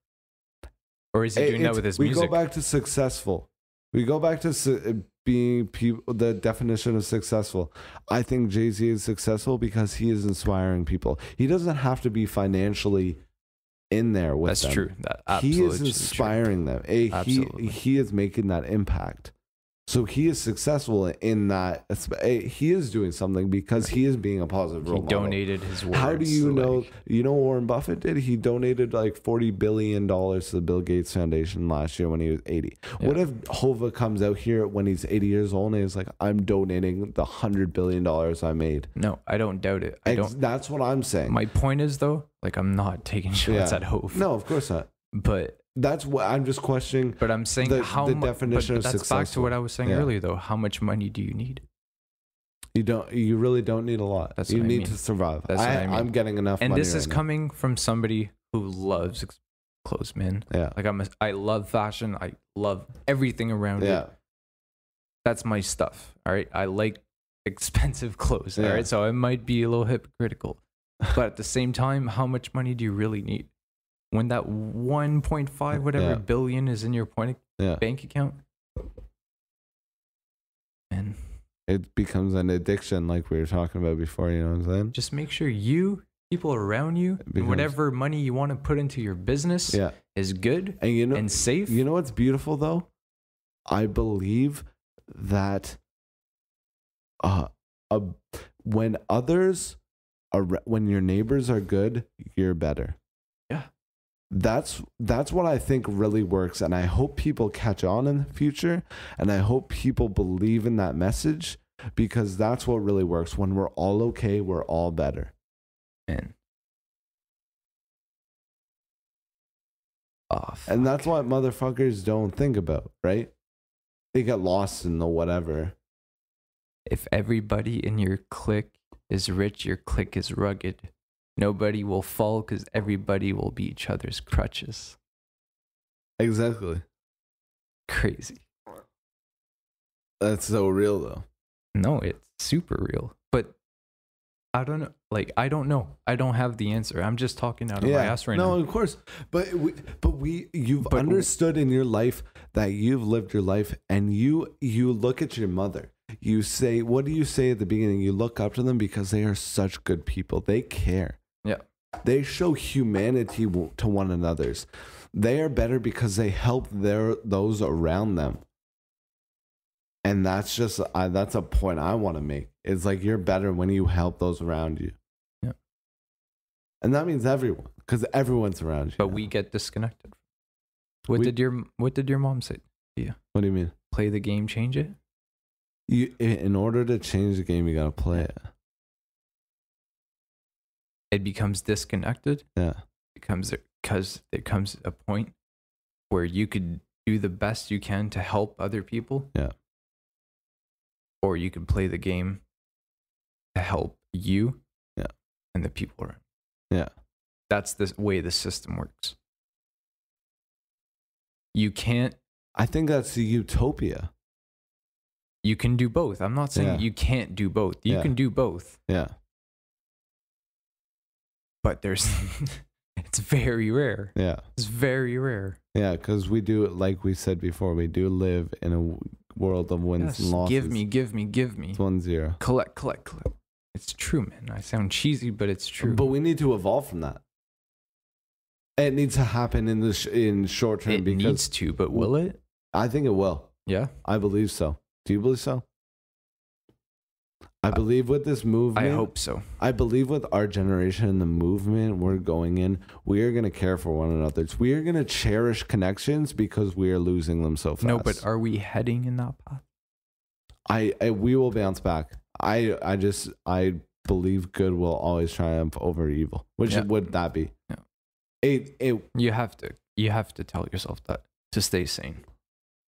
Or is he doing that with his music? We go back to successful. We go back to being people, the definition of successful. I think Jay-Z is successful because he is inspiring people. He doesn't have to be financially in there with them. That's true. He is inspiring them. He is making that impact. So he is successful in that. He is doing something because he is being a positive role model. He donated his words. How do you know? You know what Warren Buffett did? He donated like $40 billion to the Bill Gates Foundation last year when he was 80. Yeah. What if Hova comes out here when he's 80 years old and he's like, I'm donating the $100 billion I made? No, I don't doubt it. That's what I'm saying. My point is, though, like, I'm not taking shots at Hova. No, of course not. But That's what I'm just questioning. But I'm saying the but definition of that's successful. back to what I was saying earlier, though. How much money do you need? You really don't need a lot. That's you what I need mean. to survive. That's what I mean. I'm getting enough and money. And this is right coming from somebody who loves clothes, man. Yeah. Like I love fashion. I love everything around it. That's my stuff. All right. I like expensive clothes. All right. So I might be a little hypocritical. But at the same time, how much money do you really need? When that 1.5 billion is in your bank account, and it becomes an addiction, like we were talking about before. You know what I'm saying? Just make sure people around you, whatever money you want to put into your business, is good and safe. You know what's beautiful though? I believe that when your neighbors are good, you're better. Yeah. That's what I think really works, and I hope people catch on in the future, and I hope people believe in that message, because that's what really works. When we're all okay, we're all better. And and that's what motherfuckers don't think about, right? They get lost in the whatever. If everybody in your clique is rich, your clique is rugged. Nobody will fall because everybody will be each other's crutches. Exactly. Crazy. That's so real, though. No, it's super real. But I don't know. Like, I don't know. I don't have the answer. I'm just talking out of my ass right now. No, of course. But you've understood in your life that you've lived your life, and you look at your mother. You say, what do you say at the beginning? You look up to them because they are such good people. They care. Yeah. They show humanity to one another's. They are better because they help those around them. And that's just that's a point I want to make. It's like you're better when you help those around you. Yeah. And that means everyone, because everyone's around you. But we get disconnected. What did your mom say to you? What do you mean? Play the game, change it? In order to change the game, you gotta play it. It becomes disconnected. Yeah. Because there comes a point where you could do the best you can to help other people. Yeah. Or you could play the game to help you. Yeah. And the people around. Yeah. That's the way the system works. You can't. I think that's the utopia. You can do both. I'm not saying you can't do both. You can do both. Yeah. But it's very rare. Yeah. It's very rare. Yeah, because we do, like we said before, we do live in a world of wins and losses. Give me. It's 1-0. Collect. It's true, man. I sound cheesy, but it's true. But we need to evolve from that. It needs to happen in short term. It needs to, but will it? I think it will. Yeah. I believe so. Do you believe so? I believe with this movement. I hope so. I believe with our generation and the movement we're going in, we are going to care for one another. We are going to cherish connections because we are losing them so fast. No, but are we heading in that path? We will bounce back. I believe good will always triumph over evil. Which would that be? Yeah. You have to tell yourself that to stay sane.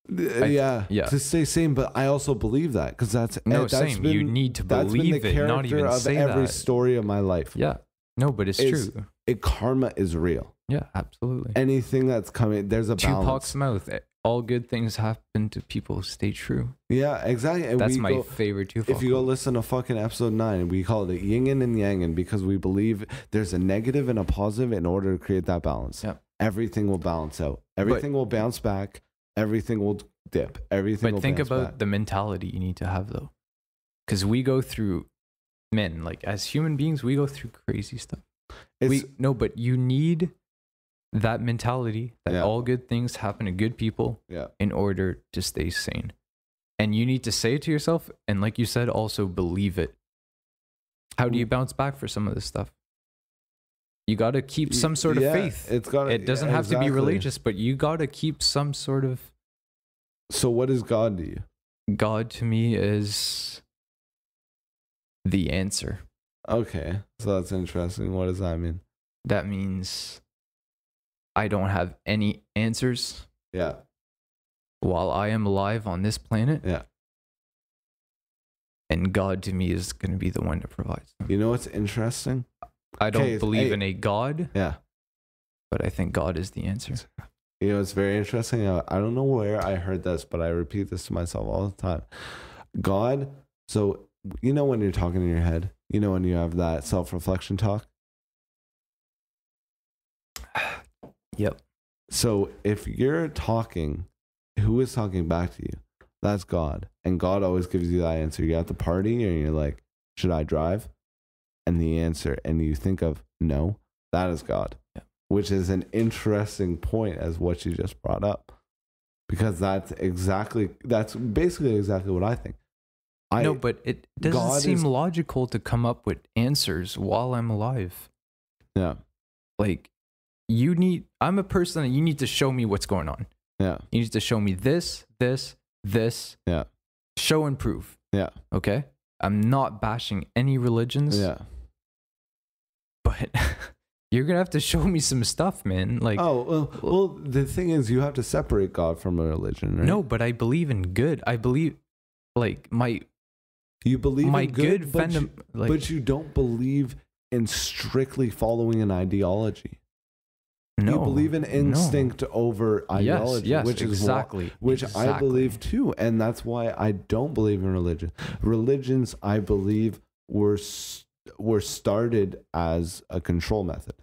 To stay sane, but I also believe that because that's same. You need to believe it, not even say that. Every story of my life. Yeah, no, but it's true. Karma is real. Yeah, absolutely. Anything that's coming, there's a balance. Tupac's mouth. All good things happen to people who stay true. Yeah, exactly. And that's my favorite Tupac. If you go listen to fucking episode 9, we call it yin and yang, because we believe there's a negative and a positive in order to create that balance. Yeah. Everything will balance out. Everything will bounce back. Everything will dip. Everything will bounce back. But think about the mentality you need to have, though. Because we go through, like as human beings, we go through crazy stuff. But you need that mentality that all good things happen to good people in order to stay sane. And you need to say it to yourself. And like you said, also believe it. How do you bounce back for some of this stuff? You got to keep some sort of faith. It doesn't have to be religious, but you got to keep some sort of. So what is God to you? God to me is the answer. Okay. So that's interesting. What does that mean? That means I don't have any answers. Yeah. While I am alive on this planet. Yeah. And God to me is going to be the one that provides them. You know what's interesting? I don't believe in a God. Yeah. But I think God is the answer. You know, it's very interesting. I don't know where I heard this, but I repeat this to myself all the time. God, so you know when you're talking in your head, you know when you have that self-reflection talk? Yep. So if you're talking, who is talking back to you? That's God. And God always gives you that answer. You're at the party and you're like, should I drive? And the answer, and you think of no, that is God. Yeah. Which is an interesting point as what you just brought up. Because that's basically exactly what I think. No, but it doesn't seem logical to come up with answers while I'm alive. Yeah. Like, I'm a person that you need to show me what's going on. Yeah. You need to show me this. Yeah. Show and prove. Yeah. Okay? I'm not bashing any religions. Yeah. But you're going to have to show me some stuff, man. Like, well, the thing is, you have to separate God from a religion, right? No, but I believe in good. I believe, like, you believe my in good, but you don't believe in strictly following an ideology. No, you believe in instinct over ideology, yes, which is exactly. I believe too, and that's why I don't believe in religion. Religions, I believe, were started as a control method.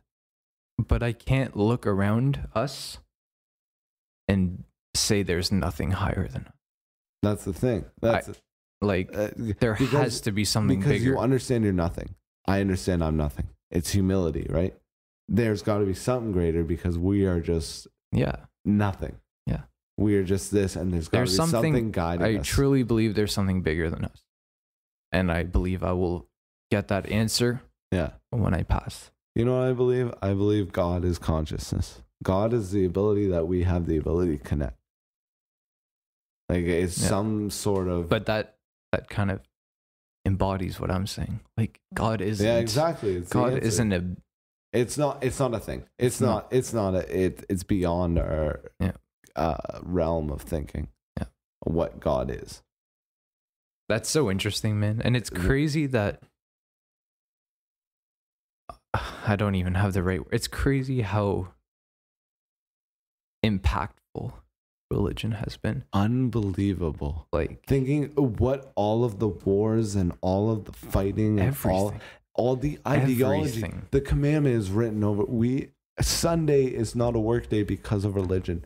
But I can't look around us and say there's nothing higher than us. That's the thing. There has to be something because bigger. You understand you're nothing. I understand I'm nothing. It's humility, right? There's got to be something greater because we are just nothing. Yeah. We are just this, and there's got to be something guiding us. I truly believe there's something bigger than us. And I believe I will get that answer when I pass. You know what I believe? I believe God is consciousness. God is the ability that we have the ability to connect. Like it's some sort of... But that kind of embodies what I'm saying. Like God isn't... Yeah, exactly. God isn't a... It's not a thing. It's beyond our realm of thinking. Yeah. What God is. That's so interesting, man. And it's crazy that I don't even have the right word. It's crazy how impactful religion has been. Unbelievable. Like thinking what all of the wars and all of the fighting and all the ideology, the commandment is written over. Sunday is not a work day because of religion.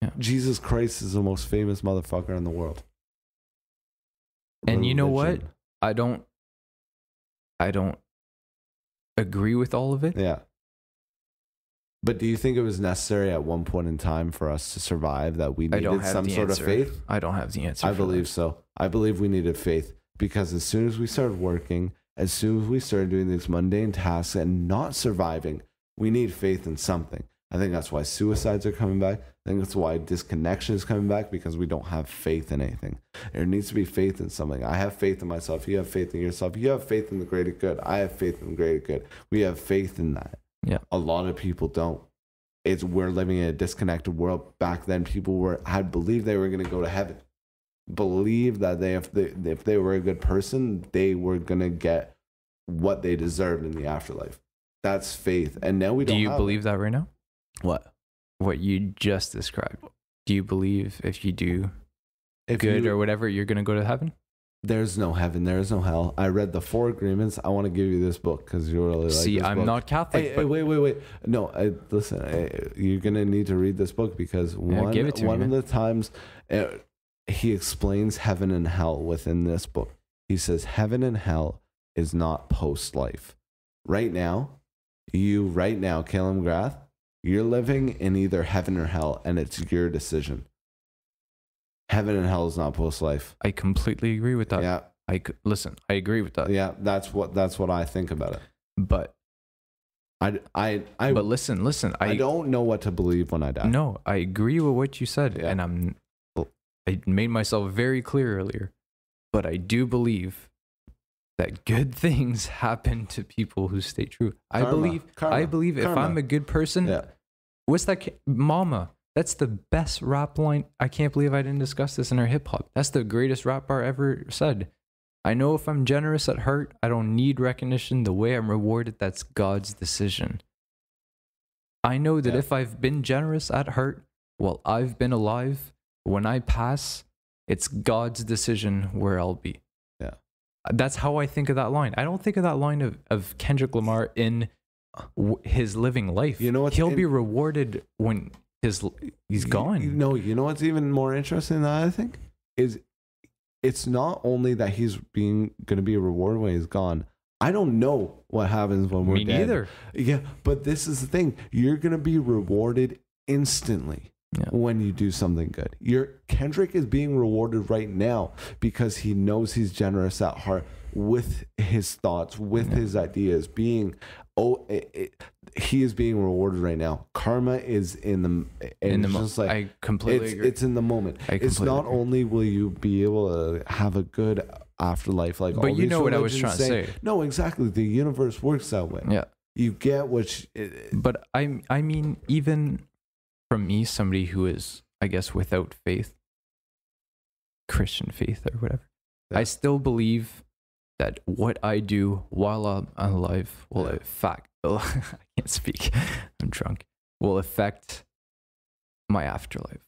Yeah. Jesus Christ is the most famous motherfucker in the world. And religion. You know what? I don't agree with all of it. Yeah. But do you think it was necessary at one point in time for us to survive that we needed some sort of faith? I don't have the answer. I believe so. I believe we needed faith because as soon as we started working, as soon as we started doing these mundane tasks and not surviving, we need faith in something. I think that's why suicides are coming back. I think that's why disconnection is coming back because we don't have faith in anything. There needs to be faith in something. I have faith in myself. You have faith in yourself. You have faith in the greater good. I have faith in the greater good. We have faith in that. Yeah. A lot of people don't. We're living in a disconnected world. Back then, people had believed they were going to go to heaven. Believed that if they were a good person, they were going to get what they deserved in the afterlife. That's faith. And now we don't. Do you believe that right now? What you just described? Do you believe if you do good or whatever, you're going to go to heaven? There's no heaven. There is no hell. I read the 4 agreements. I want to give you this book because you really like this book. See, I'm not Catholic. Hey, wait. No, listen. You're going to need to read this book because one of the times he explains heaven and hell within this book. He says heaven and hell is not post-life. Right now, Kaelan McGrath, you're living in either heaven or hell, and it's your decision. Heaven and hell is not post-life. I completely agree with that. Yeah. I agree with that. Yeah, that's what I think about it. But but listen. I don't know what to believe when I die. No, I agree with what you said, and I made myself very clear earlier. But I do believe that good things happen to people who stay true. I believe if I'm a good person, What's that? Mama. That's the best rap line. I can't believe I didn't discuss this in our hip hop. That's the greatest rap bar ever said. I know if I'm generous at heart, I don't need recognition. The way I'm rewarded, that's God's decision. I know that if I've been generous at heart while I've been alive, when I pass, it's God's decision where I'll be. Yeah. That's how I think of that line. I don't think of that line of Kendrick Lamar in his living life. You know what? He'll be rewarded when he's gone. You know what's even more interesting than that, I think, is it's not only that he's going to be rewarded when he's gone. I don't know what happens when we're dead. Me neither. Yeah, but this is the thing. You're going to be rewarded instantly when you do something good. Kendrick is being rewarded right now because he knows he's generous at heart with his thoughts, with his ideas, he is being rewarded right now. Karma is in the moment. Like, I completely agree. It's in the moment. It's not only will you be able to have a good afterlife, like, but you know what I was trying to say. No, exactly. The universe works that way. Yeah, you get what. But I mean, even from me, somebody who is, I guess, without faith, Christian faith or whatever, I still believe that what I do while I'm alive will affect. I can't speak. I'm drunk. Will affect my afterlife.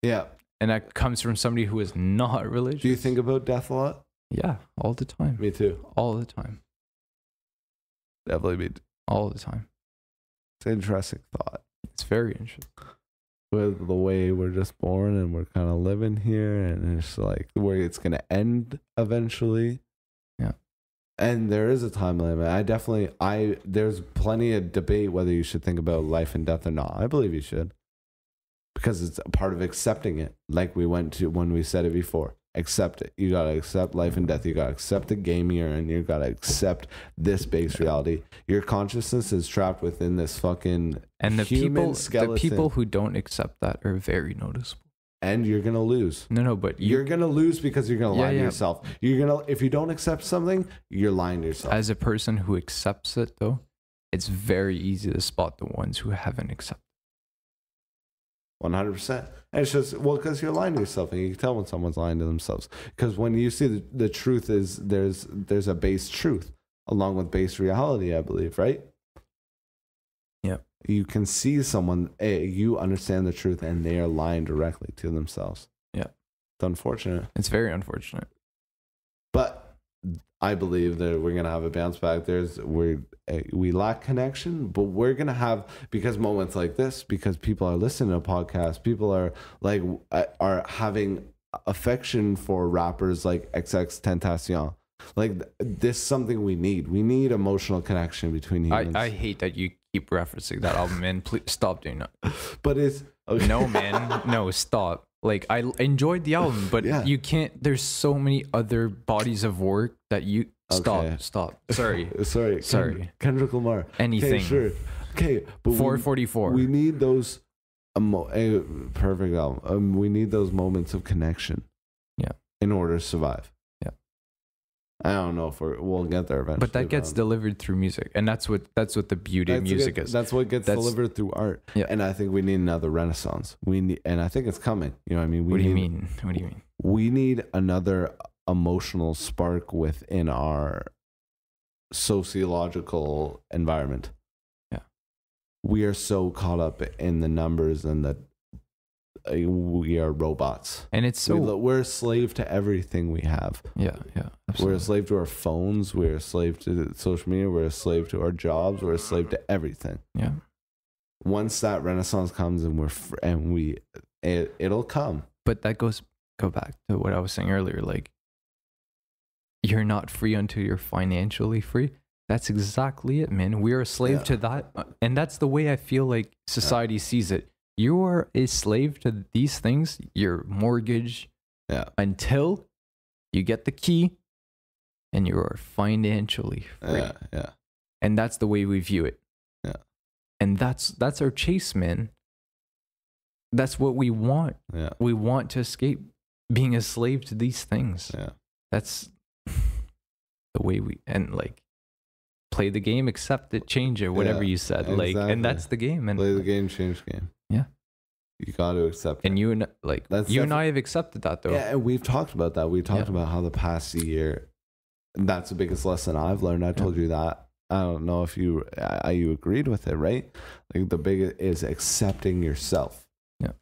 Yeah. And that comes from somebody who is not religious. Do you think about death a lot? Yeah, all the time. Me too. All the time. Definitely me too. All the time. It's an interesting thought. It's very interesting. With the way we're just born and we're kind of living here, and it's like where it's going to end eventually. Yeah. And there is a time limit. There's plenty of debate whether you should think about life and death or not. I believe you should. Because it's a part of accepting it. Like we went to when we said it before. Accept it. You got to accept life and death. You got to accept the game you're in. You got to accept this base reality. Your consciousness is trapped within this fucking human skeleton. The people who don't accept that are very noticeable. And you're going to lose. No, but you're going to lose because you're going to lie to yourself. If you don't accept something, you're lying to yourself. As a person who accepts it, though, it's very easy to spot the ones who haven't accepted. 100%. And it's just, because you're lying to yourself, and you can tell when someone's lying to themselves. Because when you see the truth is, there's a base truth along with base reality, I believe, right? Yeah. You can see someone, you understand the truth, and they are lying directly to themselves. Yeah. It's unfortunate. It's very unfortunate. But I believe that we're going to have a bounce back. We lack connection, but we're going to have, because moments like this, because people are listening to podcasts, people are having affection for rappers like XXXTentacion. Like, this is something we need. We need emotional connection between humans. I hate that you keep referencing that album, man. Please stop doing that. But it's... Okay. No, man. No, stop. Like, I enjoyed the album, but you can't... There's so many other bodies of work that you... Stop. Sorry. Sorry. Kendrick Lamar. Anything. Okay, sure. Okay, but 444. We need those... perfect album. We need those moments of connection. Yeah. In order to survive. I don't know if we'll get there eventually. But that gets delivered through music, and that's what the beauty of music is. That's what gets delivered through art. Yeah. And I think we need another renaissance. And I think it's coming. You know what I mean? What do you mean? We need another emotional spark within our sociological environment. Yeah. We are so caught up in the numbers and the we are robots, and it's so we're a slave to everything we have. Yeah, absolutely. We're a slave to our phones. We're a slave to social media. We're a slave to our jobs. We're a slave to everything. Yeah. Once that renaissance comes, and it'll come. But that go back to what I was saying earlier. Like, you're not free until you're financially free. That's exactly it, man. We're a slave to that, and that's the way I feel like society sees it. You are a slave to these things, your mortgage, until you get the key and you are financially free. Yeah. And that's the way we view it. Yeah. And that's our chase, man. That's what we want. Yeah. We want to escape being a slave to these things. Yeah. That's the way play the game, accept it, change it, whatever you said. Exactly. Like, and that's the game. And play the game, change the game. Yeah. You got to accept it. And you and I have accepted that though. Yeah, and we've talked about that. We talked about how the past year, that's the biggest lesson I've learned. I told you that. I don't know if you agreed with it, right? Like the biggest is accepting yourself. Yeah.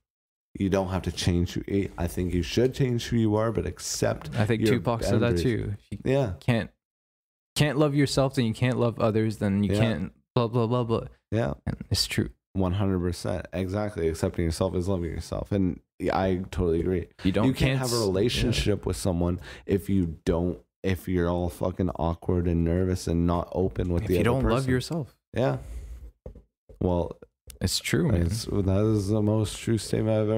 You don't have to change who. I think you should change who you are, but accept. I think Tupac said that too. If you can't love yourself, then you can't love others. Then you can't blah blah blah blah. Yeah, and it's true. 100%. Exactly. Accepting yourself is loving yourself, and I totally agree. You can't have a relationship with someone if you're all fucking awkward and nervous and not open with the other person. If you don't love yourself. Yeah. Well, it's true, man. That is the most true statement I've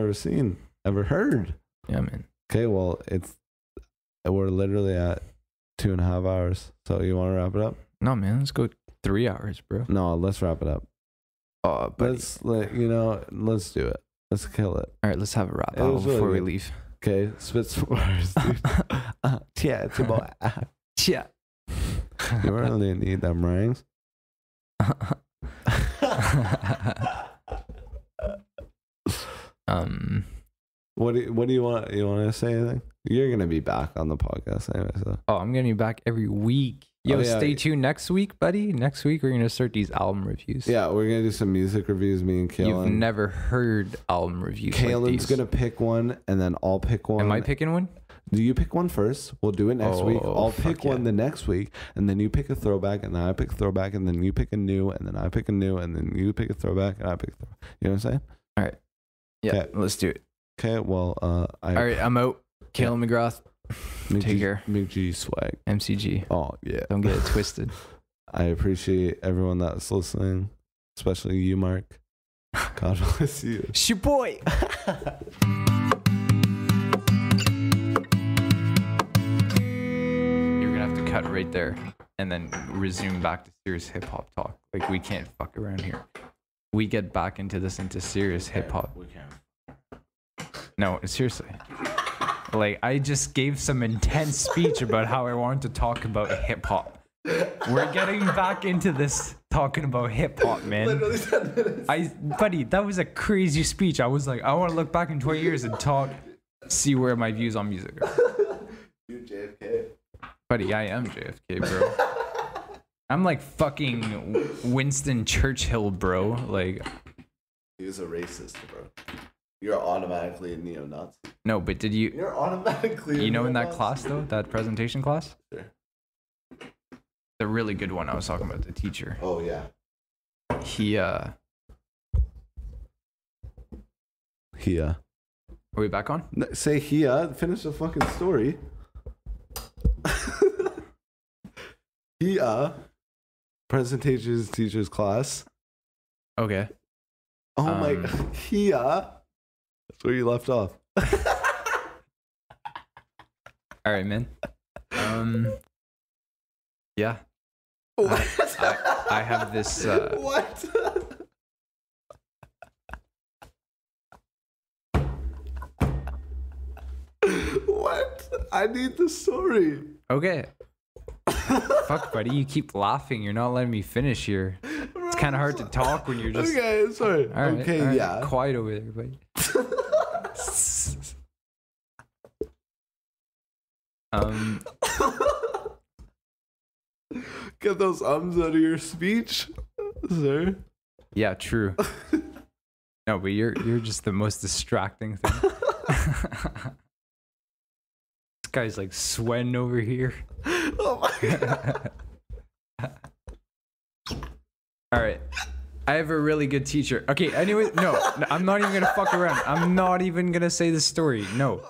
ever heard. Yeah, man. Okay, well, we're literally at 2.5 hours. So you want to wrap it up? No, man. Let's go 3 hours, bro. No, let's wrap it up. Let's do it. Let's kill it. All right, let's have a wrap up before we leave. Okay, spit some words, dude. Yeah, it's about yeah. You really need them rings. What do you want? You want to say anything? You're gonna be back on the podcast anyway. So. Oh, I'm gonna be back every week. Yo, stay tuned next week, buddy. Next week we're gonna start these album reviews. Yeah, we're gonna do some music reviews. Me and Kaelan. You've never heard album reviews. Kaelan's gonna pick one, and then I'll pick one. Am I picking one? Do you pick one first? We'll do it next week. I'll pick one the next week, and then you pick a throwback, and then I pick a throwback, and then you pick a new, and then I pick a new, and then you pick a throwback, and I pick a throwback. You know what I'm saying? All right. Yeah, let's do it. Okay, well, all right, I'm out. Kaelan McGrath. Take care. Big G swag. MCG. Oh, yeah. Don't get it twisted. I appreciate everyone that's listening, especially you, Mark. God bless you. It's your boy. Cut right there and then resume back to serious hip hop talk. Like, we can't fuck around here. We get back into serious hip hop. We can't. No, seriously. Like, I just gave some intense speech about how I wanted to talk about hip hop. We're getting back into this talking about hip hop, man. Literally 10 minutes. Buddy, that was a crazy speech. I was like, I want to look back in 20 years and see where my views on music are. You JFK. Buddy, I am JFK, bro. I'm like fucking Winston Churchill, bro. Like, he's a racist, bro. You're automatically a neo-Nazi. No, but You're automatically. You know, in that class though, that presentation class. Sure. The really good one I was talking about, the teacher. Oh yeah. He. Are we back on? No, say finish the fucking story. Presentation teacher's class. Okay. Oh my god. That's where you left off. All right, man. Yeah. What? I have this. What? What? I need the story. Okay. Fuck, buddy. You keep laughing. You're not letting me finish here. It's kind of hard to talk when you're just. Okay, sorry. All right, okay, all right. yeah. Quiet over there, buddy. Get those ums out of your speech, sir. Yeah, true. No, but you're just the most distracting thing. This guy's like sweating over here. Oh my god. All right. I have a really good teacher. Okay, anyway, no, I'm not even gonna fuck around. I'm not even gonna say the story. No.